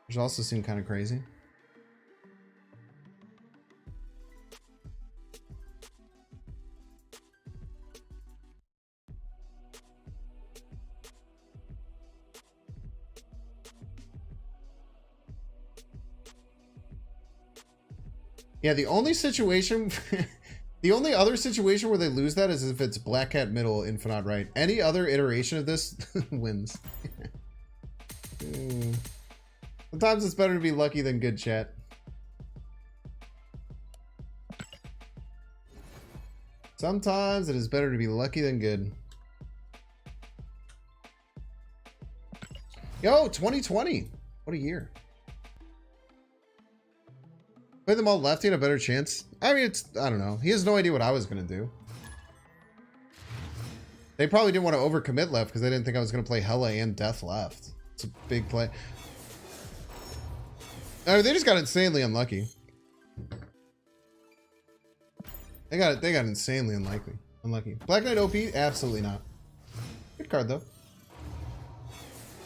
Speaker 1: Which also seemed kind of crazy. Yeah, the only situation... The only other situation where they lose that is if it's Black Cat middle, Infinite right. Any other iteration of this wins. Sometimes it's better to be lucky than good, chat. Sometimes it is better to be lucky than good. Yo, 2020. What a year. Play them all lefty and a better chance. I mean, it's, I don't know. He has no idea what I was going to do. They probably didn't want to overcommit left because they didn't think I was going to play Hela and Death left. It's a big play. I mean, they just got insanely unlucky. They got insanely unlucky. Black Knight OP? Absolutely not. Good card, though.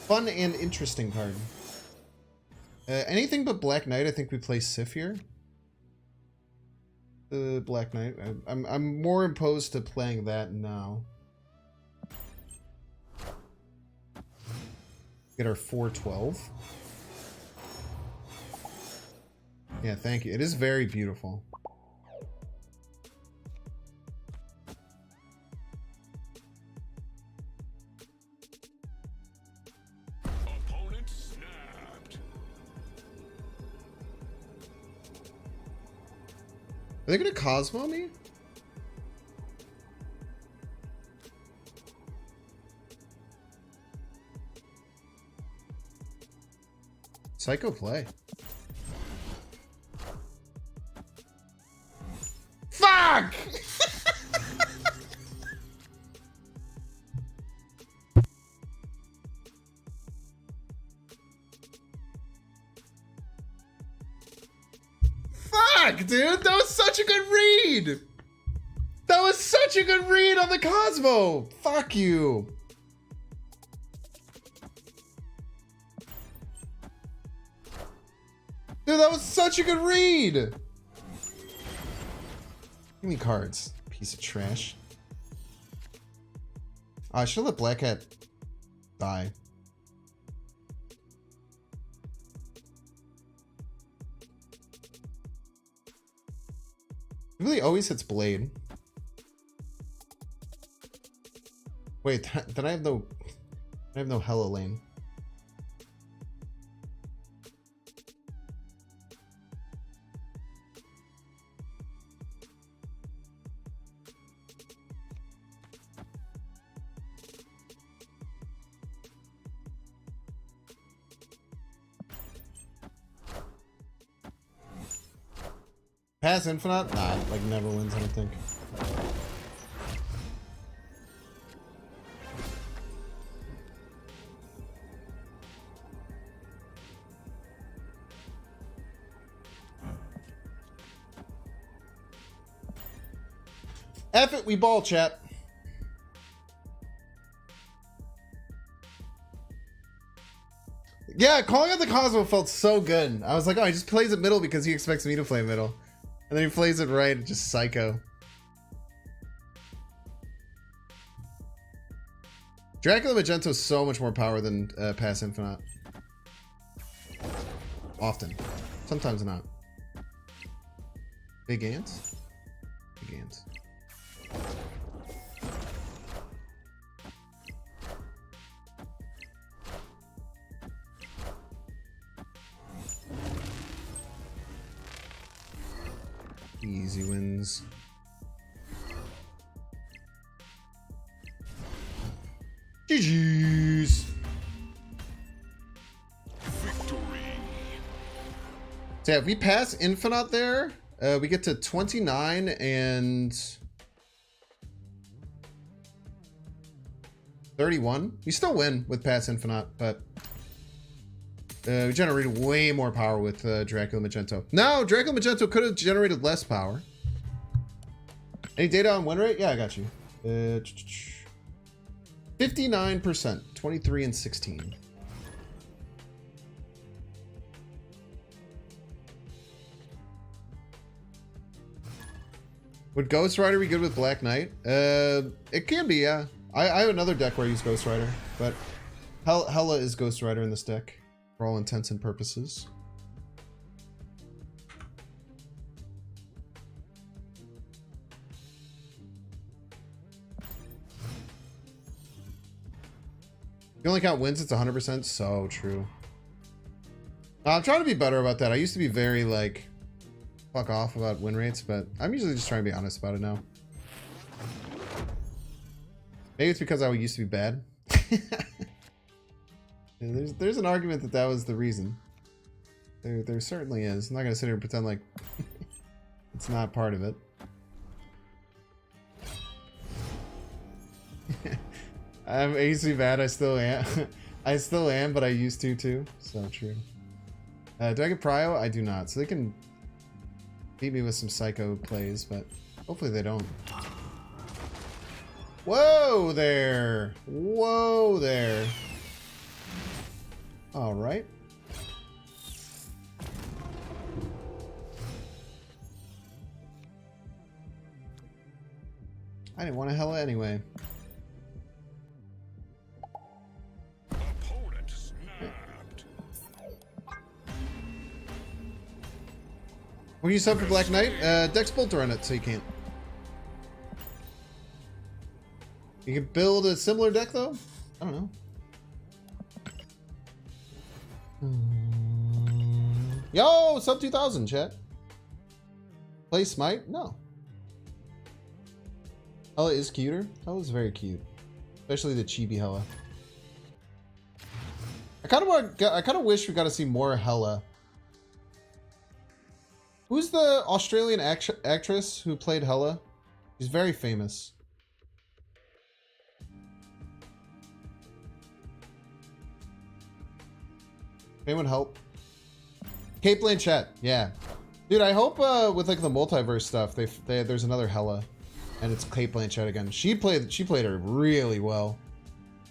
Speaker 1: Fun and interesting card. Anything but Black Knight, I think we play Sif here. Black Knight. I'm more opposed to playing that now. Get our 412. Yeah, thank you. It is very beautiful.
Speaker 2: Opponent snapped.
Speaker 1: Are they gonna Cosmo me? Psycho play. Fuck! Fuck, dude! That was such a good read! That was such a good read on the Cosmo! Fuck you! Dude, that was such a good read! Give me cards, piece of trash. I should let Black Cat die. It really always hits Blade. Wait, did I have no Hela lane? Pass infinite? Nah, like never wins, I don't think. F it, we ball, chat. Yeah, calling out the Cosmo felt so good. I was like, oh, he just plays it middle because he expects me to play middle. And then he plays it right, just psycho. Dracula Magento is so much more power than Pass Infinite. Often. Sometimes not. Big ants? Big ants. Easy wins. GG's.
Speaker 2: Victory.
Speaker 1: So yeah, if we pass Infinite there, we get to 29 and 31. We still win with pass Infinite, but we generated way more power with Dracula Magento. No, Dracula Magento could have generated less power. Any data on win rate? Yeah, I got you. 59%, 23 and 16. Would Ghost Rider be good with Black Knight? It can be, yeah. I have another deck where I use Ghost Rider, but Hela is Ghost Rider in this deck for all intents and purposes. You only count wins, it's 100%. So true. I'm trying to be better about that. I used to be very like fuck off about win rates, but I'm usually just trying to be honest about it now. Maybe it's because I used to be bad. There's an argument that that was the reason. There certainly is. I'm not gonna sit here and pretend like it's not part of it. I used to be bad. I still am. I still am, but I used to too. So true. Do I get Prio? I do not. So they can beat me with some psycho plays, but hopefully they don't. Whoa there! Whoa there! All right. I didn't want a Hela anyway.
Speaker 2: Opponent snapped.
Speaker 1: When you sub for Black Knight, Dex Bolter on it, so you can't. You can build a similar deck though? I don't know. Yo, sub 2000, chat. Play Smite? No. Hela is cuter. Hela's very cute. Especially the chibi Hela. I kind of wish we got to see more Hela. Who's the Australian actress who played Hela? She's very famous. Anyone help? Kate Blanchett, yeah. Dude, I hope with like the multiverse stuff, there's another Hela, and it's Kate Blanchett again. She played her really well.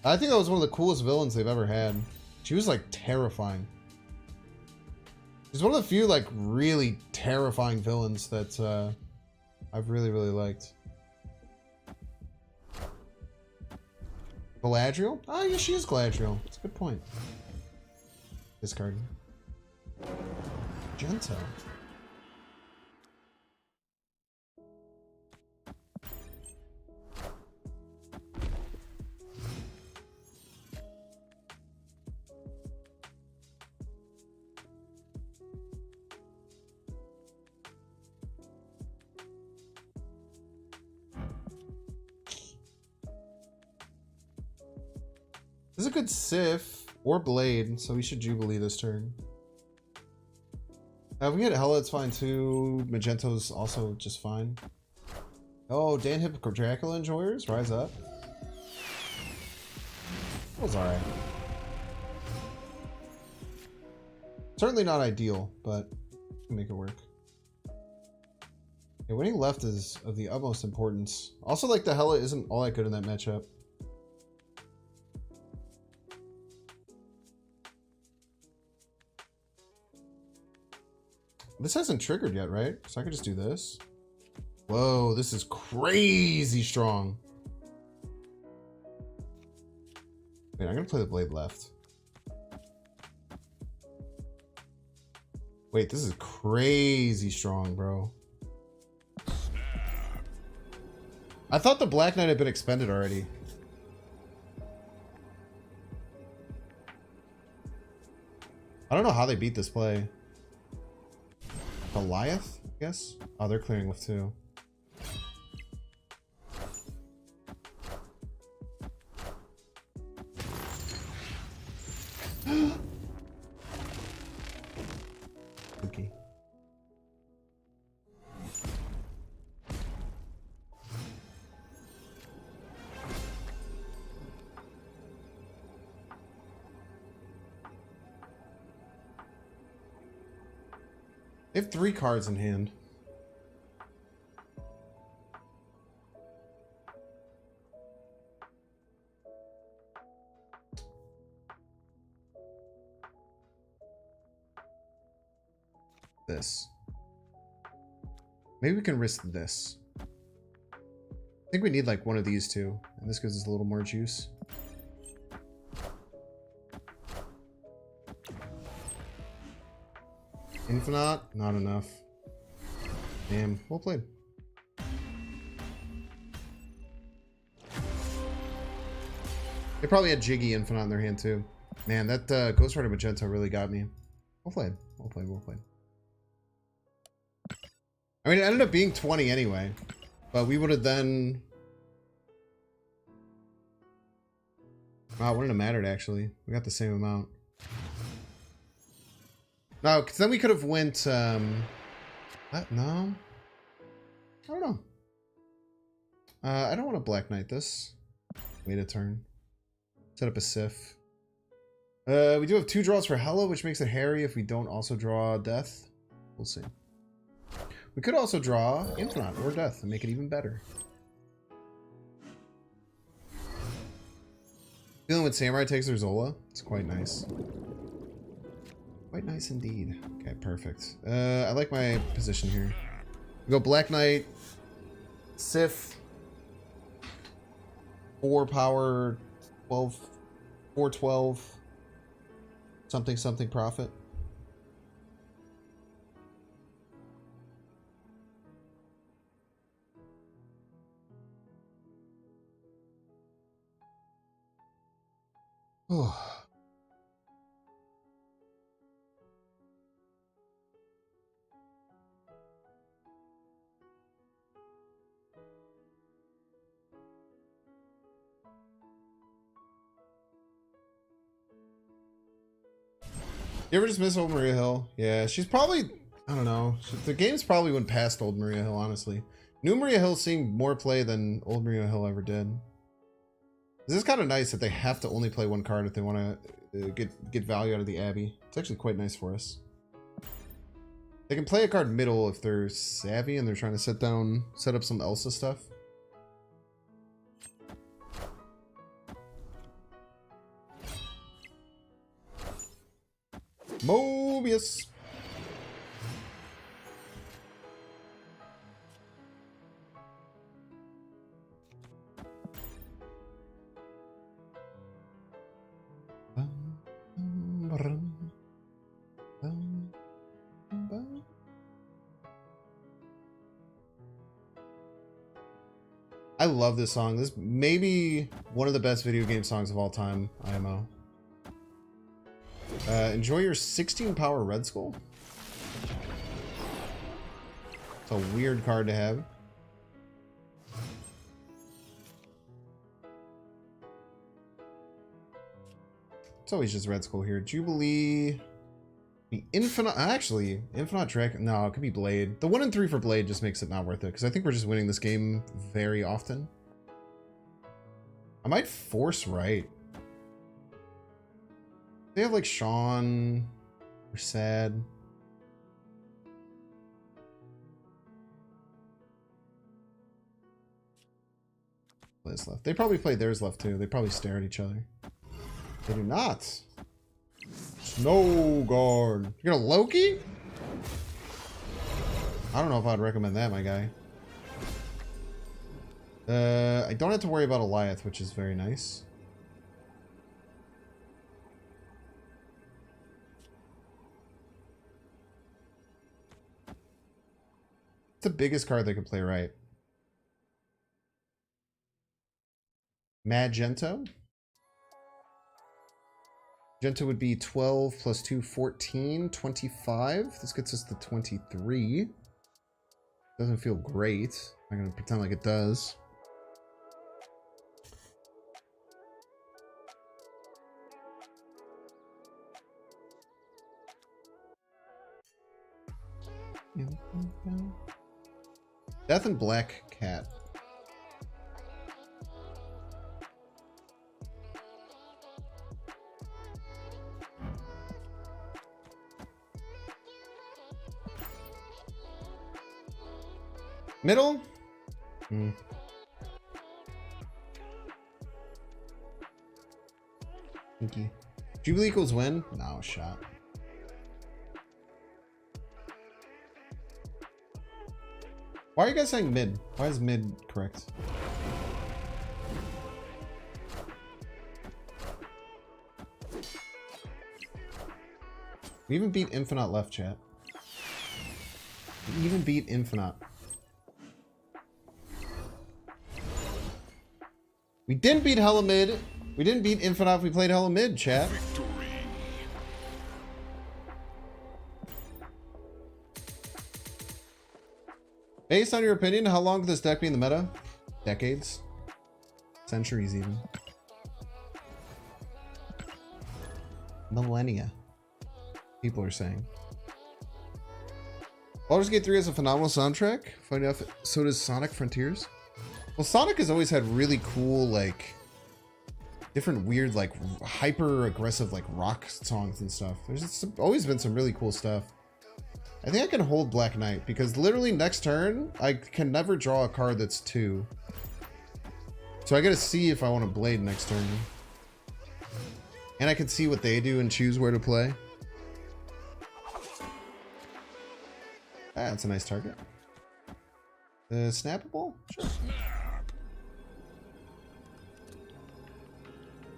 Speaker 1: I think that was one of the coolest villains they've ever had. She was like terrifying. She's one of the few like really terrifying villains that I've really liked. Galadriel? Oh yeah, she is Galadriel. That's a good point. Discard. Gento. This is a good Sif or Blade, so we should Jubilee this turn. If we get Hela, it's fine too. Magento's also just fine. Oh, Dan Hip Dracula enjoyers, rise up. That was alright. Certainly not ideal, but we can make it work. Yeah, winning left is of the utmost importance. Also, like, the Hela isn't all that good in that matchup. This hasn't triggered yet, right? So I could just do this. Whoa, this is crazy strong. Wait, I'm gonna play the blade left. Wait, this is crazy strong, bro. I thought the Black Knight had been expended already. I don't know how they beat this play. Goliath, I guess? Oh, they're clearing with 2. Okay. They have 3 cards in hand. This. Maybe we can risk this. I think we need like one of these two, and this gives us a little more juice. Infinite, not enough. Damn, well played. They probably had Jiggy Infinite in their hand too. Man, that Ghost Rider Magenta really got me. Well played, well played, well played. I mean, it ended up being 20 anyway, but we would have then... Wow, it wouldn't have mattered actually. We got the same amount. No, because then we could have went, no? I don't know. I don't want to Black Knight this. Wait a turn. Set up a Sif. We do have 2 draws for Hela, which makes it hairy if we don't also draw Death. We'll see. We could also draw Infinite or Death and make it even better. Feeling when Samurai takes their Zola. It's quite nice. Quite nice indeed. Okay, perfect. I like my position here. We go Black Knight, Sif, 4 power, 12, 412, something, something profit. Oh. You ever just miss old Maria Hill? Yeah, she's probably, I don't know. The game's probably went past old Maria Hill, honestly. New Maria Hill seemed more play than old Maria Hill ever did. This is kind of nice that they have to only play 1 card if they want to get value out of the Abbey. It's actually quite nice for us. They can play a card middle if they're savvy and they're trying to set up some Elsa stuff. Mobius. I love this song. This may be one of the best video game songs of all time, IMO. Enjoy your 16 power Red Skull. It's a weird card to have. It's always just Red Skull here. Jubilee. The Infinite, actually, Infinite Dragon, no, it could be Blade. The 1 and 3 for Blade just makes it not worth it, because I think we're just winning this game very often. I might force right. They have like Sean or Sad. Plays left. They probably play theirs left too. They probably stare at each other. They do not. Snow Guard. You're gonna Loki? I don't know if I'd recommend that, my guy. I don't have to worry about Eliath, which is very nice. It's the biggest card they could play right. Magento. Magento would be 12 plus 2, 14, 25. This gets us to 23. Doesn't feel great. I'm going to pretend like it does. Death and Black Cat. Middle? Thank you. Jubilee equals win? No shot. Why are you guys saying mid? Why is mid correct? We even beat Infinite left, chat. We even beat Infinite. We didn't beat Hela mid. We didn't beat Infinite if we played Hela mid, chat. Based on your opinion, how long could this deck be in the meta? Decades? Centuries even. Millennia. People are saying. Baldur's Gate 3 has a phenomenal soundtrack. Funny enough, so does Sonic Frontiers. Well, Sonic has always had really cool, like, different weird, like, hyper-aggressive, like, rock songs and stuff. There's always been some really cool stuff. I think I can hold Black Knight, because literally next turn, I can never draw a card that's 2. So I gotta see if I want to Blade next turn. And I can see what they do and choose where to play. Ah, that's a nice target. Snappable? Sure.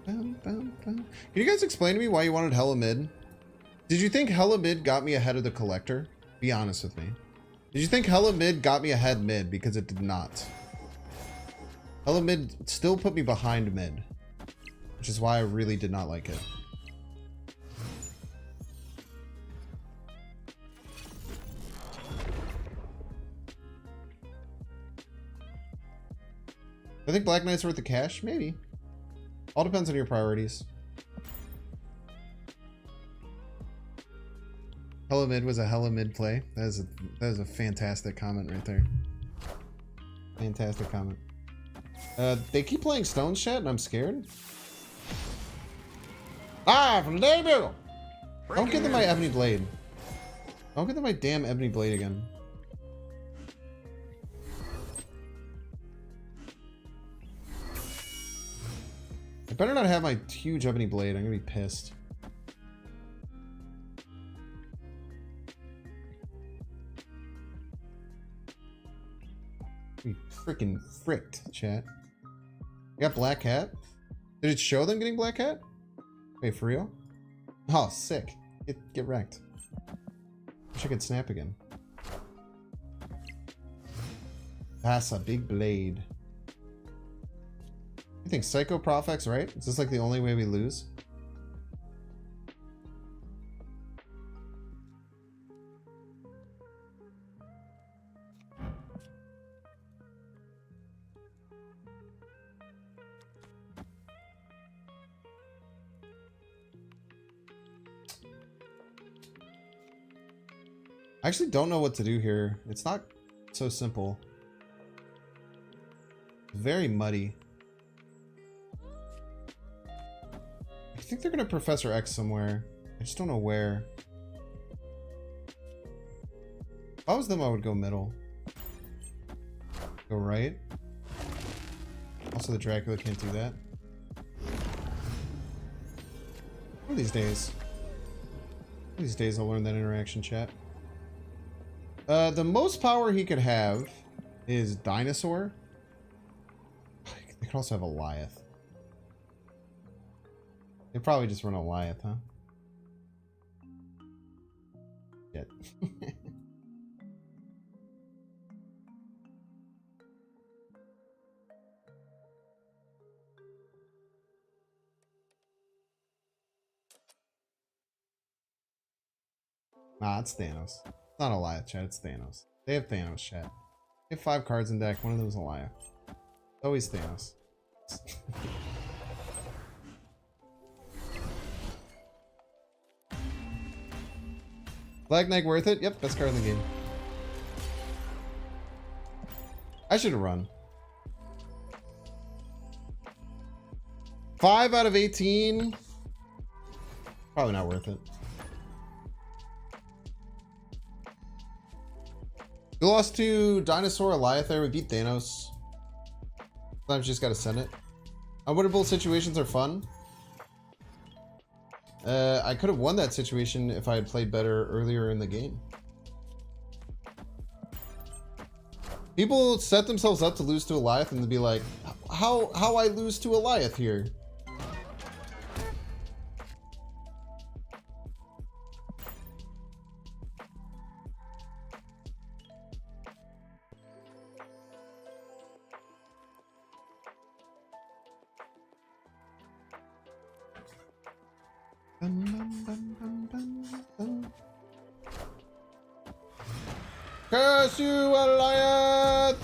Speaker 1: Can you guys explain to me why you wanted Hela mid? Did you think Hela mid got me ahead of the collector? Be honest with me. Did you think Hela mid got me ahead mid? Because it did not. Hela mid still put me behind mid. Which is why I really did not like it. I think Black Knight's worth the cash? Maybe. All depends on your priorities. Hela mid was a Hela mid play. That is a fantastic comment right there. Fantastic comment. They keep playing Stones chat and I'm scared. Ah, from the debut! Don't give them my Ebony Blade. Don't give them my damn Ebony Blade again. I better not have my huge Ebony Blade. I'm gonna be pissed. Be freaking fricked, chat. You got Black Hat? Did it show them getting Black Hat? Wait, for real? Oh, sick. Get wrecked. Wish I could snap again. That's a big blade. You think Psycho Profex, right? Is this like the only way we lose? I actually don't know what to do here. It's not so simple. Very muddy. I think they're gonna Professor X somewhere. I just don't know where. If I was them, I would go middle. Go right. Also, the Dracula can't do that. One of these days. One of these days I'll learn that interaction chat. The most power he could have is Dinosaur. They could also have Goliath. They probably just run Goliath, huh? Shit. Nah, it's Thanos. It's not Goliath, chat. It's Thanos. They have Thanos, chat. They have 5 cards in deck. One of them is Goliath. Always Thanos. Black Knight worth it? Yep, best card in the game. I should have run. 5 out of 18. Probably not worth it. We lost to Dinosaur Goliath there. We beat Thanos. Sometimes you just gotta send it. Unwinnable situations are fun. I could have won that situation if I had played better earlier in the game. People set themselves up to lose to Goliath and to be like, how I lose to Goliath here? Curse you, Goliath!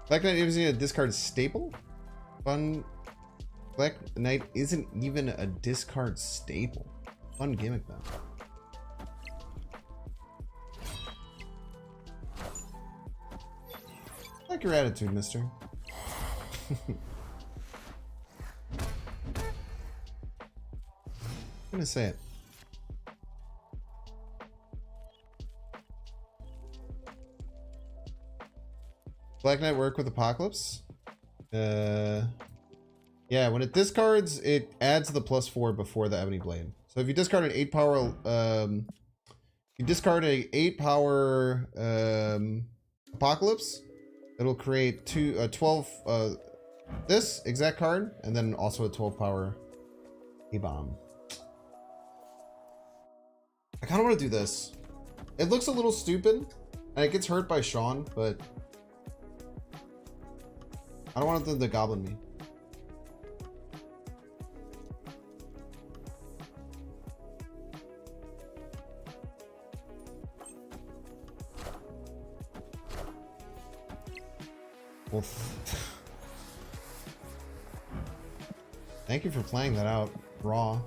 Speaker 1: Black Knight isn't a discard staple? Fun. Black Knight isn't even a discard staple. Fun gimmick though. I like your attitude, mister. I'm gonna say it. Black Knight work with Apocalypse? Yeah, when it discards, it adds the +4 before the Ebony Blade. So if you discard an 8 power, you discard a 8 power Apocalypse, it'll create 12 this exact card, and then also a 12 power A-Bomb. I kind of want to do this. It looks a little stupid, and it gets hurt by Sean, but I don't want them to goblin me. Well, thank you for playing that out raw.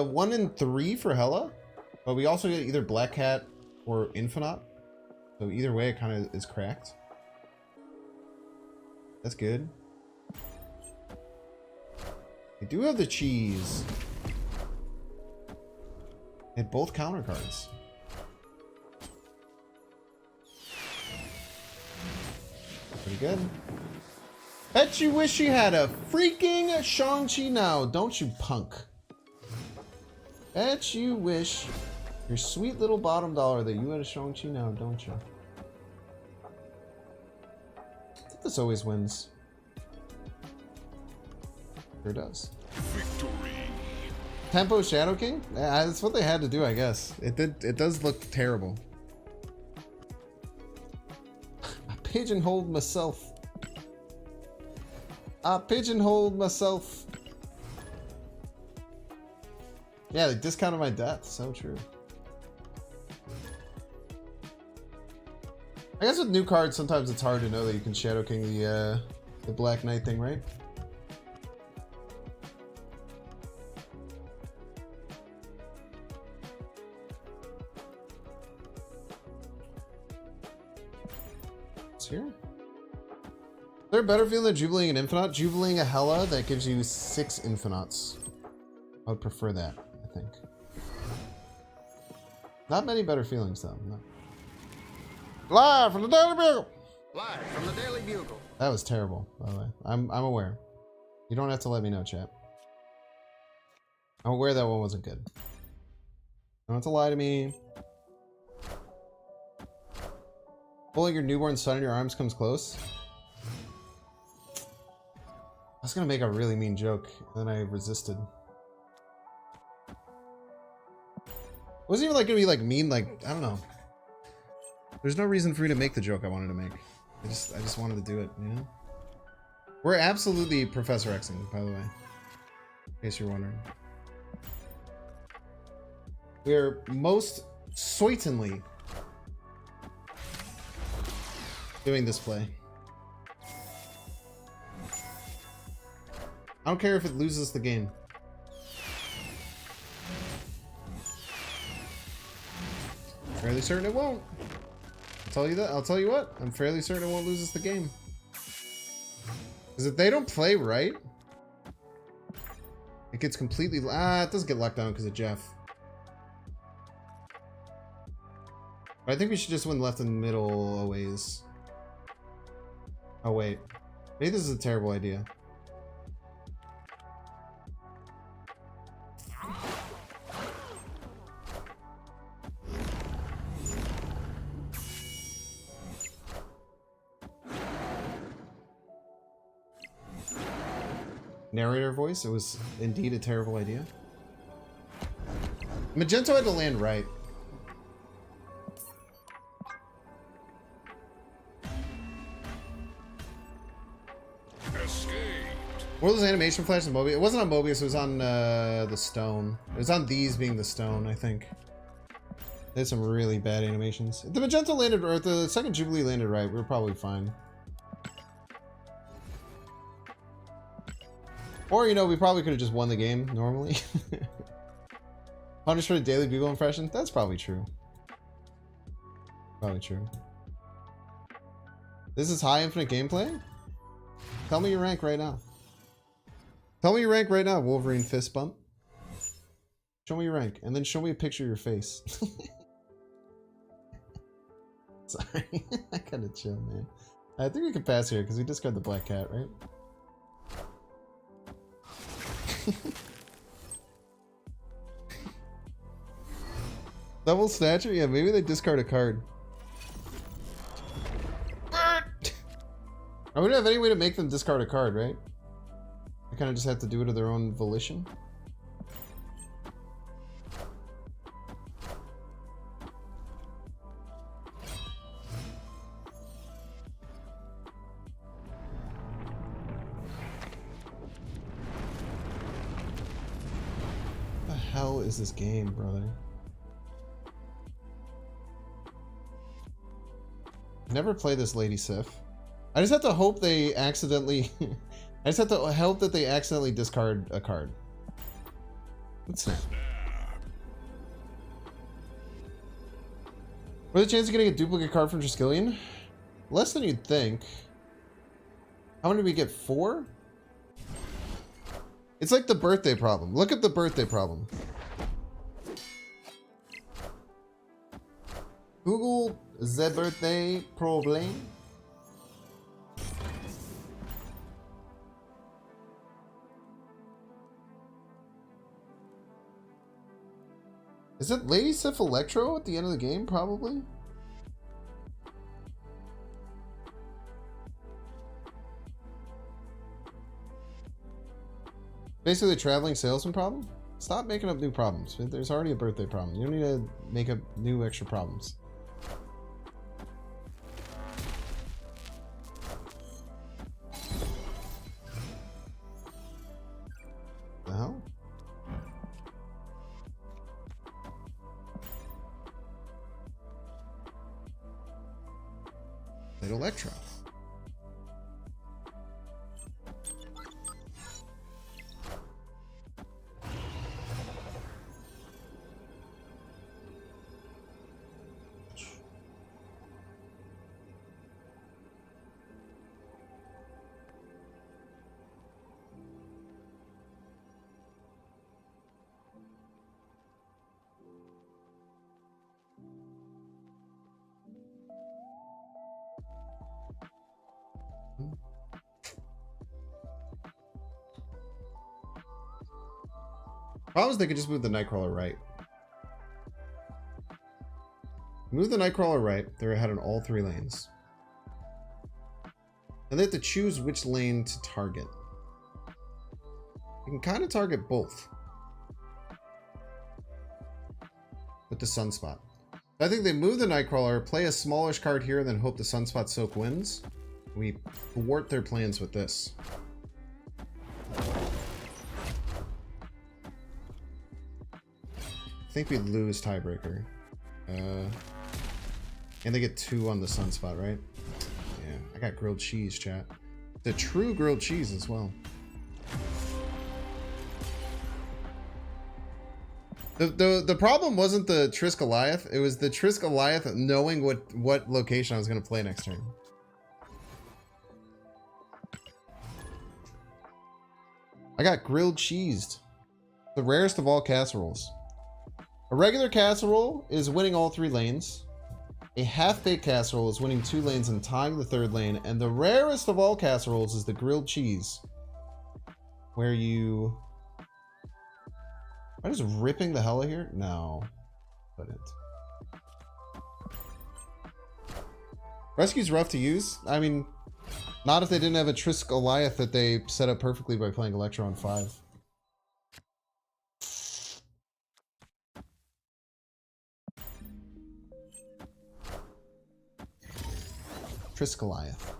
Speaker 1: One and 3 for Hela, but we also get either Black Cat or Infinite. So either way, it kind of is cracked. That's good. We do have the cheese. And both counter cards. Pretty good. Bet you wish you had a freaking Shang-Chi now, don't you, punk? Bet you wish your sweet little bottom dollar that you had a Shang-Chi now, don't you? I think this always wins. Sure does.
Speaker 2: Victory.
Speaker 1: Tempo Shadow King? Yeah, that's what they had to do, I guess. It does look terrible. pigeonholed myself. I pigeonholed myself. Yeah, they discounted my death. So true. I guess with new cards, sometimes it's hard to know that you can Shadow King the Black Knight thing, right? It's here. Is there a better feeling than Jubileeing an Infinite? Jubileeing a Hela that gives you 6 Infinites. I would prefer that, I think. Not many better feelings though. No. Live from the Daily Bugle!
Speaker 3: Live from the Daily Bugle.
Speaker 1: That was terrible, by the way. I'm aware. You don't have to let me know, chat. I'm aware that one wasn't good. Don't have to lie to me. Pulling your newborn son in your arms comes close. I was gonna make a really mean joke, and then I resisted. It wasn't even like gonna be like mean, like, I don't know. There's no reason for me to make the joke I wanted to make. I just wanted to do it, you know? We're absolutely Professor Xing, by the way. In case you're wondering. We're most certainly doing this play. I don't care if it loses the game. Fairly certain it won't. I'll tell you that. I'll tell you what. I'm fairly certain it won't lose us the game. Because if they don't play right, it gets completely... it doesn't get locked down because of Jeff. But I think we should just win left and middle always. Oh, wait. Maybe this is a terrible idea. Narrator voice, it was indeed a terrible idea. Magento had to land right.
Speaker 2: Escaped.
Speaker 1: What was those animation flashes on Mobius? It wasn't on Mobius, it was on the stone. It was on these being the stone, I think. They had some really bad animations. If the Magento landed, or if the second Jubilee landed right, we were probably fine. Or, you know, we probably could have just won the game normally. Punish for the Daily Bugle impression? That's probably true. Probably true. This is high infinite gameplay? Tell me your rank right now. Tell me your rank right now, Wolverine fist bump. Show me your rank, and then show me a picture of your face. Sorry, I gotta chill, man. I think we can pass here, because we discard the black cat, right? Double Snatcher? Yeah, maybe they discard a card. I wouldn't have any way to make them discard a card, right? They kind of just have to do it of their own volition. What the hell is this game, brother? Never play this Lady Sif. I just have to hope they accidentally... I just have to hope that they accidentally discard a card. Let's snap. What are the chances of getting a duplicate card from Triskelion? Less than you'd think. How many did we get? 4? It's like the birthday problem. Look at the birthday problem. Google the birthday problem. Is it Lady Sif Electro at the end of the game? Probably. Basically, the traveling salesman problem? Stop making up new problems. There's already a birthday problem. You don't need to make up new extra problems. Played Electro. Problem is they could just move the Nightcrawler right. Move the Nightcrawler right. They're ahead on all 3 lanes. And they have to choose which lane to target. You can kind of target both. With the Sunspot. I think they move the Nightcrawler, play a smallish card here, and then hope the Sunspot Soak wins. We thwart their plans with this. I think we lose tiebreaker. And they get 2 on the Sunspot, right? Yeah, I got grilled cheese, chat. The true grilled cheese as well. The problem wasn't the Triss Goliath. It was the Triss Goliath knowing what location I was going to play next turn. I got grilled cheesed. The rarest of all casseroles. A regular casserole is winning all 3 lanes. A half-baked casserole is winning 2 lanes and tying the 3rd lane. And the rarest of all casseroles is the grilled cheese. Where you... Am I just ripping the Hela here? No. Couldn't. Rescue's rough to use. I mean, not if they didn't have a Triss Goliath that they set up perfectly by playing Electro on 5. Triss Goliath.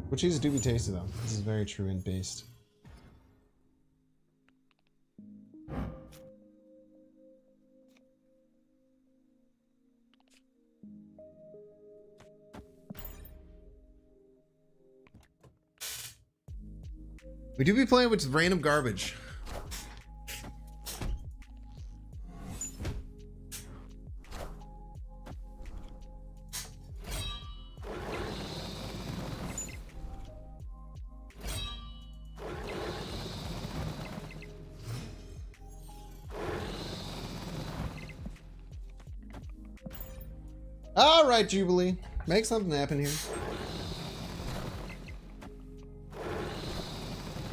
Speaker 1: Which cheeses do be tasty though. This is very true and based. We do be playing with random garbage. All right, Jubilee. Make something happen here.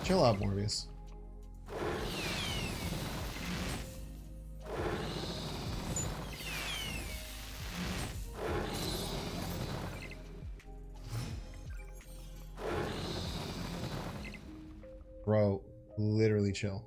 Speaker 1: Chill out, Morbius. Bro, literally chill.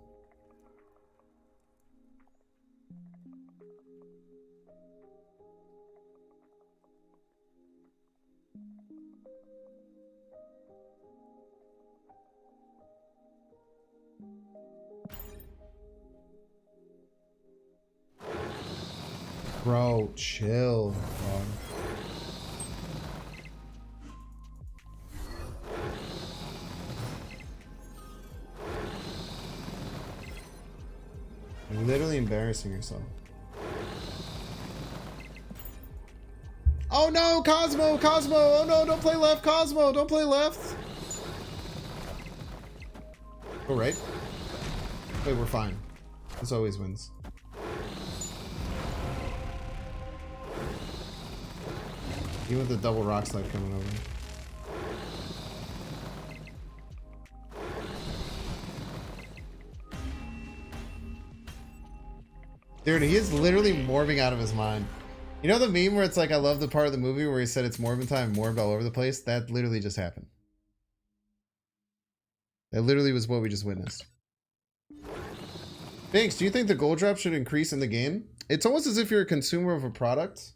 Speaker 1: Bro, chill, dog. You're literally embarrassing yourself. Oh no, Cosmo, Cosmo! Oh no, don't play left, Cosmo! Don't play left! Go right. Wait, we're fine. This always wins. Even with the double rock slide coming over. Dude, he is literally morbing out of his mind. You know the meme where it's like, I love the part of the movie where he said it's morbing time, morbed all over the place? That literally just happened. That literally was what we just witnessed. Thanks, do you think the gold drop should increase in the game? It's almost as if you're a consumer of a product.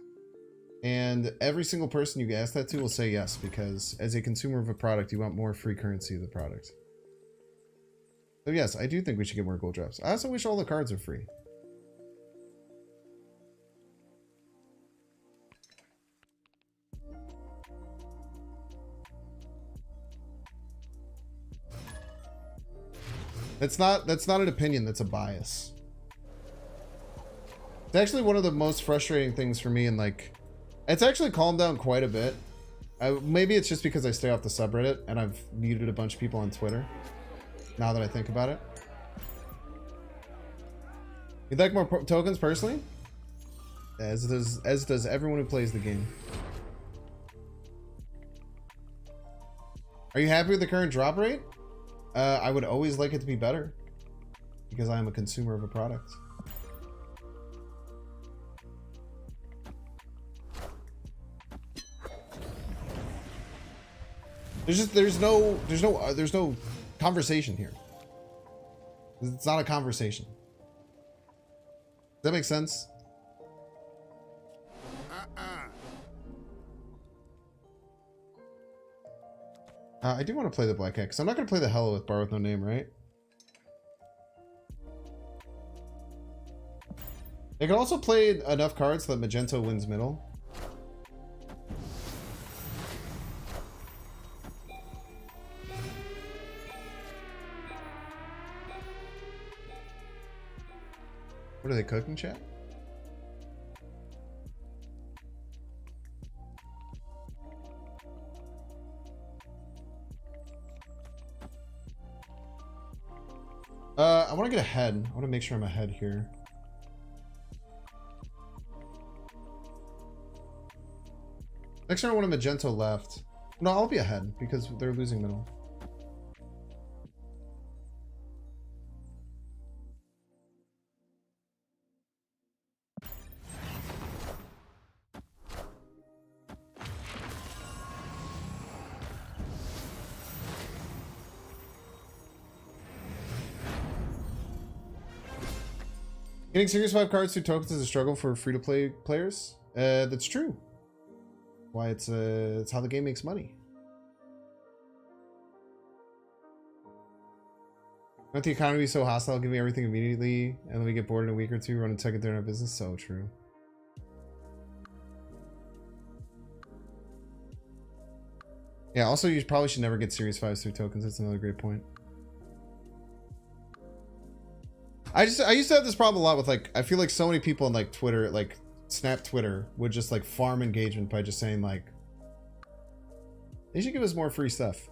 Speaker 1: And every single person you ask that to will say yes, because as a consumer of a product, you want more free currency of the product. So yes, I do think we should get more gold drops. I also wish all the cards were free. That's not an opinion, that's a bias. It's actually one of the most frustrating things for me, and like, it's actually calmed down quite a bit. Maybe it's just because I stay off the subreddit and I've muted a bunch of people on Twitter. Now that I think about it. You'd like more tokens personally? As does everyone who plays the game. Are you happy with the current drop rate? I would always like it to be better because I am a consumer of a product. There's no conversation here. It's not a conversation. Does that make sense? I do want to play the Black X. I'm not going to play the Hela with Bar with No Name, right? They can also play enough cards so that Magento wins middle. What are they cooking, chat? I want to get ahead. I want to make sure I'm ahead here. Next turn I want a Magento left. No, I'll be ahead because they're losing middle. Getting Series 5 cards through tokens is a struggle for free-to-play players. That's true. Why it's how the game makes money. Let the economy be so hostile, give me everything immediately, and then we get bored in a week or two, run and tech it there in our business. So true. Yeah, also you probably should never get Series 5s through tokens. That's another great point. I used to have this problem a lot with, like, I feel like so many people on like Twitter, like Snap Twitter, would just like farm engagement by just saying like they should give us more free stuff.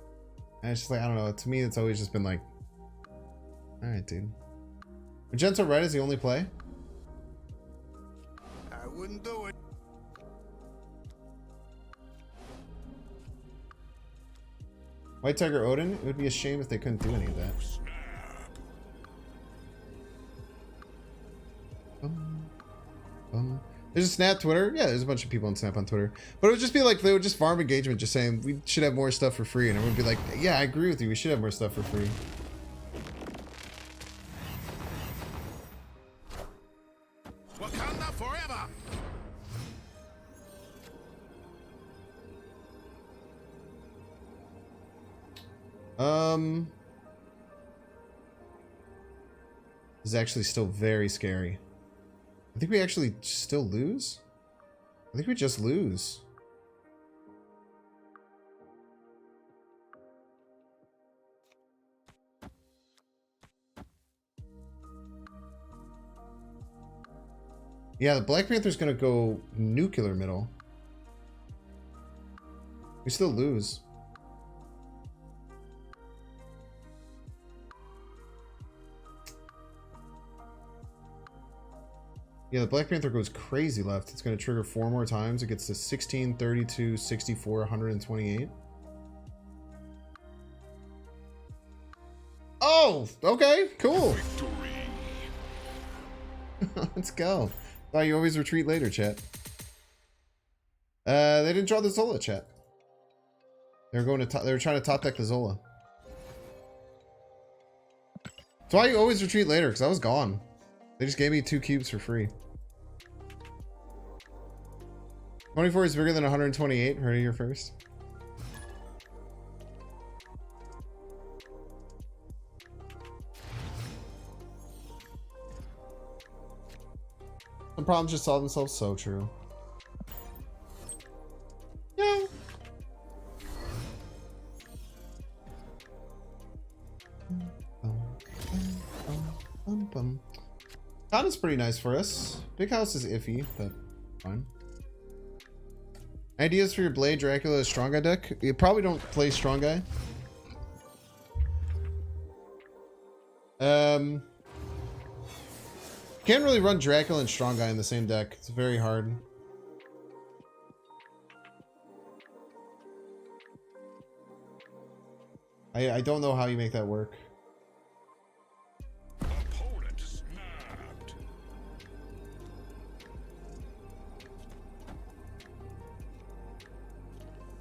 Speaker 1: And it's just like, I don't know, to me it's always just been like, alright, dude. Magento Red is the only play?
Speaker 3: I wouldn't do it.
Speaker 1: White Tiger Odin? It would be a shame if they couldn't do any of that. There's a Snap Twitter. Yeah, there's a bunch of people on Snap on Twitter. But it would just be like, they would just farm engagement, just saying, we should have more stuff for free. And everyone would be like, yeah, I agree with you. We should have more stuff for free.
Speaker 3: Wakanda forever.
Speaker 1: This is actually still very scary. I think we actually still lose. I think we just lose. Yeah, the Black Panther's gonna go nuclear middle. We still lose. Yeah, the Black Panther goes crazy left. It's going to trigger 4 more times. It gets to 16, 32, 64, 128. Oh, okay, cool. Let's go. Thought you always retreat later, chat. They didn't draw the Zola, chat. They were trying to top deck the Zola. That's why you always retreat later, because I was gone. They just gave me 2 cubes for free. 24 is bigger than 128. Heard it here first. The problems just solve themselves. So true. Yeah. bum. Con is pretty nice for us. Big house is iffy, but fine. Ideas for your Blade Dracula Strong Guy deck? You probably don't play Strong Guy. Can't really run Dracula and Strong Guy in the same deck. It's very hard. I don't know how you make that work.
Speaker 2: Opponent snapped.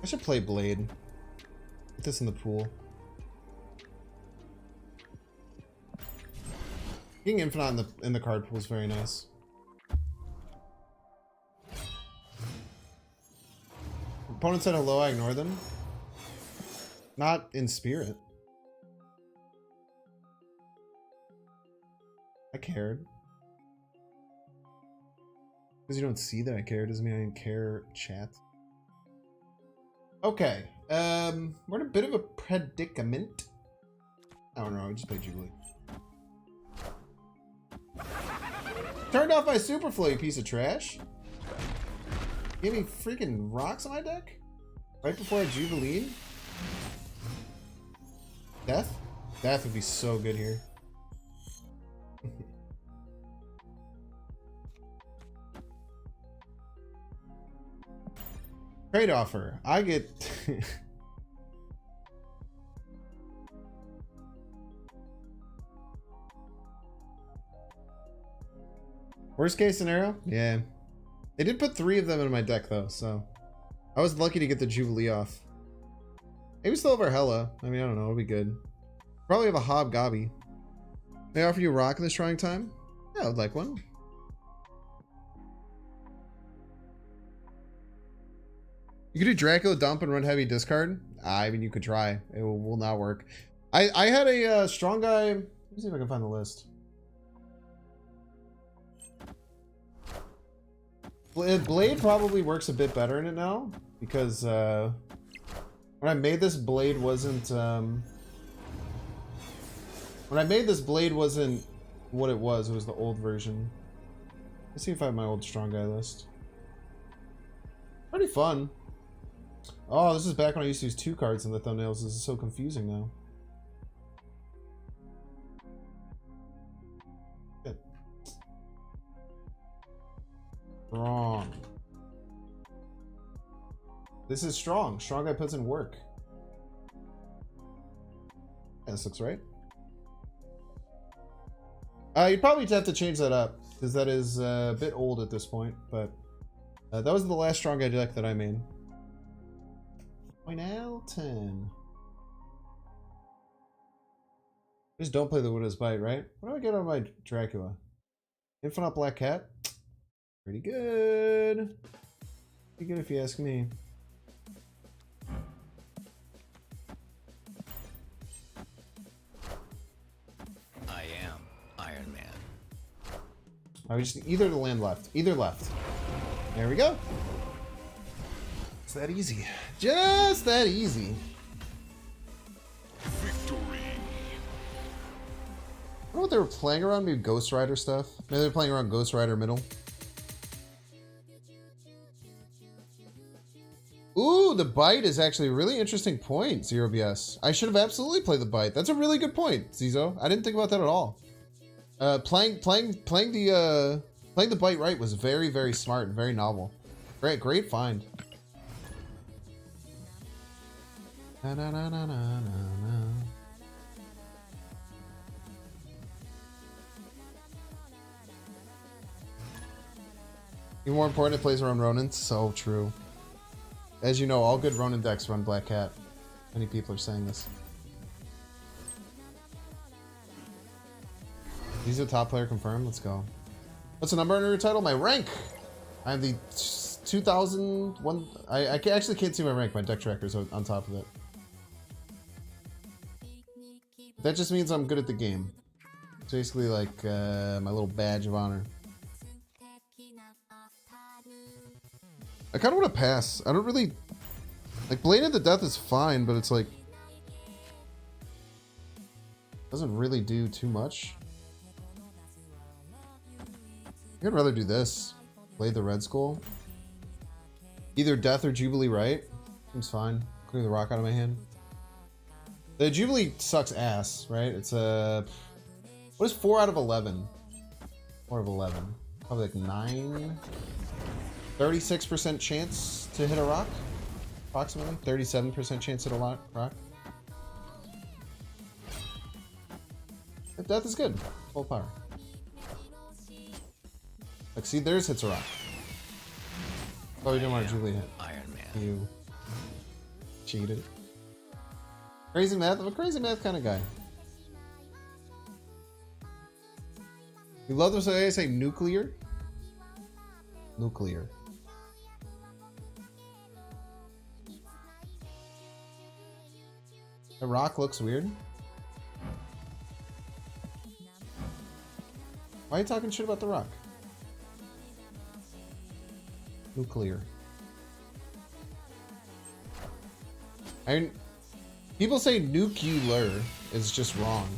Speaker 1: I should play Blade. Put this in the pool. Getting Infinite in the card pool is very nice. Opponent said hello, I ignore them. Not in spirit. I cared. Because you don't see that I care doesn't mean I didn't care, chat. Okay. We're in a bit of a predicament. I don't know, I just played Jubilee. Turned off my Superflow, you piece of trash. Gave me freaking rocks on my deck? Right before I Jubilee? Death? Death would be so good here. Trade offer. I get... Worst case scenario? Yeah. They did put 3 of them in my deck though, so... I was lucky to get the Jubilee off. Maybe still have our Hela. I mean, I don't know. It'll be good. Probably have a Hobgobby. May I offer you a rock in this trying time? Yeah, I would like one. You could do Dracula dump and run heavy discard? I mean, you could try. It will not work. I had a strong guy. Let me see if I can find the list. Blade probably works a bit better in it now because when I made this, Blade wasn't what it was. It was the old version. Let's see if I have my old strong guy list. Pretty fun. Oh, this is back when I used to use 2 cards in the thumbnails. This is so confusing now. Good. Strong. This is strong. Strong guy puts in work. Yeah, this looks right. You'd probably have to change that up because that is a bit old at this point. But that was the last strong guy deck that I made. Point out 10. Just don't play the Widow's Bite, right? What do I get on my Dracula? Infinite Black Cat? Pretty good. Pretty good if you ask me.
Speaker 5: I am Iron Man.
Speaker 1: I just either the land left. Either left. There we go. It's that easy. Just that easy.
Speaker 2: Victory.
Speaker 1: I don't know what they were playing around. Maybe Ghost Rider stuff. Maybe they're playing around Ghost Rider middle. Ooh, the bite is actually a really interesting point, 0BS. I should have absolutely played the bite. That's a really good point, Zizo. I didn't think about that at all. Playing the bite right was very, very smart and very novel. Great find. Na, na, na, na, na, na. Even more important, it plays around Ronin. So true. As you know, all good Ronin decks run Black Cat. Many people are saying this. He's a top player confirmed. Let's go. What's the number under your title? My rank. I'm the 2001. I actually can't see my rank. My deck tracker's on top of it. That just means I'm good at the game. It's basically like my little badge of honor. I kind of want to pass. I don't really... Like, Blade of the Death is fine, but it's like... Doesn't really do too much. I'd rather do this. Play the Red Skull. Either Death or Jubilee, right? Seems fine. Clear the rock out of my hand. The Jubilee sucks ass, right? It's a... What is 4 out of 11? 4 of 11. Probably like 9... 36% chance to hit a rock? Approximately. 37% chance to hit a rock. But Death is good. Full power. Like, see, theirs hits a rock. Oh, you didn't want a Jubilee hit.
Speaker 5: Iron Man.
Speaker 1: You cheated. Crazy math? I'm a crazy math kind of guy. You love them so I say nuclear? Nuclear. The rock looks weird. Why are you talking shit about the rock? Nuclear. I mean, people say nuclear is just wrong.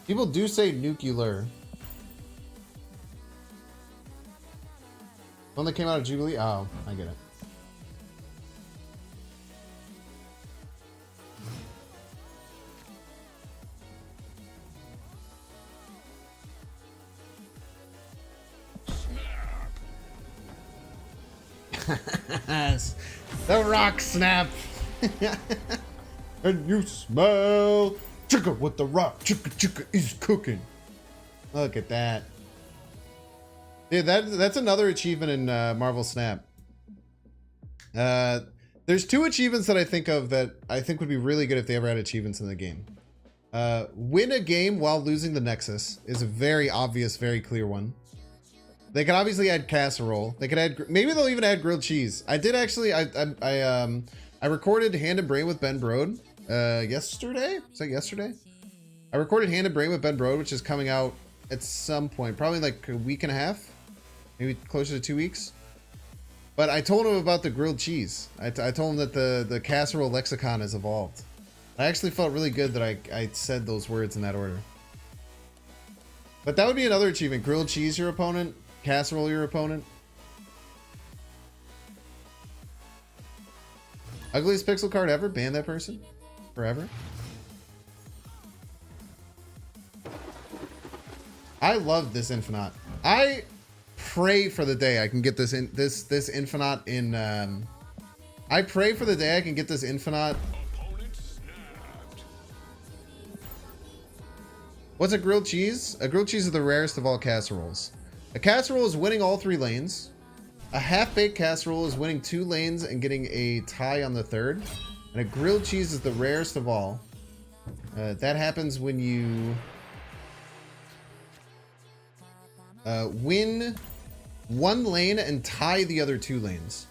Speaker 1: People do say nuclear. One that came out of Jubilee? Oh, I get it. The rock snap. And you smell chicka what the rock chicka is cooking. Look at that. Dude, that's another achievement in Marvel Snap. There's 2 achievements that I think of that I think would be really good if they ever had achievements in the game. Win a game while losing the Nexus is a very obvious, very clear one. They could obviously add casserole. They could add, maybe they'll even add grilled cheese. I did actually, I recorded Hand and Brain with Ben Brode yesterday. Was that yesterday? I recorded Hand and Brain with Ben Brode, which is coming out at some point, probably like a week and a half, maybe closer to 2 weeks. But I told him about the grilled cheese. I told him that the casserole lexicon has evolved. I actually felt really good that I said those words in that order. But that would be another achievement. Grilled cheese your opponent. Casserole your opponent. Ugliest pixel card ever? Ban that person? Forever? I love this Infinite. I pray for the day I can get this this Infinite in I pray for the day I can get this Infinite.
Speaker 2: Opponent snapped.
Speaker 1: What's a grilled cheese? A grilled cheese is the rarest of all casseroles. A casserole is winning all 3 lanes. A half-baked casserole is winning 2 lanes and getting a tie on the 3rd. And a grilled cheese is the rarest of all. That happens when you win 1 lane and tie the other 2 lanes.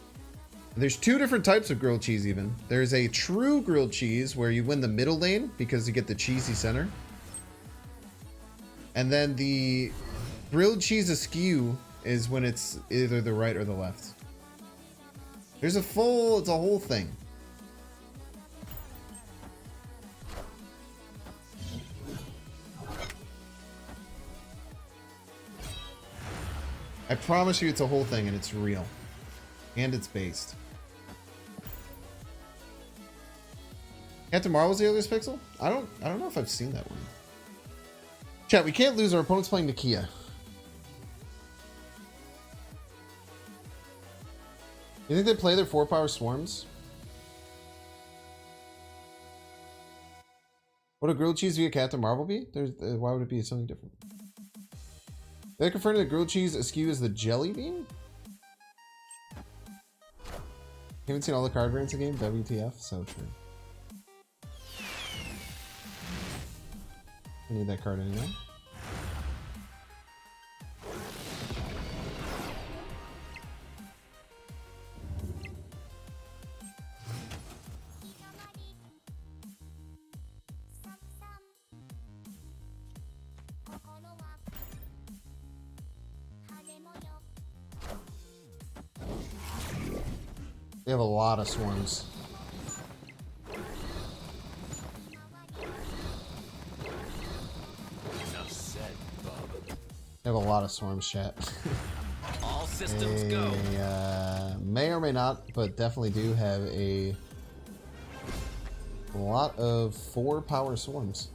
Speaker 1: There's 2 different types of grilled cheese even. There's a true grilled cheese where you win the middle lane because you get the cheesy center. And then the grilled cheese askew is when it's either the right or the left. There's it's a whole thing. I promise you it's a whole thing and it's real. And it's based. Captain Marvel's the ugliest pixel? I don't know if I've seen that one. Chat, we can't lose. Our opponent's playing Nakia. You think they play their 4-power swarms? Would a grilled cheese via Captain Marvel be? Why would it be something different? They confirmed that grilled cheese askew is the jelly bean? Haven't seen all the card variants in the game? WTF? So true. I need that card anyway. They have a lot of swarms.
Speaker 5: Enough said, Bob.
Speaker 1: I have a lot of swarms, chat.
Speaker 5: All systems go.
Speaker 1: May or may not, but definitely do have a lot of 4-power swarms.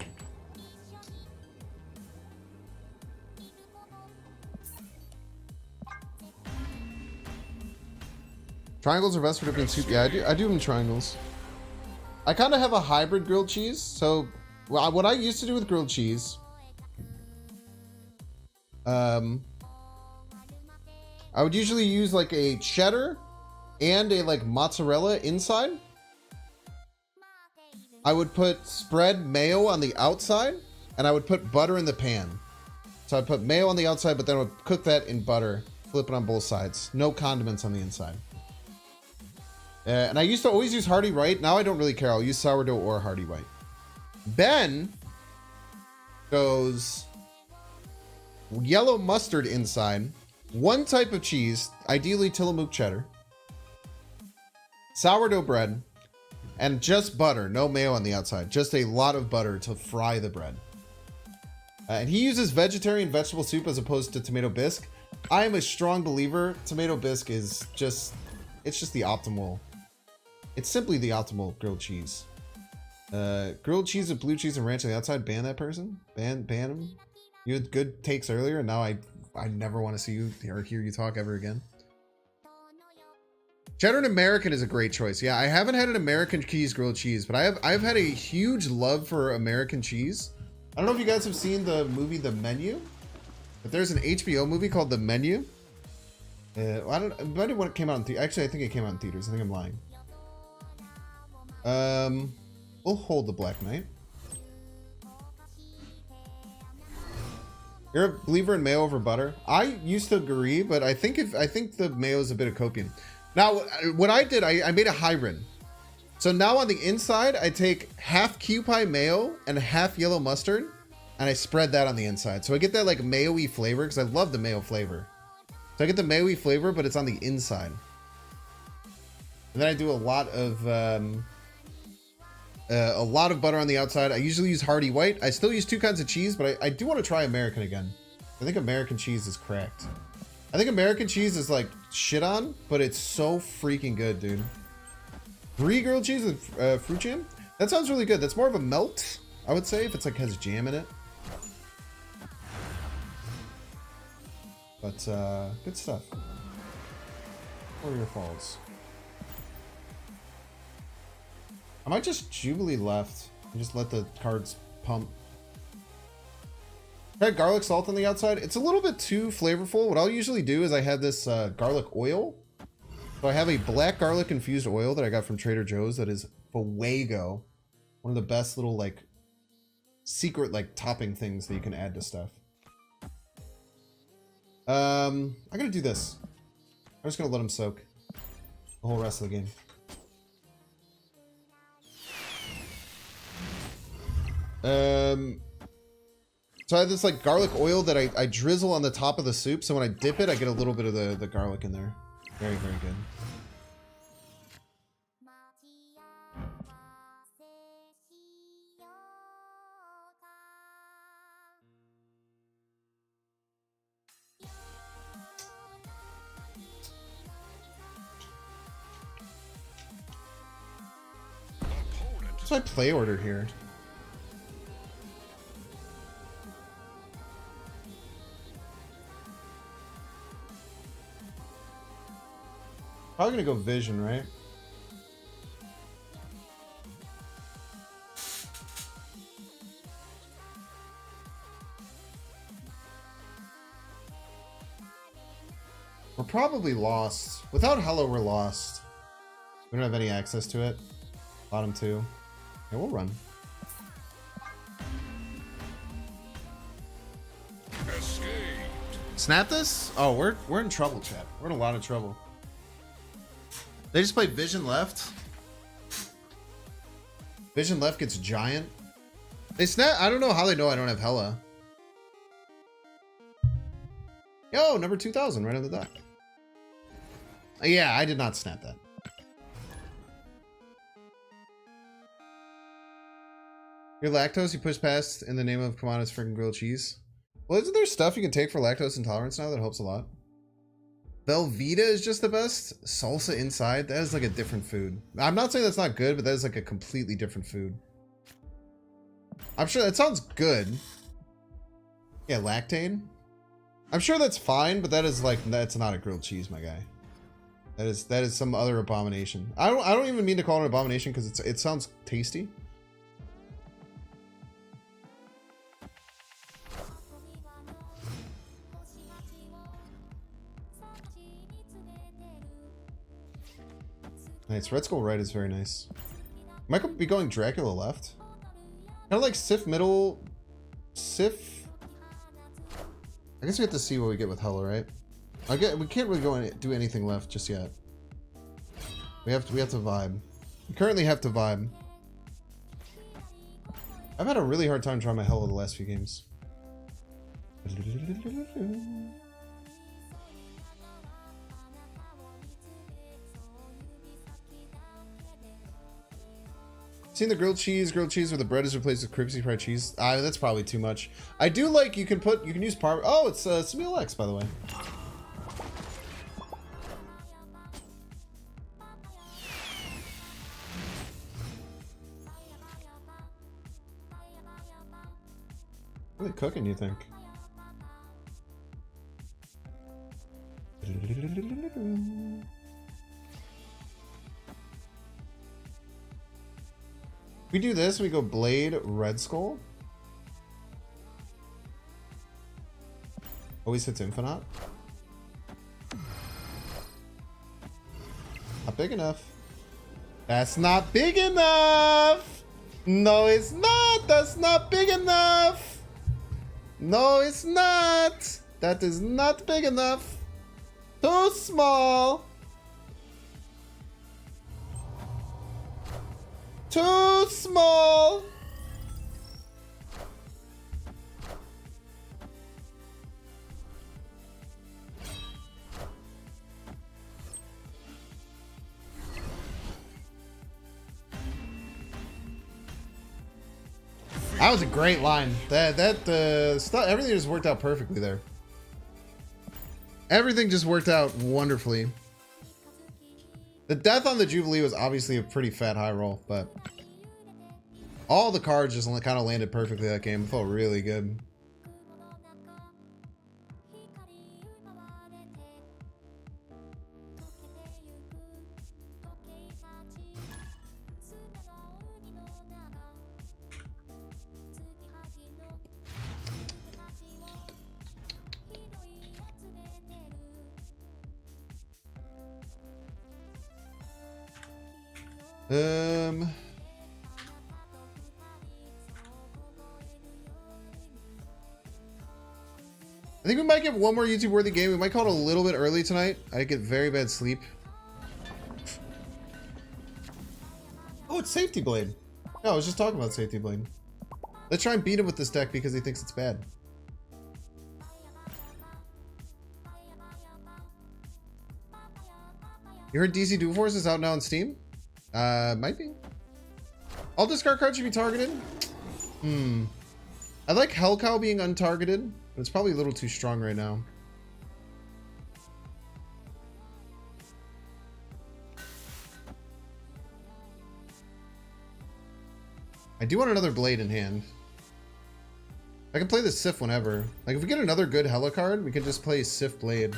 Speaker 1: Triangles are best for dipping soup. Yeah, I do them in triangles. I kind of have a hybrid grilled cheese. So, well, what I used to do with grilled cheese, I would usually use like a cheddar and a like mozzarella inside. I would spread mayo on the outside, and I would put butter in the pan. So I'd put mayo on the outside, but then I would cook that in butter, flip it on both sides. No condiments on the inside. And I used to always use Hardy White. Now I don't really care. I'll use sourdough or Hardy White. Ben goes yellow mustard inside, one type of cheese, ideally Tillamook cheddar, sourdough bread, and just butter. No mayo on the outside. Just a lot of butter to fry the bread. And he uses vegetarian vegetable soup as opposed to tomato bisque. I am a strong believer. Tomato bisque is just, it's just the optimal. It's simply the optimal grilled cheese. Grilled cheese with blue cheese and ranch on the outside. Ban that person. Ban him. You had good takes earlier, and now I never want to see you or hear you talk ever again. Cheddar and American is a great choice. Yeah, I haven't had an American cheese grilled cheese, but I've had a huge love for American cheese. I don't know if you guys have seen the movie The Menu, but there's an HBO movie called The Menu. I don't know when it came out in theaters. Actually, I think it came out in theaters. I think I'm lying. We'll hold the Black Knight. You're a believer in mayo over butter? I used to agree, but I think the mayo is a bit of copium. Now, what I did, I made a hybrid. So now on the inside, I take half Kewpie mayo and half yellow mustard, and I spread that on the inside. So I get that like mayo-y flavor, because I love the mayo flavor. So I get the mayo-y flavor, but it's on the inside. And then I do a lot of butter on the outside. I usually use Hardy White. I still use 2 kinds of cheese, but I do want to try American again. I think American cheese is cracked. I think American cheese is like shit on, but it's so freaking good, dude. Brie grilled cheese with fruit jam? That sounds really good. That's more of a melt, I would say, if it's like has jam in it. But good stuff. Warrior Falls. I might just Jubilee left and just let the cards pump. Try garlic salt on the outside. It's a little bit too flavorful. What I'll usually do is I have this garlic oil. So I have a black garlic infused oil that I got from Trader Joe's that is Fuego. One of the best little like secret like topping things that you can add to stuff. I'm gonna do this. I'm just gonna let them soak the whole rest of the game. So I have this like garlic oil that I drizzle on the top of the soup. So when I dip it, I get a little bit of the garlic in there. Very, very good. What's my play order here? Probably gonna go Vision, right? We're probably lost. Without Hela, we're lost. We don't have any access to it. Bottom 2. Yeah, we'll run.
Speaker 2: Escaped.
Speaker 1: Snap this? Oh, we're in trouble, chat. We're in a lot of trouble. They just play Vision left. Vision left gets giant. They snap. I don't know how they know I don't have Hela. Yo, number 2000 right on the dot. Yeah, I did not snap that. You're lactose, you push past in the name of Kamada's freaking grilled cheese. Well, isn't there stuff you can take for lactose intolerance now that helps a lot? Velveeta is just the best. Salsa inside, that is like a different food. I'm not saying that's not good, but that is like a completely different food. I'm sure that sounds good. Yeah, lactane. I'm sure that's fine, but that is like, that's not a grilled cheese, my guy. That is some other abomination. I don't even mean to call it an abomination because it sounds tasty. Nice. Red Skull right is very nice. Might be going Dracula left. Kind of like Sif middle. Sif. I guess we have to see what we get with Hela, right? We can't really go and do anything left just yet. We have to vibe. We currently have to vibe. I've had a really hard time trying my Hela the last few games. Seen the grilled cheese where the bread is replaced with crispy fried cheese. That's probably too much. I do like you can use parm. Oh, it's Samuel X, by the way. What are they cooking, you think? We do this, we go Blade, Red Skull. Always hits Infinite. Not big enough. That's not big enough! No, it's not! That's not big enough! No, it's not! That is not big enough! Too small! Too small! That was a great line. Stuff, everything just worked out perfectly there. Everything just worked out wonderfully. The death on the Jubilee was obviously a pretty fat high roll, but all the cards just kind of landed perfectly that game. It felt really good. I think we might get one more YouTube worthy game. We might call it a little bit early tonight. I get very bad sleep. Oh, it's Safety Blade. No, I was just talking about Safety Blade. Let's try and beat him with this deck because he thinks it's bad. You heard DC Dual Force is out now on Steam? Might be. All discard cards should be targeted. I like Hellcow being untargeted, but it's probably a little too strong right now. I do want another Blade in hand. I can play the Sif whenever. Like, if we get another good Hela card, we can just play Sif Blade.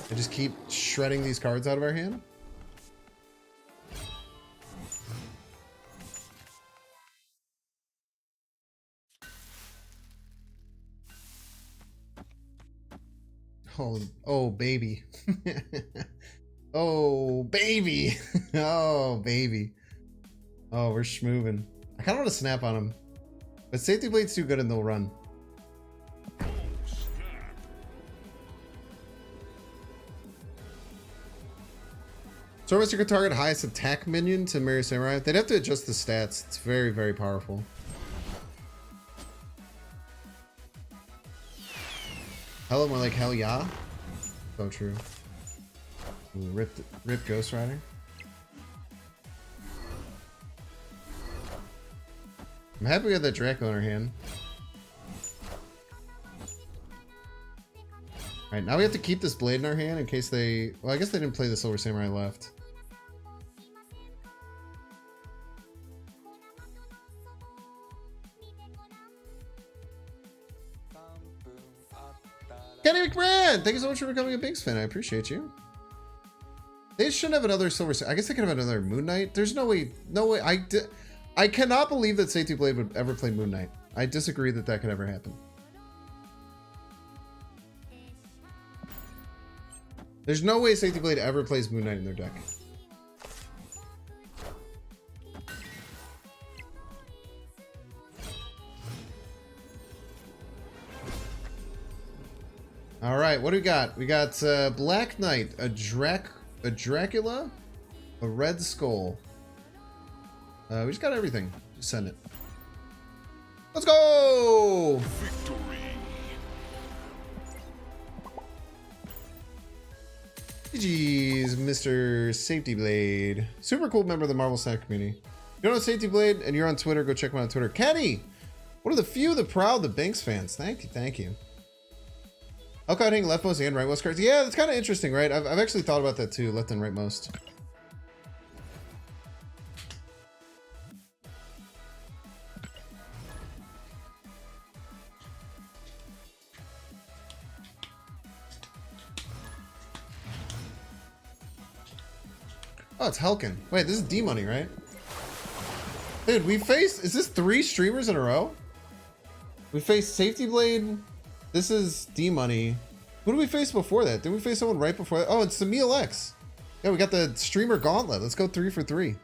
Speaker 1: And just keep shredding these cards out of our hand. Oh baby. Oh baby. Oh baby. Oh, we're schmoovin'. I kind of want to snap on him, but Safety Blade's too good and they'll run. Stormmaster can target highest attack minion to Mary Samurai. They'd have to adjust the stats. It's very, very powerful. Hella more like hell yeah. So true. Ooh, rip Ghost Rider. I'm happy we got that Draco in our hand. Alright, now we have to keep this blade in our hand in case they... Well, I guess they didn't play the Silver Samurai left. Kenny McMahon! Thank you so much for becoming a Binks fan. I appreciate you. They shouldn't have another Silver Samurai. I guess they could have another Moon Knight. There's no way... No way. I cannot believe that Safety Blade would ever play Moon Knight. I disagree that that could ever happen. There's no way Safety Blade ever plays Moon Knight in their deck. All right, what do we got? We got Black Knight, a Dracula, a Red Skull. We just got everything. Just send it. Let's go!
Speaker 2: Victory.
Speaker 1: GG's, Mr. Safety Blade. Super cool member of the Marvel Snack community. If you don't know Safety Blade and you're on Twitter, go check him out on Twitter. Kenny! One of the few, the proud, the Banks fans. Thank you, thank you. Elcott hitting leftmost and rightmost cards. Yeah, that's kind of interesting, right? I've actually thought about that too, left and rightmost. Oh, it's Helkin. Wait, this is D-Money, right? Dude, we faced... Is this 3 streamers in a row? We faced Safety Blade. This is D-Money. Who did we face before that? Did we face someone right before that? Oh, it's Samil X. Yeah, we got the streamer gauntlet. Let's go 3 for 3.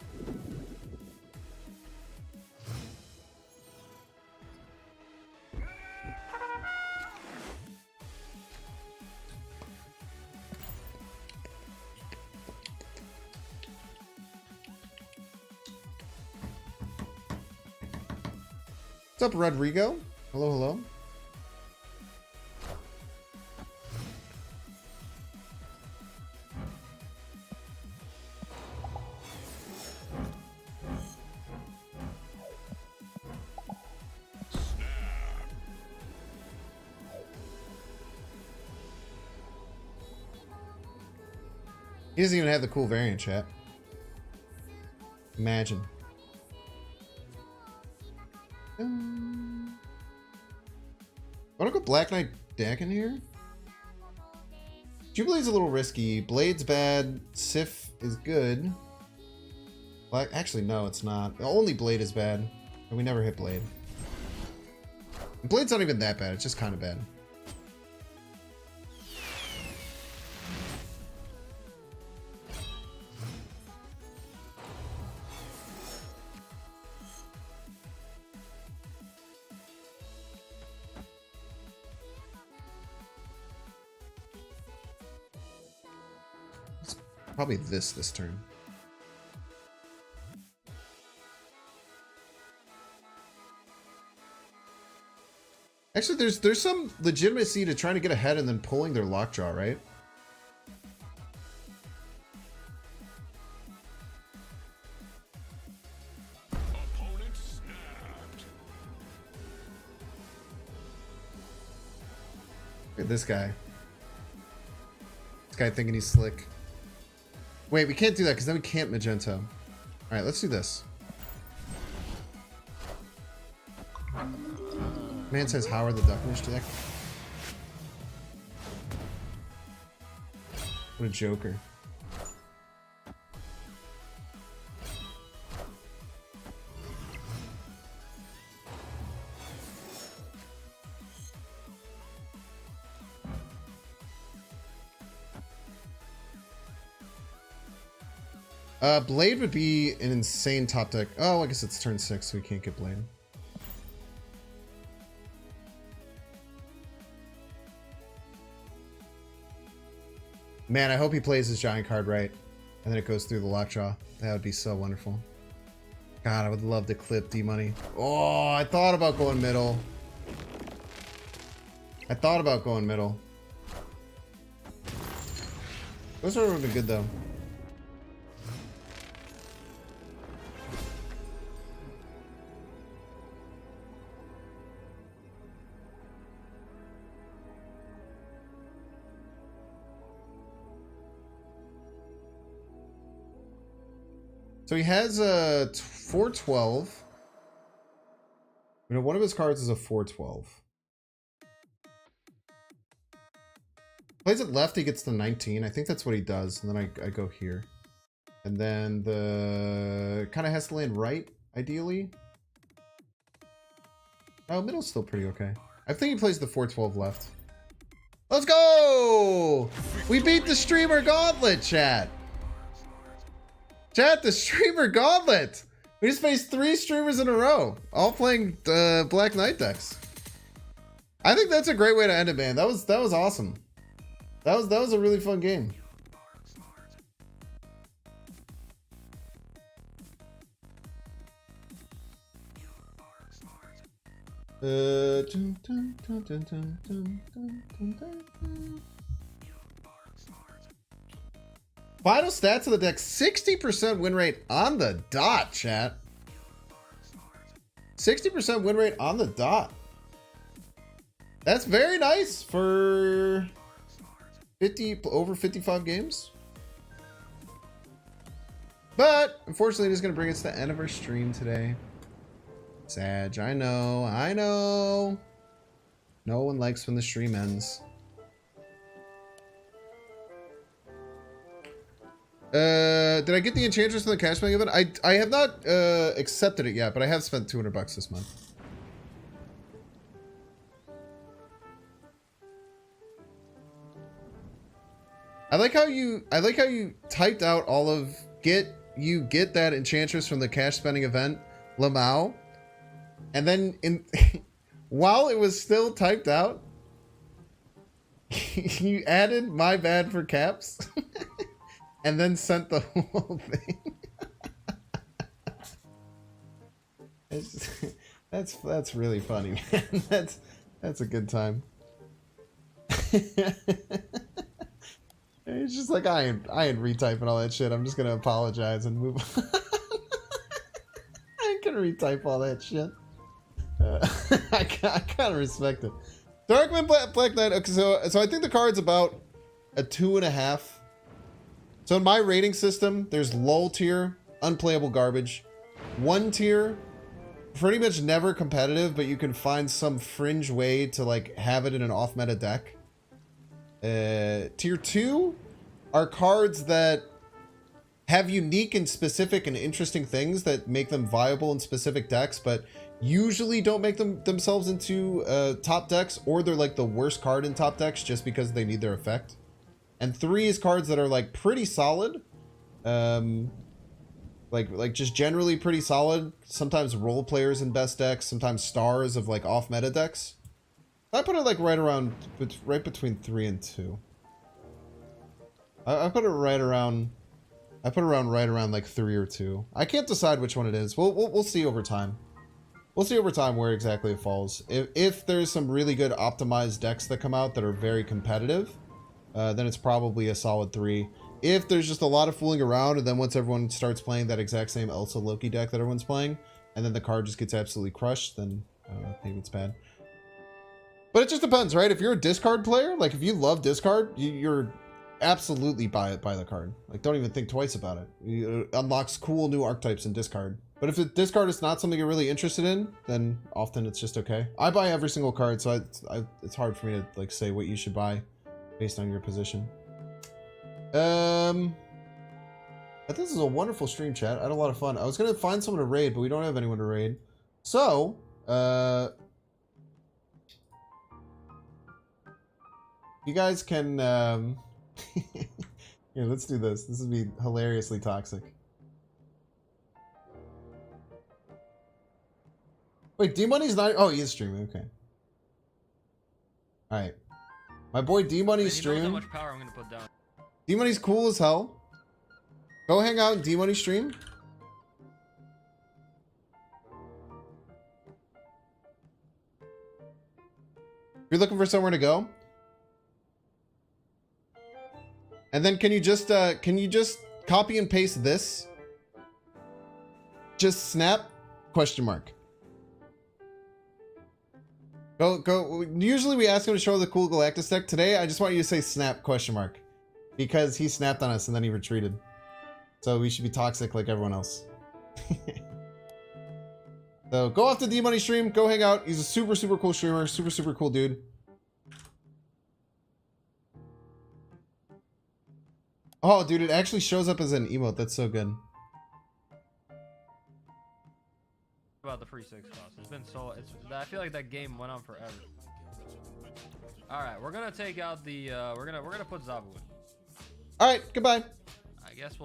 Speaker 1: What's up, Rodrigo? Hello, hello. He doesn't even have the cool variant, chat. Imagine. Want to go Black Knight deck in here? Jubilee's a little risky. Blade's bad. Sif is good. Black, actually, no, it's not. Only Blade is bad. And we never hit Blade. And Blade's not even that bad. It's just kind of bad. Probably this turn. Actually, there's some legitimacy to trying to get ahead and then pulling their lockjaw, right?
Speaker 2: Opponent snapped.
Speaker 1: Look at this guy. This guy thinking he's slick. Wait, we can't do that because then we can't Magento. All right, let's do this. Man says Howard the Ducknish deck. What a joker. Blade would be an insane top deck. Oh, I guess it's turn 6, so we can't get Blade. Man, I hope he plays his giant card right, and then it goes through the lockjaw. That would be so wonderful. God, I would love to clip D-Money. Oh, I thought about going middle. Those would have been good, though. So he has a 412. You know, one of his cards is a 412. Plays it left, he gets the 19. I think that's what he does. And then I go here. And then the kind of has to land right, ideally. Oh, middle's still pretty okay. I think he plays the 412 left. Let's go! We beat the streamer gauntlet, chat. Chat, the streamer gauntlet. We just faced 3 streamers in a row, all playing Black Knight decks. I think that's a great way to end it, man. That was awesome. That was a really fun game. Final stats of the deck, 60% win rate on the dot, chat. 60% win rate on the dot. That's very nice for over 55 games. But unfortunately, it is going to bring us to the end of our stream today. Sag, I know. No one likes when the stream ends. Did I get the Enchantress from the cash bang event? I have not accepted it yet, but I have spent $200 this month. I like how you typed out all of get that Enchantress from the cash spending event, Lamau, and then while it was still typed out, you added my bad for caps. And then sent the whole thing. That's really funny, man. That's a good time. It's just like I ain't retyping all that shit. I'm just gonna apologize and move on. I ain't gonna retype all that shit. I kind of respect it. Darkman Black Knight. Okay, so I think the card's about a 2.5. So in my rating system, there's low tier, unplayable garbage. 1 tier, pretty much never competitive, but you can find some fringe way to like have it in an off-meta deck. Tier 2 are cards that have unique and specific and interesting things that make them viable in specific decks, but usually don't make themselves into top decks, or they're like the worst card in top decks just because they need their effect. And 3 is cards that are like pretty solid, like just generally pretty solid. Sometimes role players in best decks, sometimes stars of like off meta decks. I put it like right between 3 and 2. I put it right around. I put it right around like 3 or 2. I can't decide which one it is. We'll see over time. We'll see over time where exactly it falls. If there's some really good optimized decks that come out that are very competitive, then it's probably a solid 3. If there's just a lot of fooling around, and then once everyone starts playing that exact same Elsa Loki deck that everyone's playing, and then the card just gets absolutely crushed, then maybe it's bad. But it just depends, right? If you're a discard player, like if you love discard, you're absolutely buy the card. Like don't even think twice about it. It unlocks cool new archetypes in discard. But if the discard is not something you're really interested in, then often it's just okay. I buy every single card, so it's hard for me to like say what you should buy based on your position. But this is a wonderful stream, chat. I had a lot of fun. I was gonna find someone to raid, but we don't have anyone to raid. So, you guys can, here, let's do this. This would be hilariously toxic. Wait, D-Money's not, oh, he is streaming, okay. Alright. My boy D-Money's streaming.
Speaker 5: How much power I'm gonna put down.
Speaker 1: D-Money's cool as hell. Go hang out in D-Money stream. If you're looking for somewhere to go. And then can you just copy and paste this? Just snap, question mark. Go. Usually we ask him to show the cool Galactus deck. Today, I just want you to say snap, question mark. Because he snapped on us and then he retreated. So we should be toxic like everyone else. So go off to D-Money stream. Go hang out. He's a super, super cool streamer. Super, super cool dude. Oh, dude, it actually shows up as an emote. That's so good.
Speaker 6: About the free 6 cost. It's been so. I feel like that game went on forever. All right, we're gonna take out the. We're gonna put Zabu in.
Speaker 1: All right, goodbye.
Speaker 6: I guess we'll.